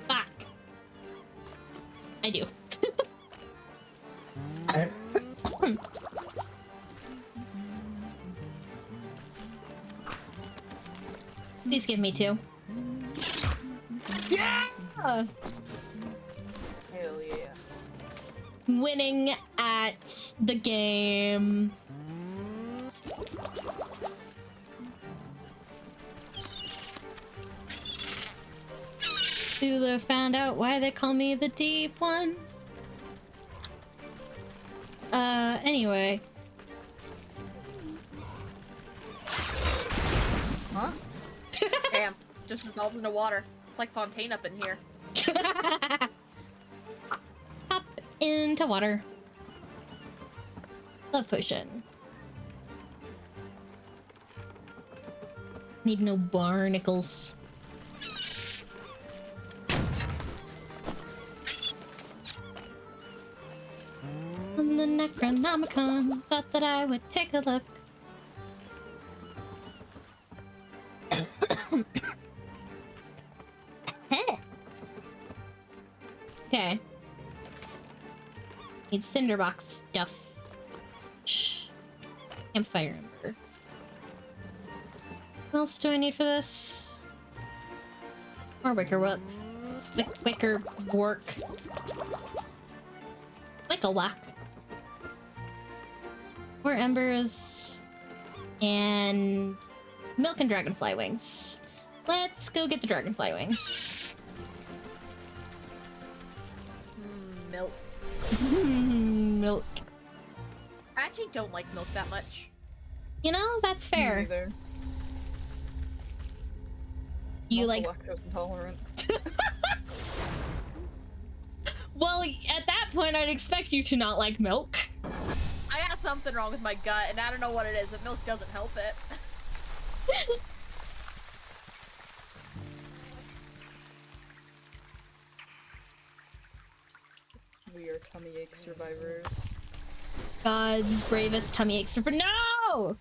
Back. I do. Please give me two. Yeah! Hell yeah. Winning at the game. Thula found out why they call me the deep one. Anyway. Huh? Damn. Just dissolves into water. It's like Fontaine up in here. Hop into water. Love potion. Need no barnacles. On the Necronomicon, thought that I would take a look. Okay. Need cinderbox stuff. Shh. Campfire ember. What else do I need for this? More wicker work. Wicker work. Wickle whack. More embers. And milk and dragonfly wings. Let's go get the dragonfly wings. Milk. Milk. I actually don't like milk that much. You know, that's fair. Neither. You I'm like. also lactose intolerant. Well, at that point, I'd expect you to not like milk. I got something wrong with my gut, and I don't know what it is, but milk doesn't help it. We are tummy ache survivors. God's bravest tummy ache survivor. No!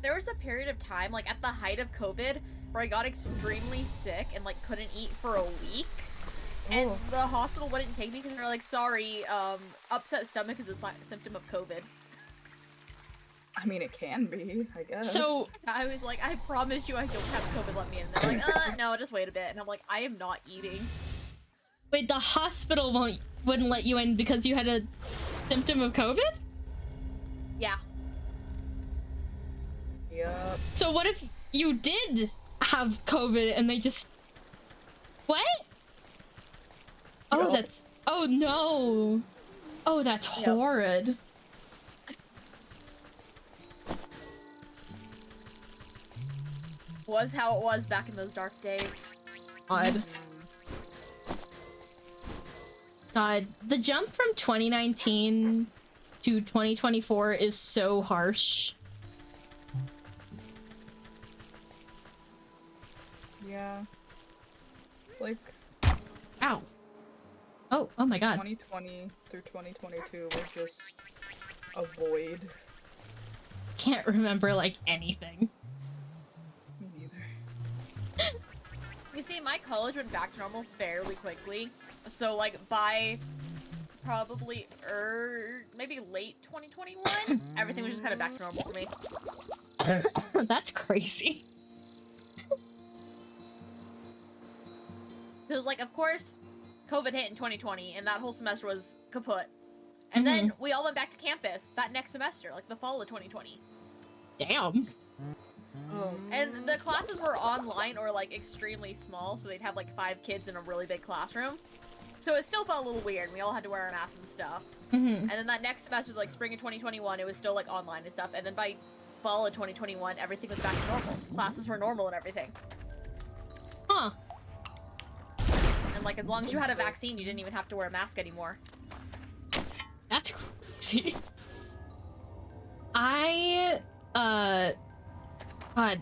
There was a period of time, like at the height of COVID, where I got extremely sick and like couldn't eat for a week. And Oh. the hospital wouldn't take me because they're like, sorry, upset stomach is a symptom of COVID. I mean, it can be, I guess. So, I was like, I promise you I don't have COVID, let me in. And they're like, no, just wait a bit. And I'm like, I am not eating. wait, the hospital wouldn't let you in because you had a symptom of COVID? Yeah. Yup. So what if you did have COVID and they just... What? Oh, Yup. that's... Oh, no. Oh, that's Yep. horrid. Was how it was back in those dark days. God. God, the jump from 2019 to 2024 is so harsh. Yeah. Like, Ow. Oh my god. 2020 through 2022 was just a void. Can't remember like anything. Me neither. You see, my college went back to normal fairly quickly. So, like, by probably maybe late 2021, everything was just kind of back to normal for me. That's crazy. Because, like, of course, COVID hit in 2020, and that whole semester was kaput. And then we all went back to campus that next semester, like the fall of 2020. Damn. Oh, And the classes were online or, like, extremely small, so they'd have, like, 5 kids in a really big classroom. So it still felt a little weird. We all had to wear our masks and stuff. Mm-hmm. And then that next semester, like, spring of 2021, it was still, like, online and stuff. And then by fall of 2021, everything was back to normal. Classes were normal and everything. Huh. And, like, as long as you had a vaccine, you didn't even have to wear a mask anymore. That's crazy. God.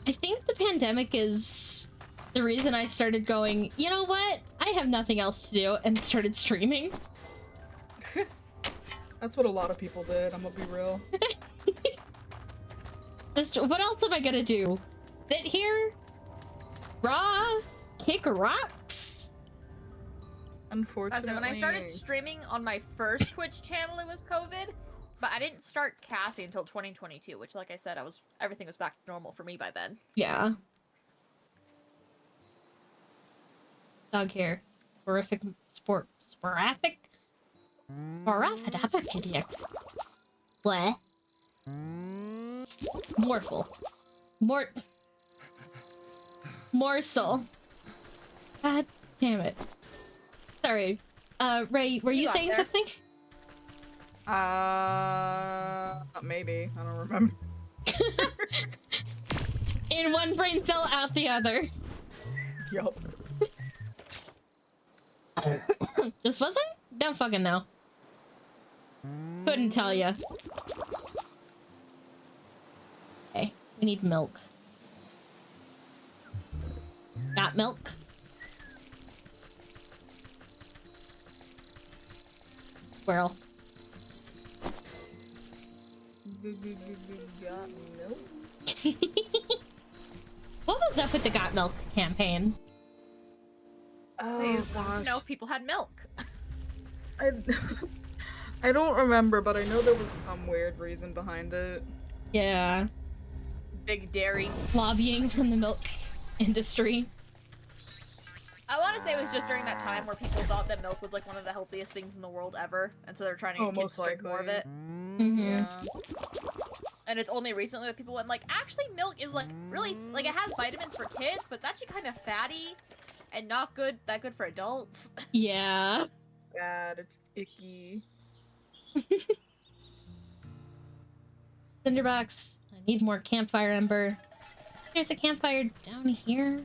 I think the pandemic is the reason I started going, you know what? I have nothing else to do, and started streaming. that's what a lot of people did, I'm gonna be real. What else am I gonna do? Sit here? Raw? Kick rocks? Unfortunately, When I started streaming on my first Twitch channel, it was COVID. But I didn't start casting until 2022, which, like I said, everything was back to normal for me by then. Yeah. Dog hair. Sporadic? What? Morsel. God damn it. Sorry. Ray, were you got saying there. something? Maybe. I don't remember. In one brain cell, out the other. Yup. Just was I? Don't fucking know. Couldn't tell ya. Okay, we need milk. Got milk? Squirrel. Got milk? What was up with the Got Milk campaign? They Oh wanted to gosh. know if people had milk. I I don't remember, but I know there was some weird reason behind it. Yeah. Big dairy. Lobbying from the milk industry. I want to say it was just during that time where people thought that milk was like one of the healthiest things in the world ever, and so they're trying to Oh, get kids most to drink more of likely. it. Mm-hmm. Yeah. And it's only recently that people went like, actually, milk is like really like it has vitamins for kids, but it's actually kind of fatty and not that good for adults. Yeah. Bad, it's icky. Cinderbox. I need more campfire ember. There's a campfire down here.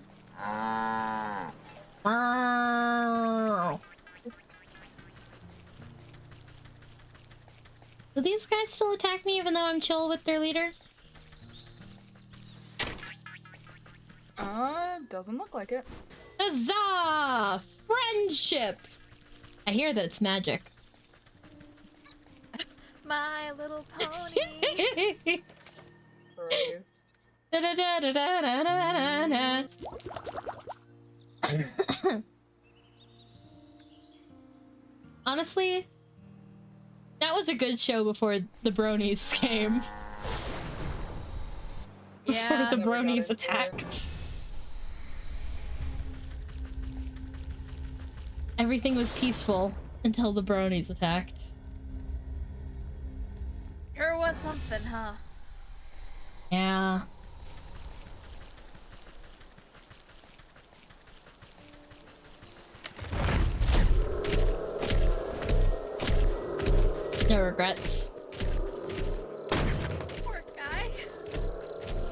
Do these guys still attack me even though I'm chill with their leader? Doesn't look like it. Huzzah! Friendship! I hear that it's magic. My Little Pony. Christ. Da-da-da-da-da-da-da-da. Honestly, that was a good show before the bronies came. Before Yeah. the Never got bronies into it. attacked. Everything was peaceful until the bronies attacked. Sure was something, huh? Yeah. No regrets. Poor guy.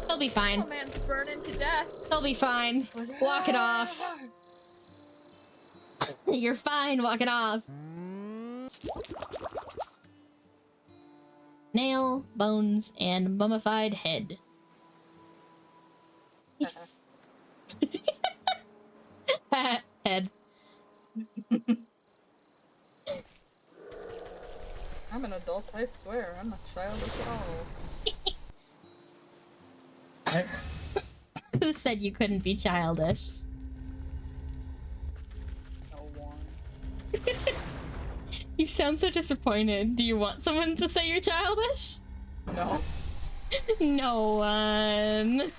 He'll be fine. Oh man's burning to death. He'll be fine. Walk it off. You're fine. Walk it off. Nail, bones, and mummified head. Head. I'm an adult, I swear. I'm not childish at all. Who said you couldn't be childish? No one. You sound so disappointed. Do you want someone to say you're childish? No. No one.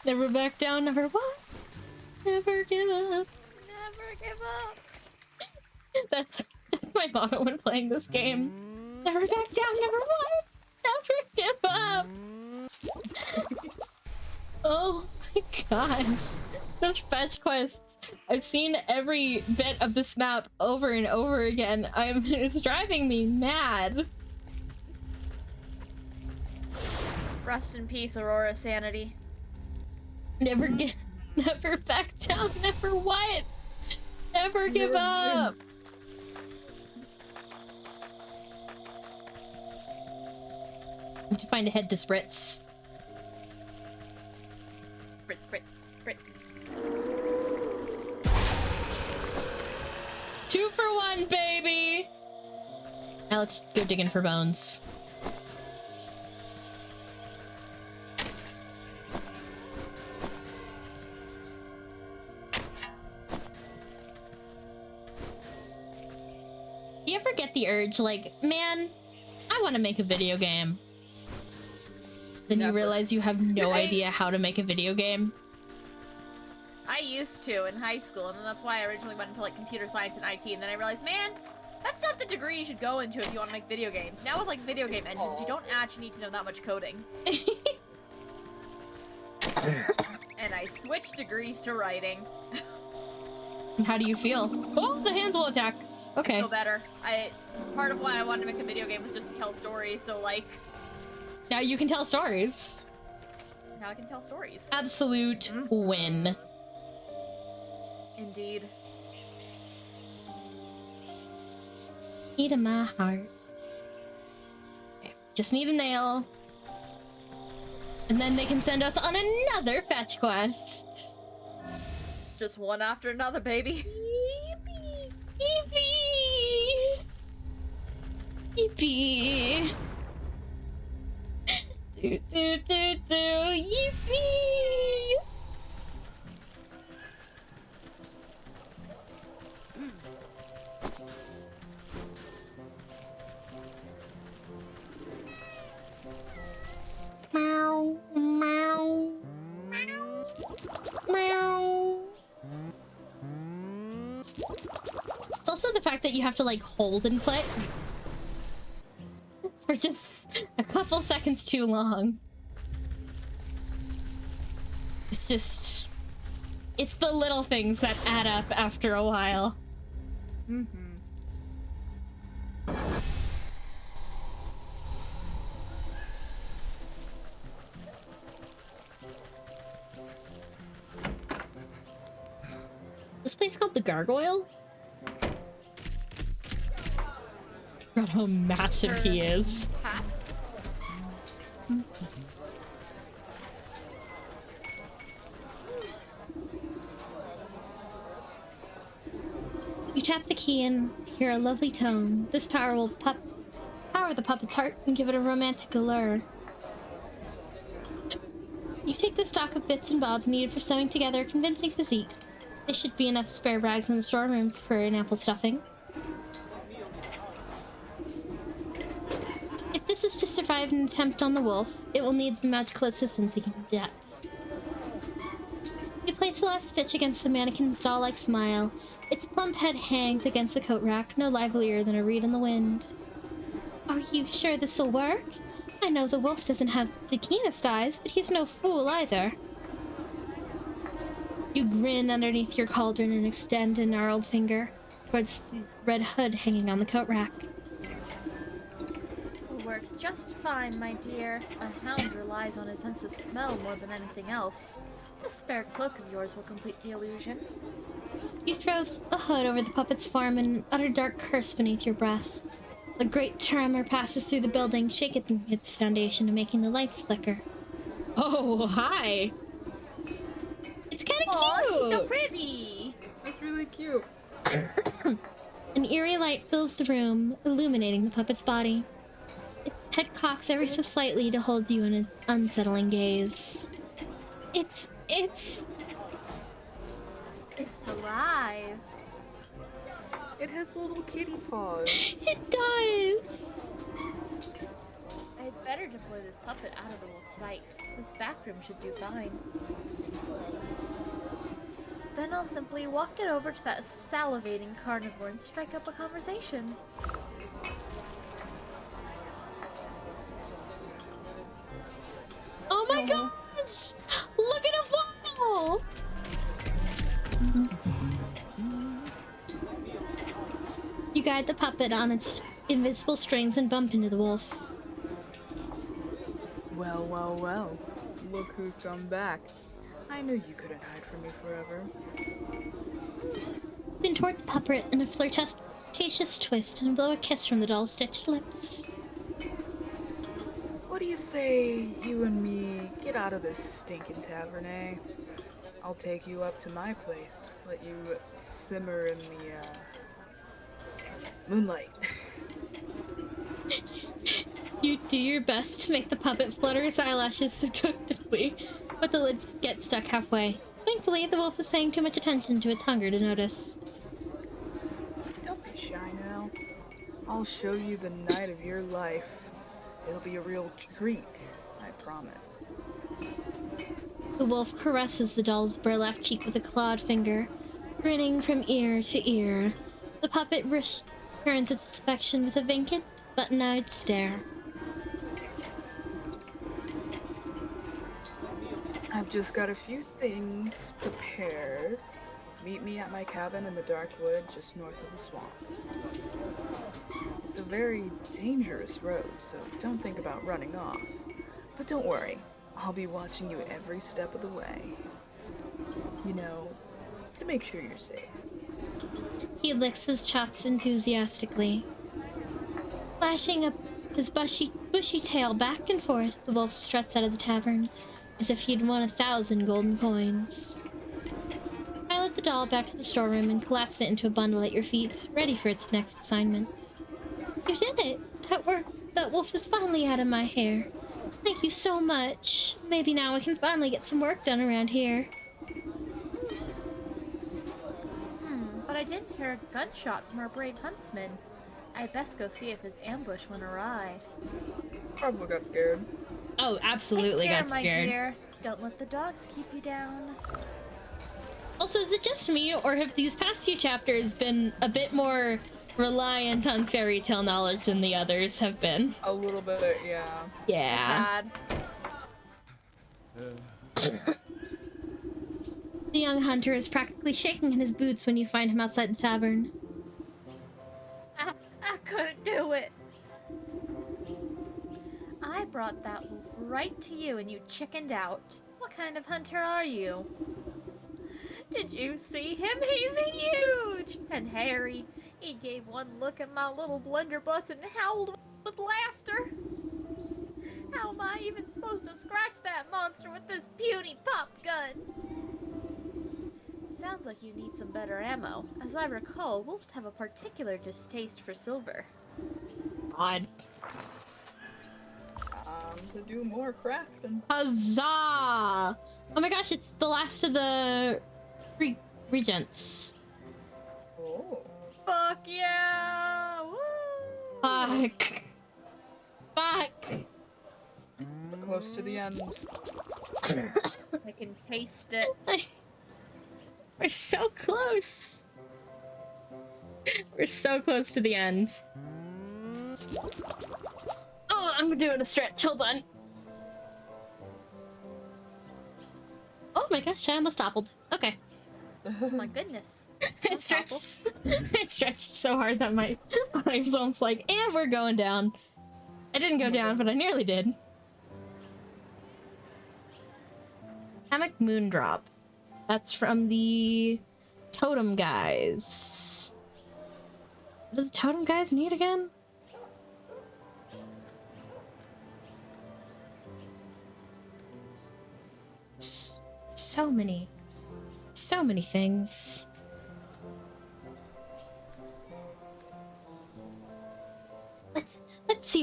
Never back down, never what? Never give up. Never give up. That's just my motto when playing this game. Never back down, never what? Never give up. Oh my gosh. Those fetch quests. I've seen every bit of this map over and over again. It's driving me mad. Rest in peace, Aurora Sanity. Never back down, never what? Never give Never up. Need to find a head to spritz. Spritz, spritz, spritz. 2 for 1, baby! Now let's go digging for bones. You ever get the urge, like, man, I want to make a video game? Then you Never. realize you have no idea how to make a video game? I used to in high school, and then that's why I originally went into like computer science and IT, and then I realized, man, that's not the degree you should go into if you want to make video games. Now with like video game engines, you don't actually need to know that much coding. And I switched degrees to writing. And how do you feel? Oh, the hands will attack. I Okay. feel better. Part of why I wanted to make a video game was just to tell stories, so like Now you can tell stories. now I can tell stories. Absolute win. Indeed. Key to my heart. Okay, just need a nail. And then they can send us on another fetch quest. It's just one after another, baby. Yippee! Yippee! Yippee! Do do do do! Yippee! Meow, meow, meow, meow. It's also the fact that you have to like hold and click for just a couple seconds too long. It's the little things that add up after a while. Mm-hmm. This place called the Gargoyle? God, how massive he is. Perhaps. You tap the key and hear a lovely tone. This power will power the puppet's heart and give it a romantic allure. You take the stock of bits and bobs needed for sewing together a convincing physique. There should be enough spare rags in the storeroom for an apple stuffing. If this is to survive an attempt on the wolf, it will need the magical assistance it can get. You place the last stitch against the mannequin's doll-like smile. Its plump head hangs against the coat rack, no livelier than a reed in the wind. Are you sure this'll work? I know the wolf doesn't have the keenest eyes, but he's no fool either. You grin underneath your cauldron and extend a gnarled finger towards the red hood hanging on the coat rack. Will work just fine, my dear. A hound relies on his sense of smell more than anything else. The spare cloak of yours will complete the illusion. You throw a hood over the puppet's form and utter dark curse beneath your breath. A great tremor passes through the building, shaking its foundation and making the lights flicker. Oh, hi! It's kind of Aw, cute! she's so pretty! really cute. An eerie light fills the room, illuminating the puppet's body. Its head cocks ever so slightly to hold you in an unsettling gaze. It's alive. It has little kitty paws. It does! I'd better deploy this puppet out of the wolf's sight. This back room should do fine. Then I'll simply walk it over to that salivating carnivore and strike up a conversation. Oh my gosh! Look at a ball! You guide the puppet on its invisible strings and bump into the wolf. Well, well, well. Look who's come back. I knew you couldn't hide from me forever. Contort the puppet in a flirtatious twist and blow a kiss from the doll's stitched lips. What do you say you and me get out of this stinking tavern, eh? I'll take you up to my place. Let you simmer in the, moonlight. You do your best to make the puppet flutter its eyelashes seductively, but the lids get stuck halfway. Thankfully, the wolf is paying too much attention to its hunger to notice. Don't be shy now. I'll show you the night of your life. It'll be a real treat, I promise. The wolf caresses the doll's burlap cheek with a clawed finger, grinning from ear to ear. The puppet returns its affection with a vacant, button-eyed stare. I've just got a few things prepared. Meet me at my cabin in the dark wood just north of the swamp. It's a very dangerous road, so don't think about running off. But don't worry, I'll be watching you every step of the way. You know, to make sure you're safe. He licks his chops enthusiastically. Flashing up his bushy tail back and forth, the wolf struts out of the tavern, as if he'd won 1,000 golden coins. Pilot the doll back to the storeroom and collapse it into a bundle at your feet, ready for its next assignment. You did it! That wolf is finally out of my hair. Thank you so much. Maybe now I can finally get some work done around here. But I didn't hear a gunshot from our brave huntsman. I'd best go see if his ambush went awry. Probably got scared. Oh, absolutely Take care, got my scared. dear. Don't let the dogs keep you down. Also, is it just me, or have these past few chapters been a bit more reliant on fairy tale knowledge than the others have been? A little bit, yeah. Yeah. Bad. The young hunter is practically shaking in his boots when you find him outside the tavern. I couldn't do it. I brought that wolf right to you and you chickened out. What kind of hunter are you? Did you see him? He's huge and hairy. He gave one look at my little blunderbuss and howled with laughter. How am I even supposed to scratch that monster with this puny pop gun? Sounds like you need some better ammo. As I recall, wolves have a particular distaste for silver. Odd. To do more crafting. Huzzah! Oh my gosh, it's the last of the regents. Oh. Fuck yeah! Woo! Fuck. Fuck. We're close to the end. I can taste it. We're so close. We're so close to the end. Oh, I'm doing a stretch. Hold on. Oh my gosh, I almost toppled. Okay. Oh my goodness. It stretched. It stretched so hard that my I was almost like, and we're going down. I didn't go down, but I nearly did. Hammock Moondrop. That's from the Totem guys. What do the Totem guys need again? So many things.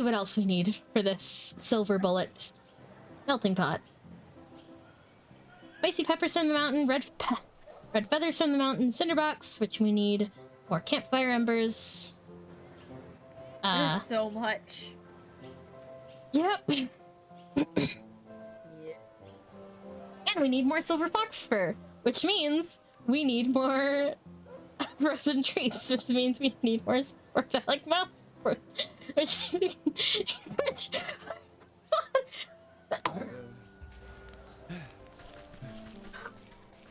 see what else we need for this silver bullet. Melting pot. Spicy peppers from the mountain, red feathers from the mountain, cinderbox, which we need more campfire embers. There's so much. Yep. Yeah. And we need more silver fox fur, which means we need more frozen treats, which means we need more organic mouse fur, which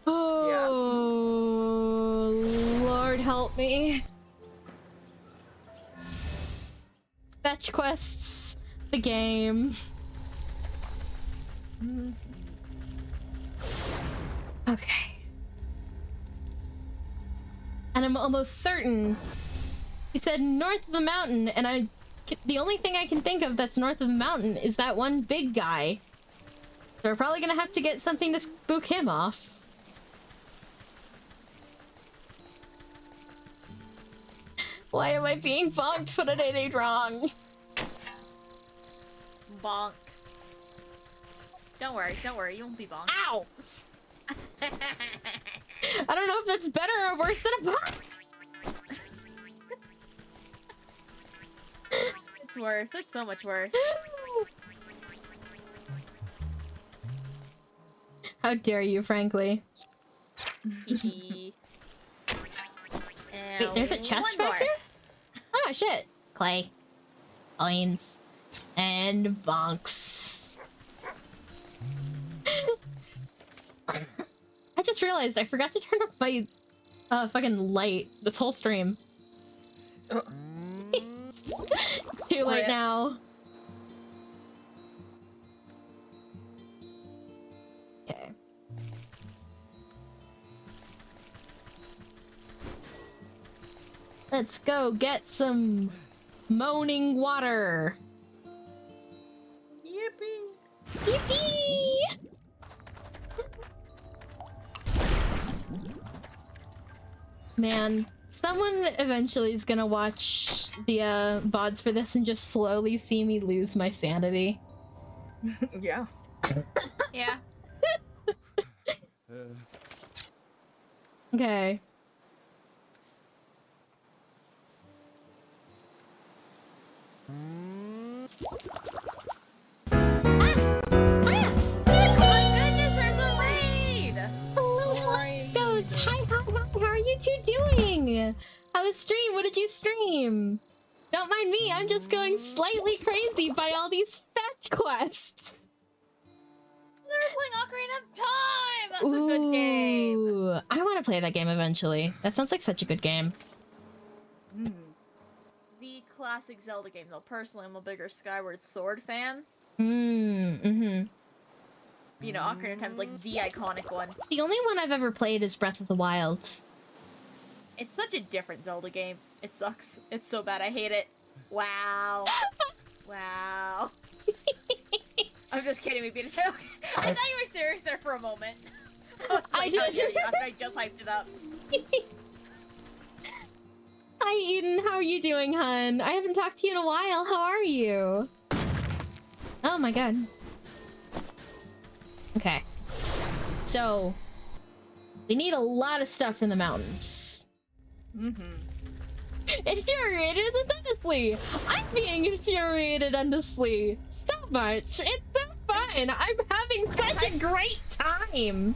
oh, Lord help me. Fetch quests, the game. Okay. And I'm almost certain he said north of the mountain, and the only thing I can think of that's north of the mountain is that one big guy. So we're probably gonna have to get something to spook him off. Why am I being bonked? What did I do wrong? Bonk. Don't worry, you won't be bonked. Ow! I don't know if that's better or worse than a bonk. It's worse. It's so much worse. How dare you, frankly. Wait, Wait, there's a chest back here? Oh, shit. Clay. Coins. And bonks. I just realized I forgot to turn off my fucking light this whole stream. It's too late now. Okay. Let's go get some moaning water. Yippee! Yippee! Man, someone eventually is gonna watch the VODs for this and just slowly see me lose my sanity. Yeah. Yeah. Okay. Hello, Ghosts! Hi, how are you two doing? How was stream? What did you stream? Don't mind me, I'm just going slightly crazy by all these fetch quests. We were playing Ocarina of Time! That's a good game! Ooh, I want to play that game eventually. That sounds like such a good game. The classic Zelda game, though. Personally, I'm a bigger Skyward Sword fan. Mm-hmm. You know, Ocarina of Time is like the iconic one. The only one I've ever played is Breath of the Wild. It's such a different Zelda game. It sucks. It's so bad. I hate it. Wow. Wow. I'm just kidding. We beat a joke. I thought you were serious there for a moment. I did. I just hyped it up. Hi, Eden. How are you doing, hun? I haven't talked to you in a while. How are you? Oh my god. Okay. So, we need a lot of stuff from the mountains. Infuriated endlessly. I'm being infuriated endlessly. So much. It's so fun. I'm having such a great time.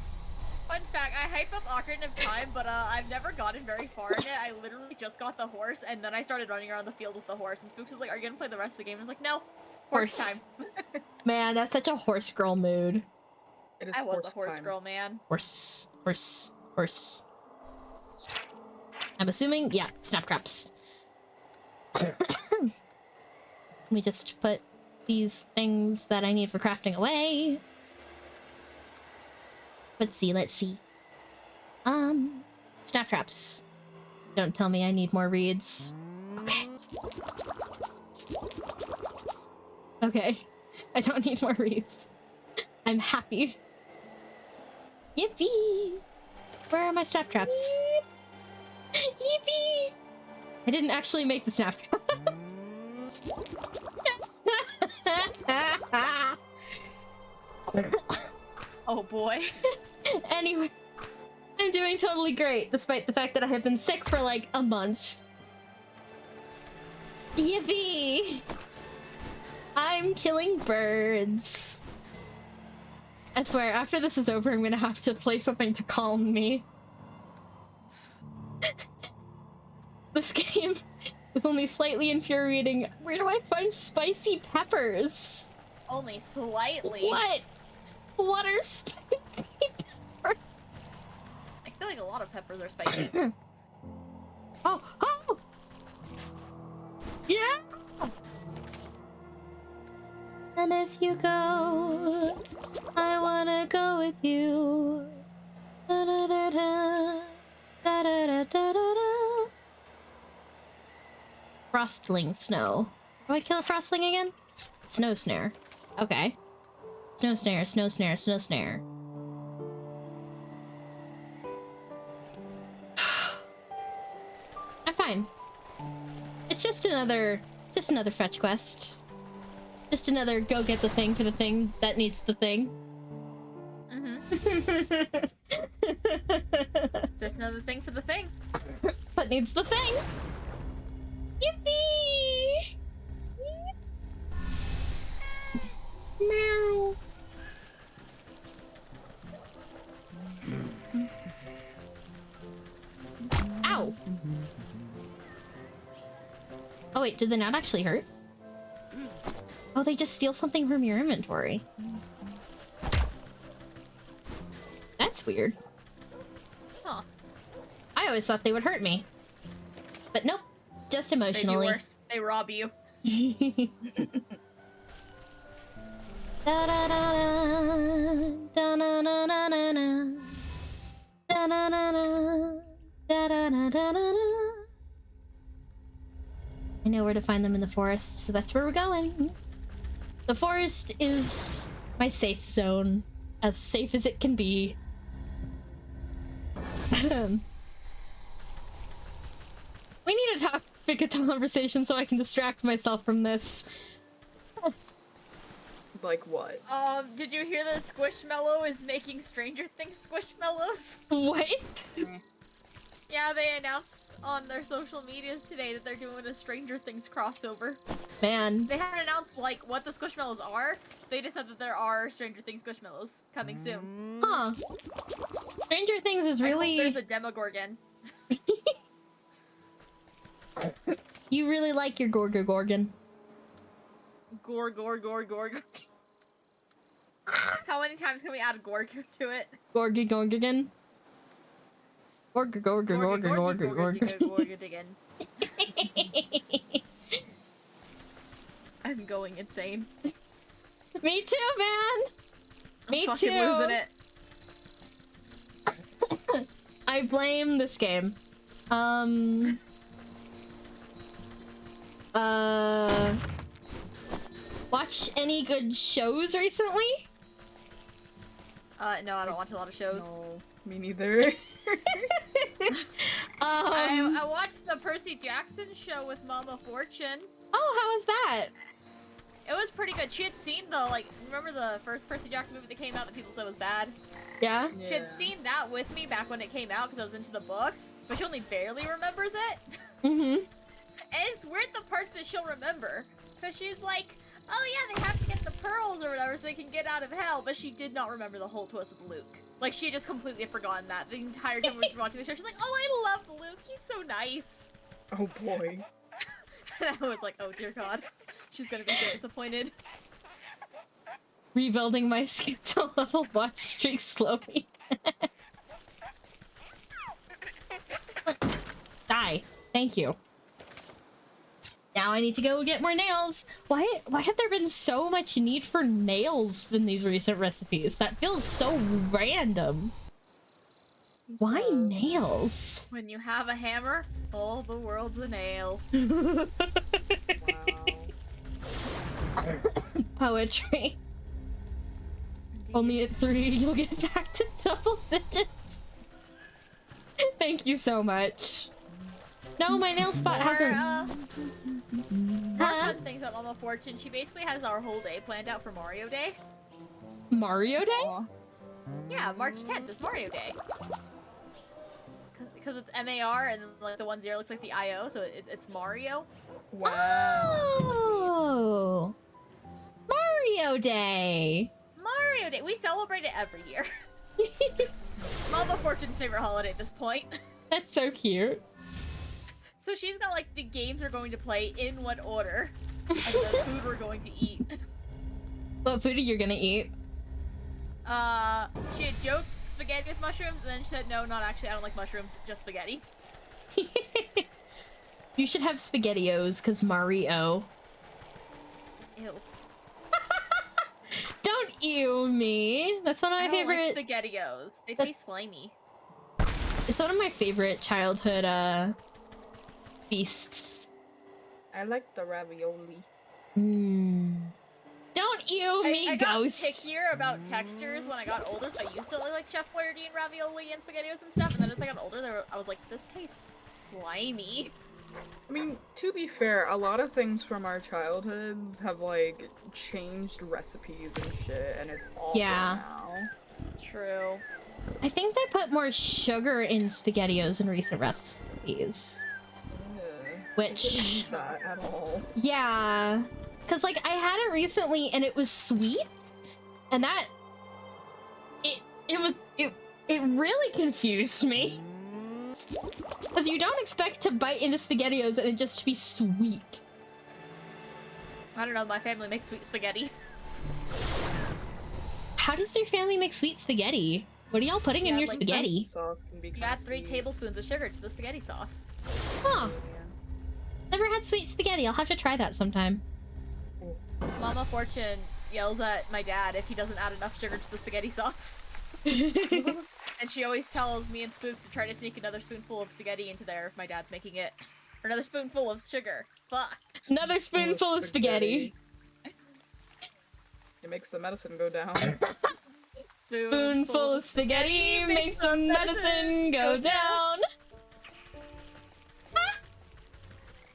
Fun fact, I hype up Ocarina of Time, but I've never gotten very far in it. I literally just got the horse, and then I started running around the field with the horse, and Spooks was like, are you gonna play the rest of the game? I was like, no. Horse time. Man, that's such a horse girl mood. It is I was a horse horse time. girl, man. Horse. I'm assuming, yeah, snap traps. Let me just put these things that I need for crafting away. Let's see. Snap traps. Don't tell me I need more reeds. Okay. I don't need more reeds. I'm happy. Yippee! Where are my snap traps? Yippee! I didn't actually make the snap traps. boy. Anyway, I'm doing totally great, despite the fact that I have been sick for like a month. Yippee! I'm killing birds. I swear, after this is over, I'm gonna have to play something to calm me. This game is only slightly infuriating. Where do I find spicy peppers? Only slightly. What? What are spicy peppers? I feel like a lot of peppers are spicy. Oh! Oh! Yeah! And if you go, I wanna go with you. Da da da da. Da da da da da da. Frostling snow. Do I kill a frostling again? Snow snare. Okay. Snow snare, snow snare, snow snare. I'm fine. It's just another fetch quest. Just another go get the thing for the thing that needs the thing. Just another thing for the thing. That needs the thing. Yippee! Meow. Ow! Oh wait, did they not actually hurt? Oh, they just steal something from your inventory. That's weird. Huh. I always thought they would hurt me. But nope, just They do emotionally. worse. They rob you. Da da da da na na na na na da na na na da da da da da. I know where to find them in the forest, so that's where we're going. The forest is my safe zone, as safe as it can be. We need a topic of conversation so I can distract myself from this. Like what? Did you hear that Squishmallow is making Stranger Things Squishmallows? What? Yeah, they announced on their social medias today that they're doing a Stranger Things crossover. Man. They haven't announced, like, what the Squishmallows are. They just said that there are Stranger Things Squishmallows coming soon. Huh. Stranger Things is I hope really... there's a Demogorgon. You really like your Gorgon. Gorg. How many times can we add Gorg to it? Gorgon. Gorg. I'm going insane. Me too, man! Me I'm fucking too! losing it. I blame this game. Watch any good shows recently? No, I don't watch a lot of shows. No, me neither. I watched the Percy Jackson show with Mama Fortune. Oh, how was that? It was pretty good. She had seen the, like, remember the first Percy Jackson movie that came out that people said was bad? Yeah? She had seen that with me back when it came out because I was into the books, but she only barely remembers it. Mm-hmm. And it's weird the parts that she'll remember. Because she's like, oh yeah, they have to get the pearls or whatever so they can get out of hell, but she did not remember the whole twist with Luke. Like, she just completely forgotten that the entire time we were watching the show. She's like, oh, I love Luke, he's so nice. Oh boy. And I was like, oh dear god, she's gonna be so disappointed. Rebuilding my skill level watch streak slowly. Die. Thank you. Now I need to go get more nails. Why have there been so much need for nails in these recent recipes? That feels so random. Why nails? When you have a hammer, all the world's a nail. Wow. Poetry. Only at 3 you'll get back to double digits. Thank you so much. No, my nail spot hasn't. More fun things about Mama Fortune. She basically has our whole day planned out for Mario Day. Mario Day? Aw. Yeah, March 10th is Mario Day. Because it's MAR and then like the 10 looks like the IO, so it's Mario. Wow. Oh! Mario Day! Mario Day. We celebrate it every year. Mama Fortune's favorite holiday at this point. That's so cute. So she's got like the games we're going to play in what order, and the food we're going to eat. What food are you gonna eat? She had joked spaghetti with mushrooms, and then she said, no, not actually, I don't like mushrooms, just spaghetti. You should have SpaghettiOs, because Mario. Ew. Don't ew me. That's one of my I don't favorite. like SpaghettiOs. They That- taste slimy. It's one of my favorite childhood feasts. I like the ravioli. Mm. Don't ew me, I got ghost. pickier about textures when I got older, so I used to like Chef Boyardee and ravioli and SpaghettiOs and stuff, and then as I got older, I was like, this tastes slimy. I mean, to be fair, a lot of things from our childhoods have like changed recipes and shit, and it's awful Yeah. now. True. I think they put more sugar in SpaghettiOs in recent recipes. Ugh. I Which, didn't need that at all. yeah, because like I had it recently and it was sweet, and that it really confused me. Because you don't expect to bite into SpaghettiOs and it just to be sweet. I don't know, my family makes sweet spaghetti. How does your family make sweet spaghetti? What are y'all putting in Yeah, your like spaghetti? Sauce can be You kinda add 3 sweet. tablespoons of sugar to the spaghetti sauce. Huh. Yeah. Never had sweet spaghetti. I'll have to try that sometime. Mama Fortune yells at my dad if he doesn't add enough sugar to the spaghetti sauce. And she always tells me and Spooks to try to sneak another spoonful of spaghetti into there if my dad's making it. Or another spoonful of sugar. Fuck. Another spoonful of spaghetti. It makes the medicine go down. Spoonful of spaghetti makes the medicine go down.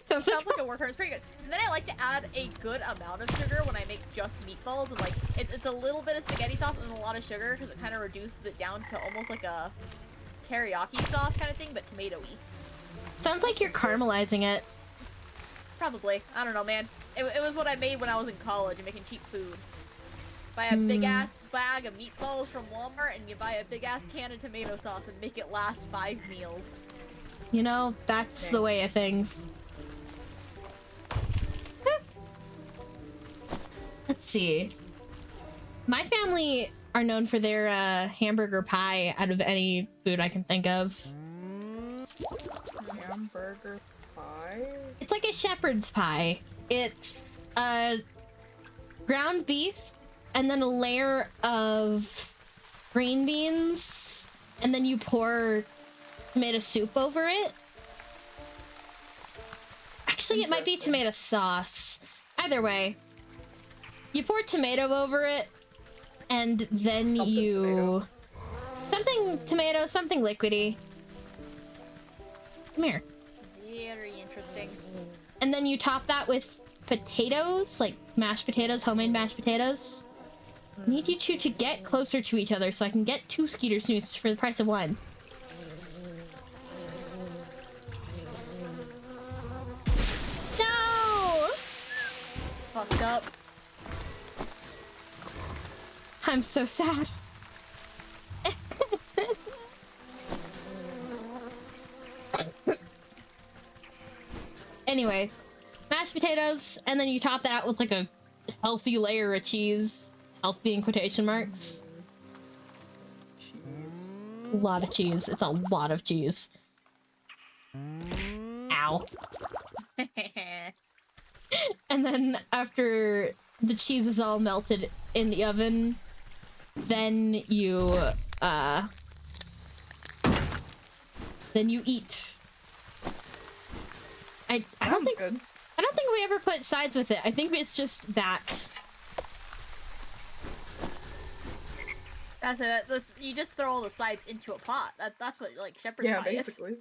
Sounds like Sounds like a worker. It's pretty good. And then I like to add a good amount of sugar when I make just meatballs. And like, it's a little bit of spaghetti sauce and a lot of sugar because it kind of reduces it down to almost like a teriyaki sauce kind of thing, but tomato-y. sounds like you're caramelizing it. Probably. I don't know, man. It was what I made when I was in college and making cheap food. Buy a big ass bag of meatballs from Walmart and you buy a big ass can of tomato sauce and make it last 5 meals. You know, that's the way of things. Let's see. My family are known for their hamburger pie out of any food I can think of. Hamburger pie? It's like a shepherd's pie. It's ground beef and then a layer of green beans and then you pour tomato soup over it. Actually, it might be tomato sauce. Either way, you pour tomato over it and then something tomato, something liquidy. Come here. Very interesting. And then you top that with potatoes, like mashed potatoes, homemade mashed potatoes. I need you two to get closer to each other so I can get 2 Skeeter Snoots for the price of 1. No! Fucked up. I'm so sad. Anyway, mashed potatoes, and then you top that with like a healthy layer of cheese. Healthy in quotation marks. A lot of cheese. It's a lot of cheese. Ow. And then after the cheese is all melted in the oven, then you eat. I don't think Good. I don't think we ever put sides with it. I think it's just that. That's it. You just throw all the sides into a pot. That's what like shepherd's Yeah, pie is. basically.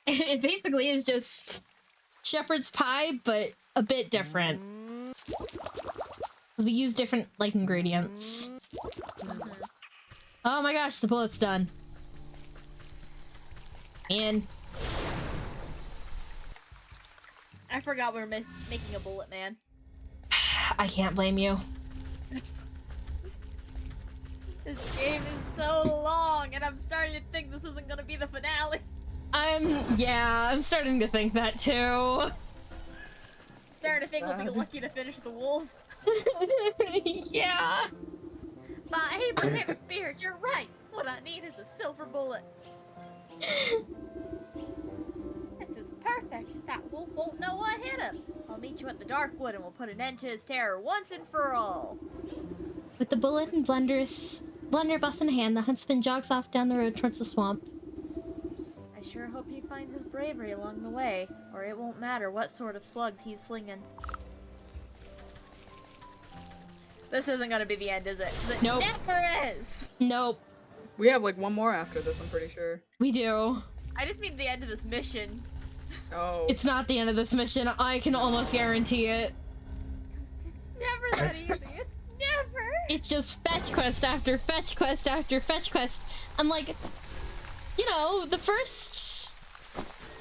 It basically is just shepherd's pie, but a bit different. 'Cause we use different like ingredients. Oh my gosh, the bullet's done. And I forgot we were making a bullet, man. I can't blame you. This game is so long, and I'm starting to think this isn't gonna be the finale. I'm starting to think that too. Starting to think we'll be Sad. lucky to finish the wolf. Yeah. But Abraham Spirit, you're right. What I need is a silver bullet. This is perfect. That wolf won't know what hit him. I'll meet you at the Darkwood and we'll put an end to his terror once and for all. With the bullet and blunderbuss in hand, the huntsman jogs off down the road towards the swamp. I sure hope he finds his bravery along the way, or it won't matter what sort of slugs he's slinging. This isn't gonna be the end, is it? 'Cause it Nope. never is! Nope. We have like one more after this, I'm pretty sure. We do. I just mean the end of this mission. Oh. It's not the end of this mission. I can almost guarantee it. It's never that easy. It's never! It's just fetch quest after fetch quest after fetch quest. I'm like, you know, the first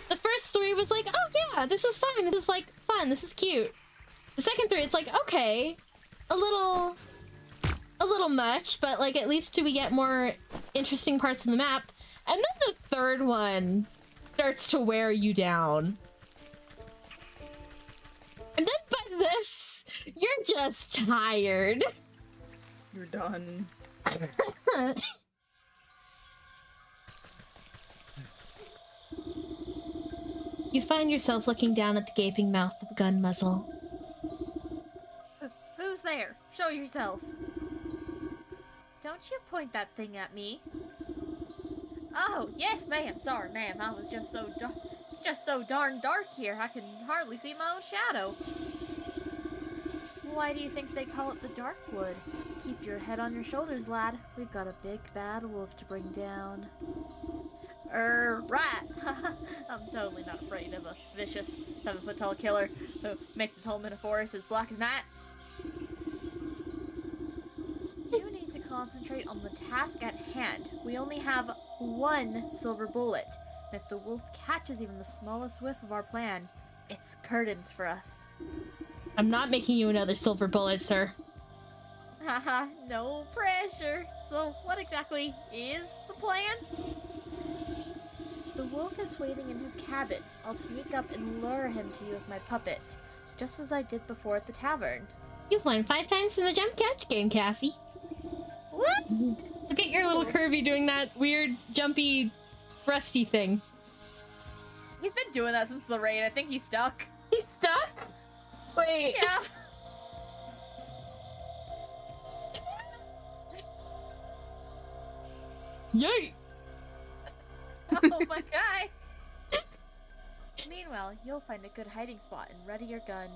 3 was like, oh yeah, this is fine. This is like fun. This is cute. The second 3, it's like, okay, a little much, but like at least do we get more interesting parts of the map. And then the third one starts to wear you down. And then by this, you're just tired. You're done. You find yourself looking down at the gaping mouth of a gun muzzle. Who's there? Show yourself. Don't you point that thing at me. Oh, yes, ma'am. Sorry, ma'am. I was just so it's just so darn dark here. I can hardly see my own shadow. Why do you think they call it the Darkwood? Keep your head on your shoulders, lad. We've got a big bad wolf to bring down. Right. I'm totally not afraid of a vicious 7-foot-tall killer who makes his home in a forest as black as night. You need to concentrate on the task at hand. We only have one silver bullet. And if the wolf catches even the smallest whiff of our plan, it's curtains for us. I'm not making you another silver bullet, sir. Haha, no pressure. So, what exactly is the plan? The wolf is waiting in his cabin. I'll sneak up and lure him to you with my puppet, just as I did before at the tavern. You've won 5 times in the jump catch game, Cassie. What? Look at your little Kirby doing that weird, jumpy, thrusty thing. He's been doing that since the raid. I think he's stuck. He's stuck? Wait. Yeah. Yay! Oh my god. Meanwhile, you'll find a good hiding spot and ready your gun.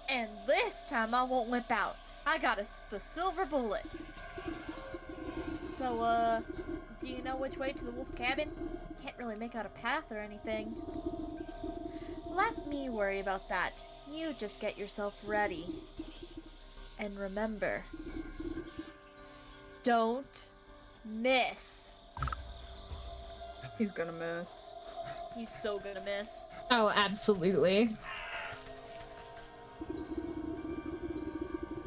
And this time I won't limp out. I got the silver bullet. So, do you know which way to the wolf's cabin? Can't really make out a path or anything. Let me worry about that. You just get yourself ready. And remember, don't miss. He's gonna miss. He's so gonna miss. Oh, absolutely.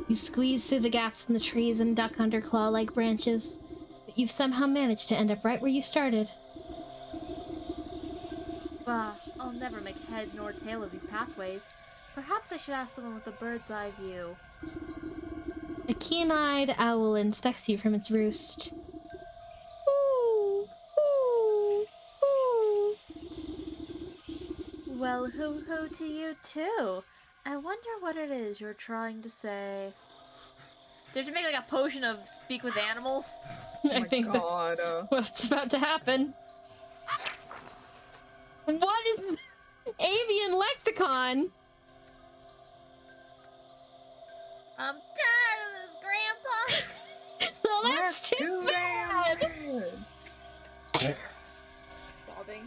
You squeeze through the gaps in the trees and duck under claw-like branches, but you've somehow managed to end up right where you started. Bah, I'll never make head nor tail of these pathways. Perhaps I should ask someone with a bird's eye view. A keen-eyed owl inspects you from its roost. Ooh, ooh, ooh. Well, hoo-hoo to you too. I wonder what it is you're trying to say. Did you make like a potion of speak with animals? Oh I my think that's God, what's about to happen. What is avian lexicon? I'm tired of this, Grandpa! Well, that's too bad. Sobbing.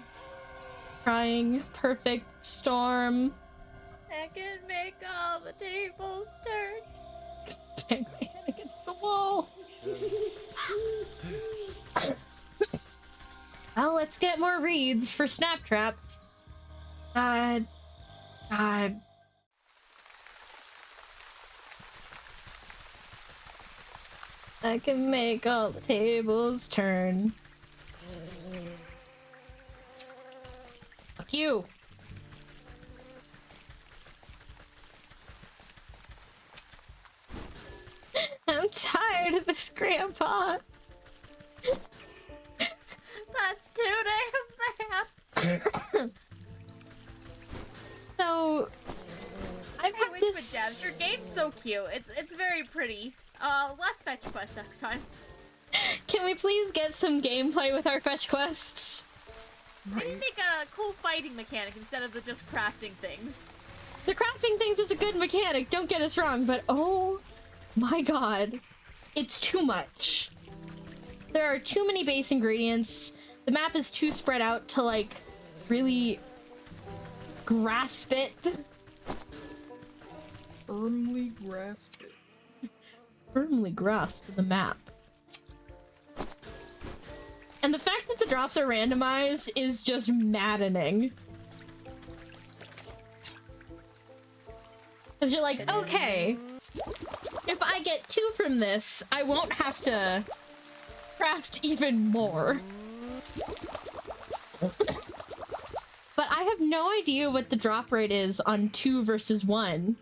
Crying, perfect storm. I can make all the tables turn. Bang my head against the Well, let's get more reeds for snap traps. God. God. I can make all the tables turn. Fuck you. I'm tired of this, Grandpa. That's too damn bad. So, I've had Anyways, this. but Devs, your game's so cute. It's very pretty. Less fetch quest next time. Can we please get some gameplay with our fetch quests? Maybe make a cool fighting mechanic instead of the just crafting things. The crafting things is a good mechanic, don't get us wrong, but oh my god, it's too much. There are too many base ingredients. The map is too spread out to, like, really grasp it. Firmly grasp it. Firmly grasp the map. And the fact that the drops are randomized is just maddening. Because you're like, okay, if I get 2 from this, I won't have to craft even more. But I have no idea what the drop rate is on 2 versus 1.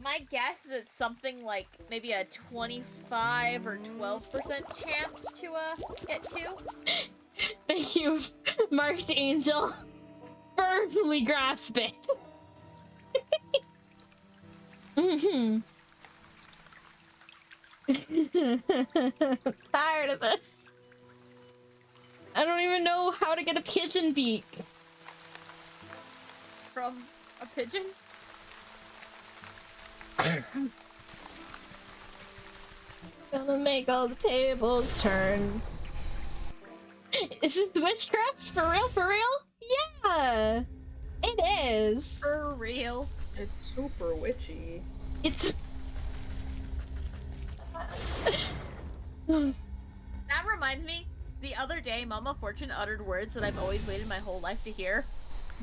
My guess is it's something like maybe a 25 or 12% chance to get 2. Thank you, Marked Angel. Firmly grasp it. Tired of this. I don't even know how to get a pigeon beak. From a pigeon? Gonna make all the tables turn. Is it witchcraft? For real? For real? Yeah! It is. For real. It's super witchy. It's... That reminds me, the other day Mama Fortune uttered words that I've always waited my whole life to hear.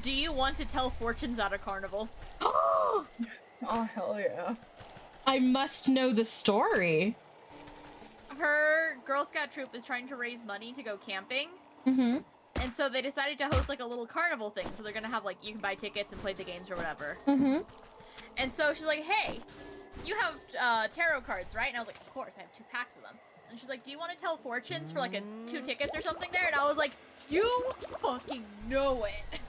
Do you want to tell fortunes at a carnival? Oh, hell yeah. I must know the story. Her Girl Scout troop is trying to raise money to go camping. Mm-hmm. And so they decided to host like a little carnival thing. So they're gonna have like, you can buy tickets and play the games or whatever. Mm-hmm. And so she's like, hey, you have tarot cards, right? And I was like, of course, I have 2 packs of them. And she's like, do you want to tell fortunes for like 2 tickets or something there? And I was like, you fucking know it.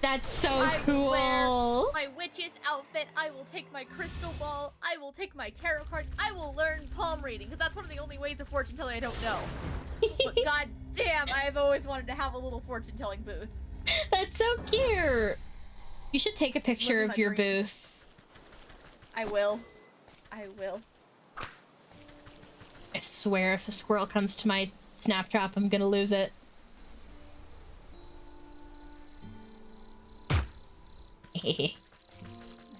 That's so I cool. will wear my witch's outfit. I will take my crystal ball. I will take my tarot cards. I will learn palm reading because that's one of the only ways of fortune telling I don't know. But god damn, I've always wanted to have a little fortune telling booth. That's so cute. You should take a picture Living of my your dream. booth. I will. I will. I swear if a squirrel comes to my snap trap, I'm gonna lose it.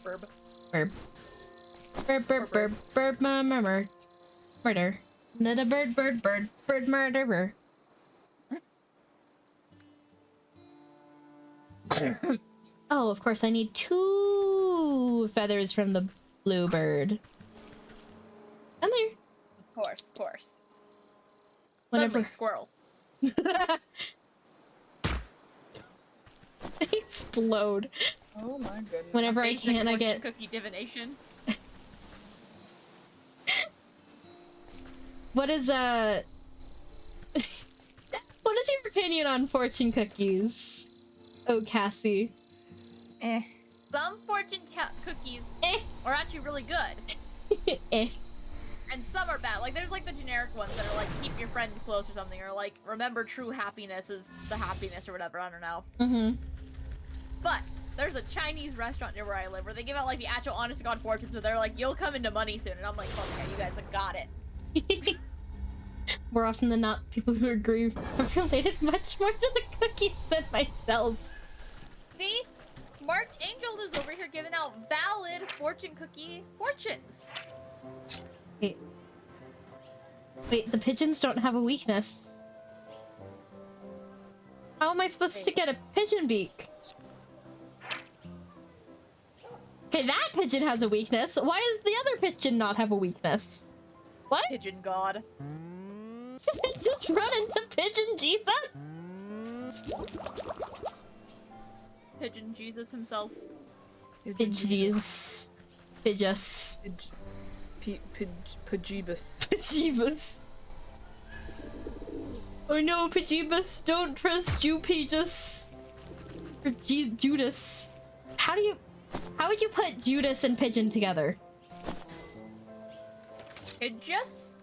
Burb. Burb. Burb, burb, burb, burb, murmur. Murder. Not a bird, bird, bird, bird, murderer. Oh, of course, I need 2 feathers from the bluebird. Come here. Of course, of course. Whenever. Suddenly, squirrel. Explode. Oh my goodness. Whenever I Basic can, I fortune get. cookie divination. What is what is your opinion on fortune cookies? Oh, Cassie. Eh. Some fortune cookies Eh. are actually really good, Eh. and some are bad. Like there's like the generic ones that are like keep your friends close or something, or like remember true happiness is the happiness or whatever. I don't know. Mm-hmm. But there's a Chinese restaurant near where I live where they give out like the actual honest to god fortunes where they're like, you'll come into money soon, and I'm like, fuck yeah, you guys have got it. More often than not, people who agree are related much more to the cookies than myself. See? Marked Angel is over here giving out valid fortune cookie fortunes. Wait. Wait, the pigeons don't have a weakness. How am I supposed to get a pigeon beak? Okay, that pigeon has a weakness. Why does the other pigeon not have a weakness? What? Pigeon god. Just run into Pigeon Jesus? Pigeon Jesus himself. Pidgeys. Pidgeous. Pidgeebus. Pidgeebus. Oh no, Pidgeebus, don't trust Judas. Or Judas. How would you put Judas and Pigeon together? Pidgeous?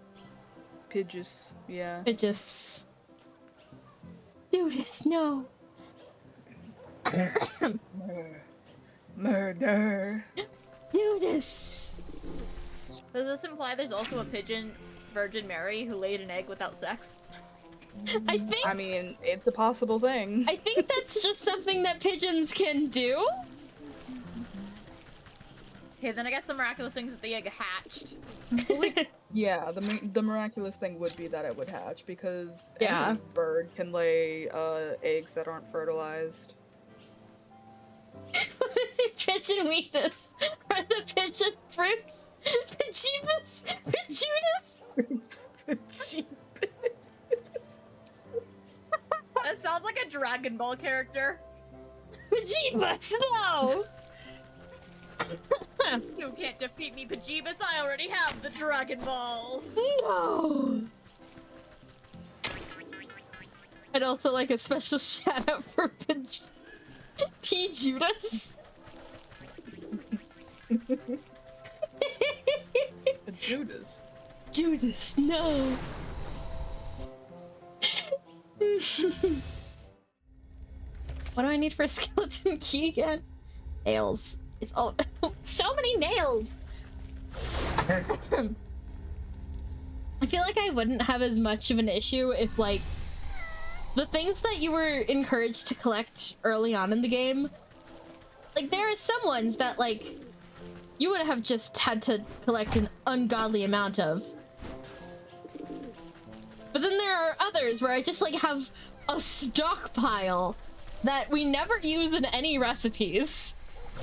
Pidgeous, yeah. Pidgeous. Judas, no. Murder. Judas. Does this imply there's also a pigeon Virgin Mary who laid an egg without sex? I mean, it's a possible thing. I think that's just something that pigeons can do. Okay, then I guess the miraculous thing is that the egg hatched. Yeah, the miraculous thing would be that it would hatch, because Yeah. any bird can lay eggs that aren't fertilized. What is your pigeon weakness? Are the pigeon fruits? Pidgeebus? Pidgeudus? That sounds like a Dragon Ball character. Pidgeebus, no! You can't defeat me, Pidgeybus. I already have the Dragon Balls. No! I'd also like a special shout out for P. Judas. Judas. Judas, no! What do I need for a skeleton key again? Nails. It's all so many nails. I feel like I wouldn't have as much of an issue if like the things that you were encouraged to collect early on in the game, like there are some ones that like you would have just had to collect an ungodly amount of. But then there are others where I just like have a stockpile that we never use in any recipes.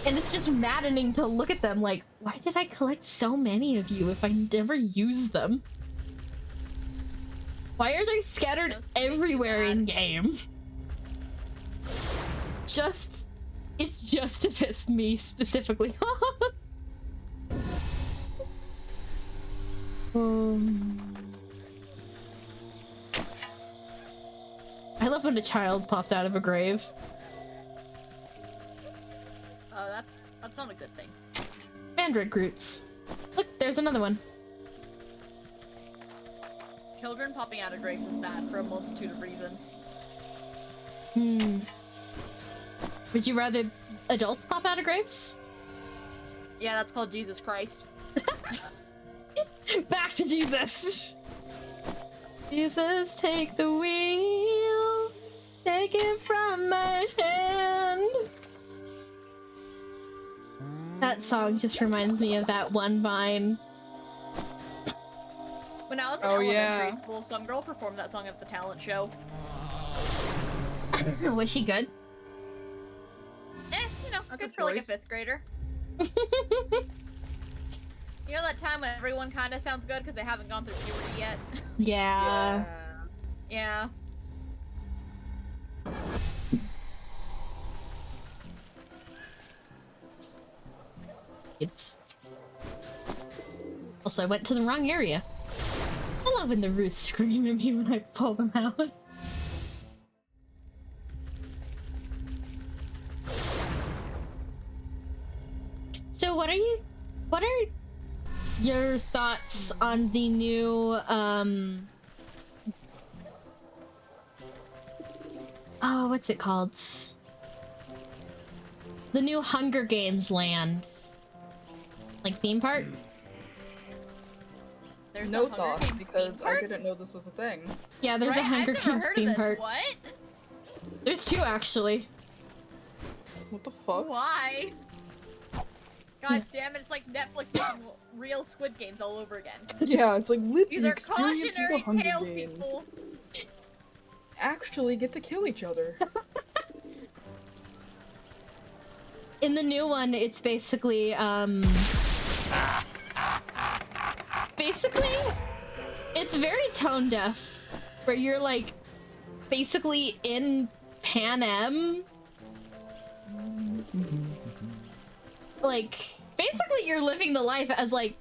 And it's just maddening to look at them like, why did I collect so many of you if I never use them? Why are they scattered everywhere in game? It's just to piss me specifically off. I love when a child pops out of a grave. Oh, that's not a good thing. Mandrid Groots. Look, there's another one. Children popping out of graves is bad for a multitude of reasons. Would you rather adults pop out of graves? Yeah, that's called Jesus Christ. Back to Jesus! Jesus, take the wheel. Take it from my hand. That song just reminds me of that one Vine. When I was in Oh, elementary yeah. school, some girl performed that song at the talent show. Was she good? You know, That's good a for like a choice. 5th grader. You know that time when everyone kind of sounds good because they haven't gone through puberty yet? Yeah. Yeah. It's... Also, I went to the wrong area. I love when the roots scream at me when I pull them out. So what are your thoughts on the new, oh, what's it called? The new Hunger Games land. Like theme park? There's No a Hunger thoughts, Games because theme I park? didn't know this was a thing. Yeah, there's a Right? Hunger I've never Games heard of theme this. park. What? There's two actually. What the fuck? Why? God, God damn it, it's like Netflix making real Squid Games all over again. Yeah, it's like live These the are experience of the cautionary Hunger tales, Games. people. Actually get to kill each other. In the new one, it's basically, it's very tone deaf, where you're like, basically in Pan Am. Like, basically you're living the life as like,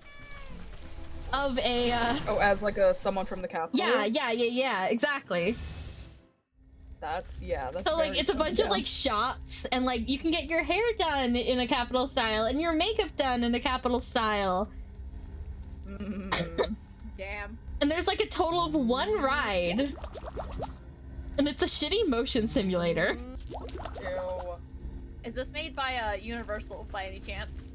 of a, Oh, as like someone from the capital? yeah, exactly. That's So like very it's a fun, bunch of yeah. like shops and like you can get your hair done in a capital style and your makeup done in a capital style. Mm. Damn. And there's like a total of 1 ride. And it's a shitty motion simulator. Ew. Is this made by Universal by any chance?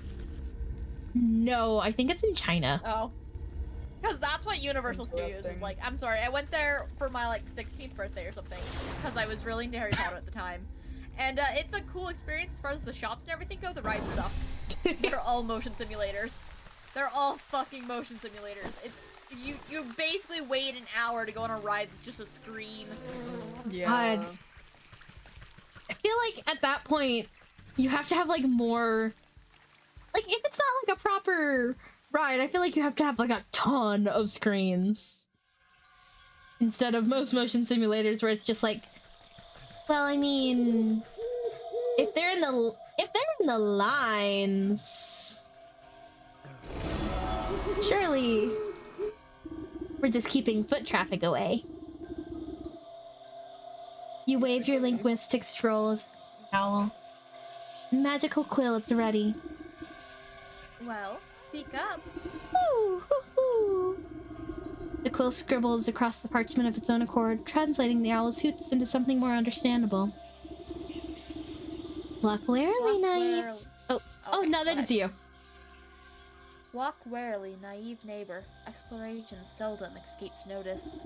No, I think it's in China. Oh. Because that's what Universal Studios is Interesting. like. I'm sorry, I went there for my like 16th birthday or something because I was really into Harry Potter at the time. And it's a cool experience as far as the shops and everything go, the ride stuff. They're all motion simulators. They're all fucking motion simulators. It's you basically wait an hour to go on a ride that's just a screen. Yeah. God. I feel like at that point, you have to have like more. Like, if it's not like a proper ride, I feel like you have to have like a ton of screens. Instead of most motion simulators where it's just like, well, I mean, if they're in the lines, surely we're just keeping foot traffic away. You wave your linguistic stroll as owl. Magical quill at the ready. Well, speak up. Ooh, hoo, hoo. The quill scribbles across the parchment of its own accord, translating the owl's hoots into something more understandable. Walk warily, naive. Oh, Okay, no, go that ahead. is you. Walk warily, naive neighbor. Exploration seldom escapes notice.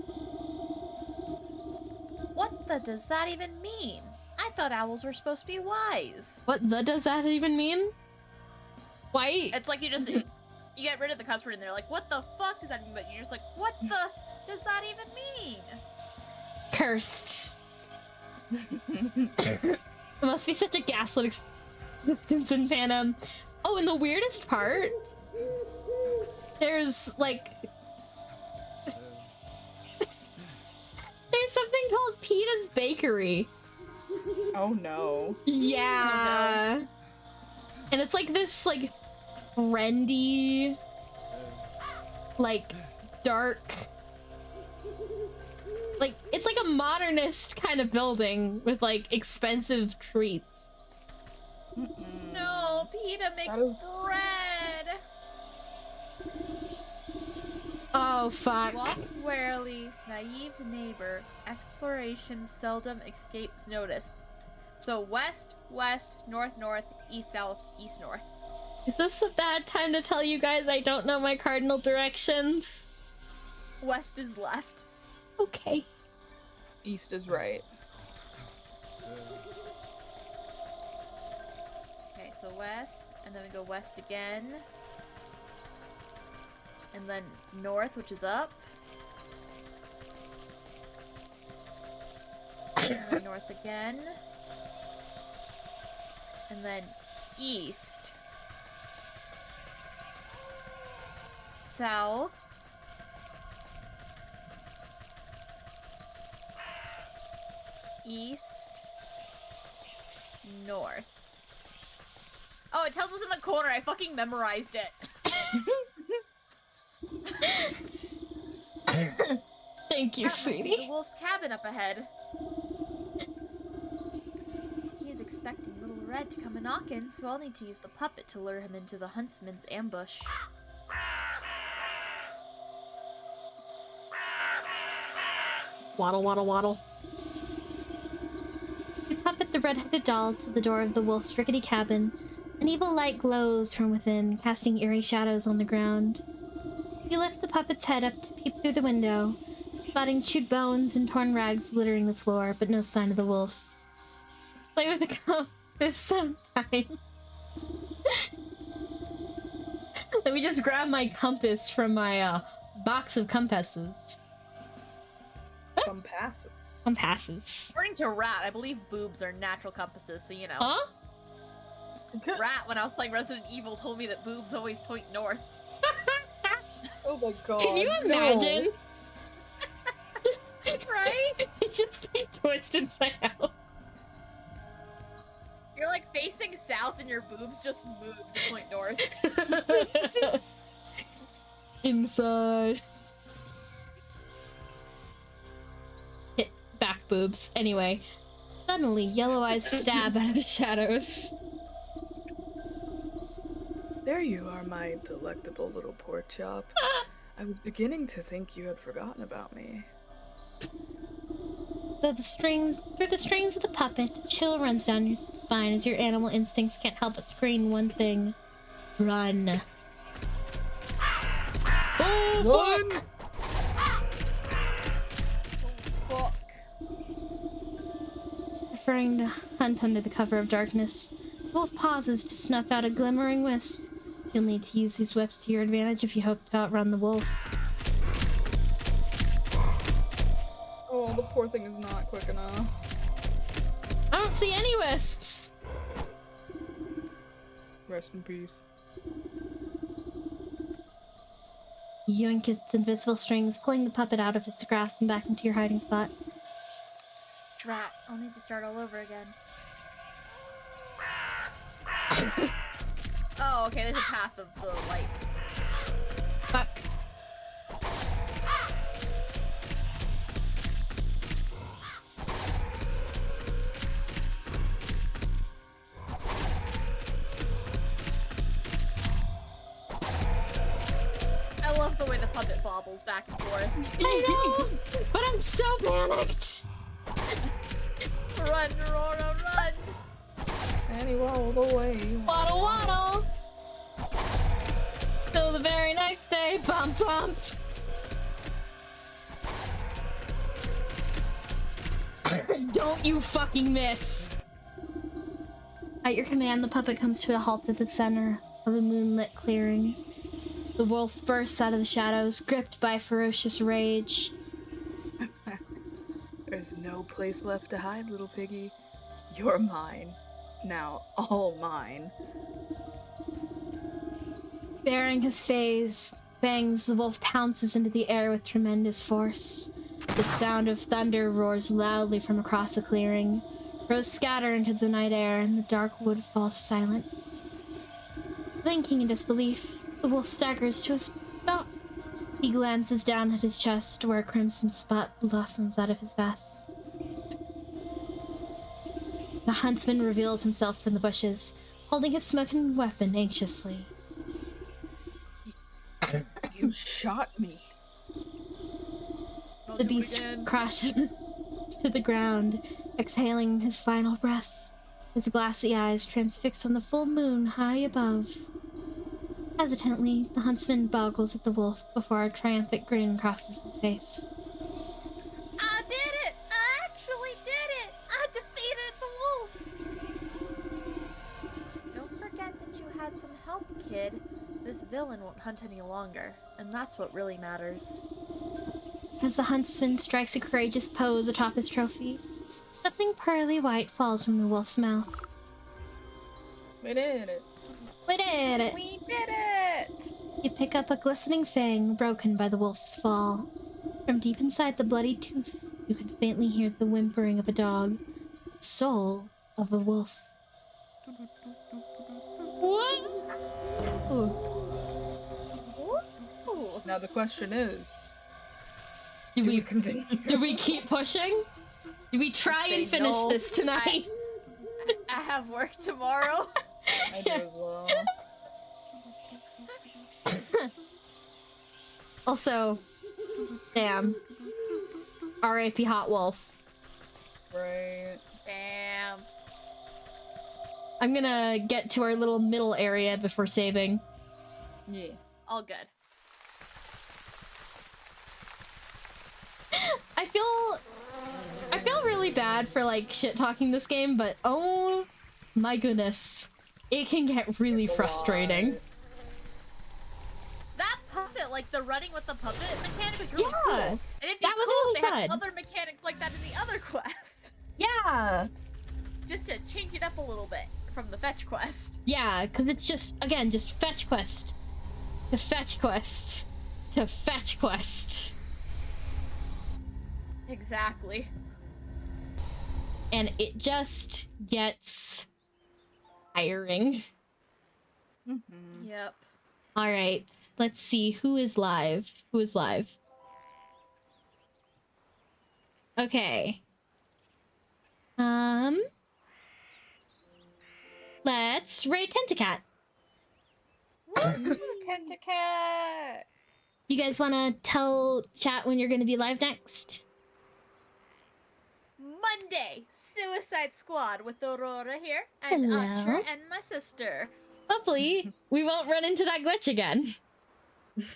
What the does that even mean? I thought owls were supposed to be wise. What the does that even mean? Why? It's like you just you get rid of the cuss word and they're like, what the fuck does that mean? But you're just like, what the does that even mean? Cursed. It must be such a gaslit existence in Phantom. Oh, and the weirdest part, there's like there's something called Peta's Bakery. Oh no. Yeah. And it's like this like trendy, like dark, like it's like a modernist kind of building with like expensive treats. No, Peta makes That is- bread. Oh fuck. Walk warily, naive neighbor. Exploration seldom escapes notice. So west, west, north, north, east, south, east, north. Is this a bad time to tell you guys I don't know my cardinal directions? West is left. Okay. East is right. Okay, so west, and then we go west again. And then north, which is up. And then north again. And then east. South. East. North. Oh, it tells us in the corner. I fucking memorized it. Thank you, That must be sweetie. The wolf's cabin up ahead. He is expecting Little Red to come a knockin', so I'll need to use the puppet to lure him into the huntsman's ambush. Waddle, waddle, waddle. You puppet the red-headed doll to the door of the wolf's rickety cabin. An evil light glows from within, casting eerie shadows on the ground. You lift the puppet's head up to peep through the window, spotting chewed bones and torn rags littering the floor, but no sign of the wolf. Play with the compass sometime. Let me just grab my compass from my box of compasses. Compasses. Compasses. According to Rat, I believe boobs are natural compasses, so you know. Huh? Rat, when I was playing Resident Evil, told me that boobs always point north. Oh my god. Can you no. imagine? Right? It's just like twist inside out. You're like facing south and your boobs just move to point north. Inside. Hit back boobs. Anyway, suddenly yellow eyes stab out of the shadows. There you are, my delectable little pork chop. I was beginning to think you had forgotten about me. Through the strings of the puppet, a chill runs down your spine as your animal instincts can't help but scream one thing. Run. Oh, fuck! Fuck. Preferring to hunt under the cover of darkness, Wolf pauses to snuff out a glimmering wisp. You'll need to use these whips to your advantage if you hope to outrun the wolf. Oh, the poor thing is not quick enough. I don't see any wisps! Rest in peace. You yoink its invisible strings, pulling the puppet out of its grasp and back into your hiding spot. Drat, I'll need to start all over again. Oh, okay, there's a path of the lights. Fuck. I love the way the puppet bobbles back and forth. I know! But I'm so panicked! Run, Aurora, run! Annie, waddle the way. Waddle waddle! Till the very next day, bump bump! Don't you fucking miss! At your command, the puppet comes to a halt at the center of a moonlit clearing. The wolf bursts out of the shadows, gripped by ferocious rage. There's no place left to hide, little piggy. You're mine. Now, all mine. Bearing his fangs, the wolf pounces into the air with tremendous force. The sound of thunder roars loudly from across the clearing. Crows scatter into the night air, and the dark wood falls silent. Blinking in disbelief, the wolf staggers to a spot. He glances down at his chest, where a crimson spot blossoms out of his vest. The huntsman reveals himself from the bushes, holding his smoking weapon anxiously. You shot me. I'll The do it beast again. crashes to the ground, exhaling his final breath, his glassy eyes transfixed on the full moon high above. Hesitantly, the huntsman boggles at the wolf before a triumphant grin crosses his face. I did it! I actually did it! I defeated the wolf! Don't forget that you had some help, kid. This villain won't hunt any longer, and that's what really matters. As the huntsman strikes a courageous pose atop his trophy, something pearly white falls from the wolf's mouth. We did it. We did it! We did it! You pick up a glistening fang broken by the wolf's fall. From deep inside the bloody tooth, you can faintly hear the whimpering of a dog. Soul of a wolf. What? Ooh. Ooh. Now the question is, Do do we we continue? do we keep pushing? Do we try and say finish no. this tonight? I have work tomorrow. I do as well. Also, damn. R.A.P. Hot Wolf. Right. Damn. I'm gonna get to our little middle area before saving. Yeah. All good. I feel really bad for like shit talking this game, but oh my goodness, it can get really frustrating. like the running with the puppet mechanic was really Yeah, cool. And it'd be that was cool really if they had fun. other mechanics like that in the other quests. Yeah. Just to change it up a little bit from the fetch quest. Yeah, because it's just, again, just fetch quest. To fetch quest. To fetch quest. Exactly. And it just gets tiring. Yep. Alright, let's see who is live. Who is live? Okay. Let's raid Tentacat. Tentacat! You guys want to tell chat when you're going to be live next? Monday, Suicide Squad with Aurora here, and Hello. Usher and my sister. Hopefully, we won't run into that glitch again.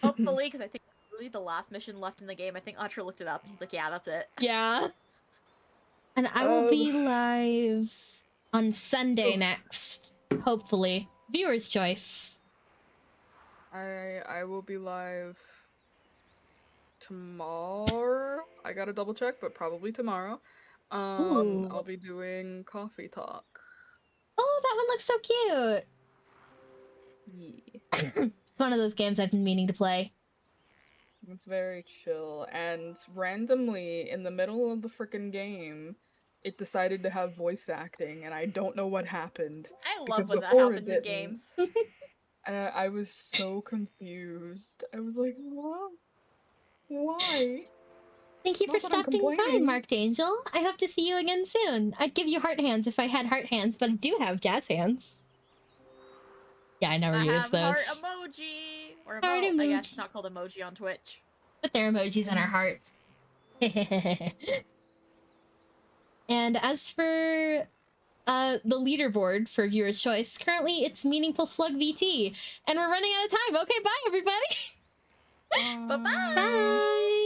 Hopefully, because I think that's really the last mission left in the game. I think Usher looked it up, and he's like, yeah, that's it. Yeah. And I will be live on Sunday next. Hopefully. Viewer's choice. I will be live tomorrow. I gotta double check, but probably tomorrow. Ooh. I'll be doing coffee talk. Oh, that one looks so cute. Yeah. It's one of those games I've been meaning to play. It's very chill, and randomly in the middle of the freaking game, it decided to have voice acting, and I don't know what happened. I love Because when that before it happens in didn't. games. And I was so confused. I was like, what? Why? Thank you for Not that I'm stopping by, complaining. Marked Angel. I hope to see you again soon. I'd give you heart hands if I had heart hands, but I do have jazz hands. Yeah, I never I use have those. heart emoji! Or Heart emote, I guess emoji. it's not called emoji on Twitch. Put their emojis in our hearts. And as for the leaderboard for viewer's choice, currently it's Meaningful Slug VT, and we're running out of time. Okay, bye everybody. Bye-bye! Bye!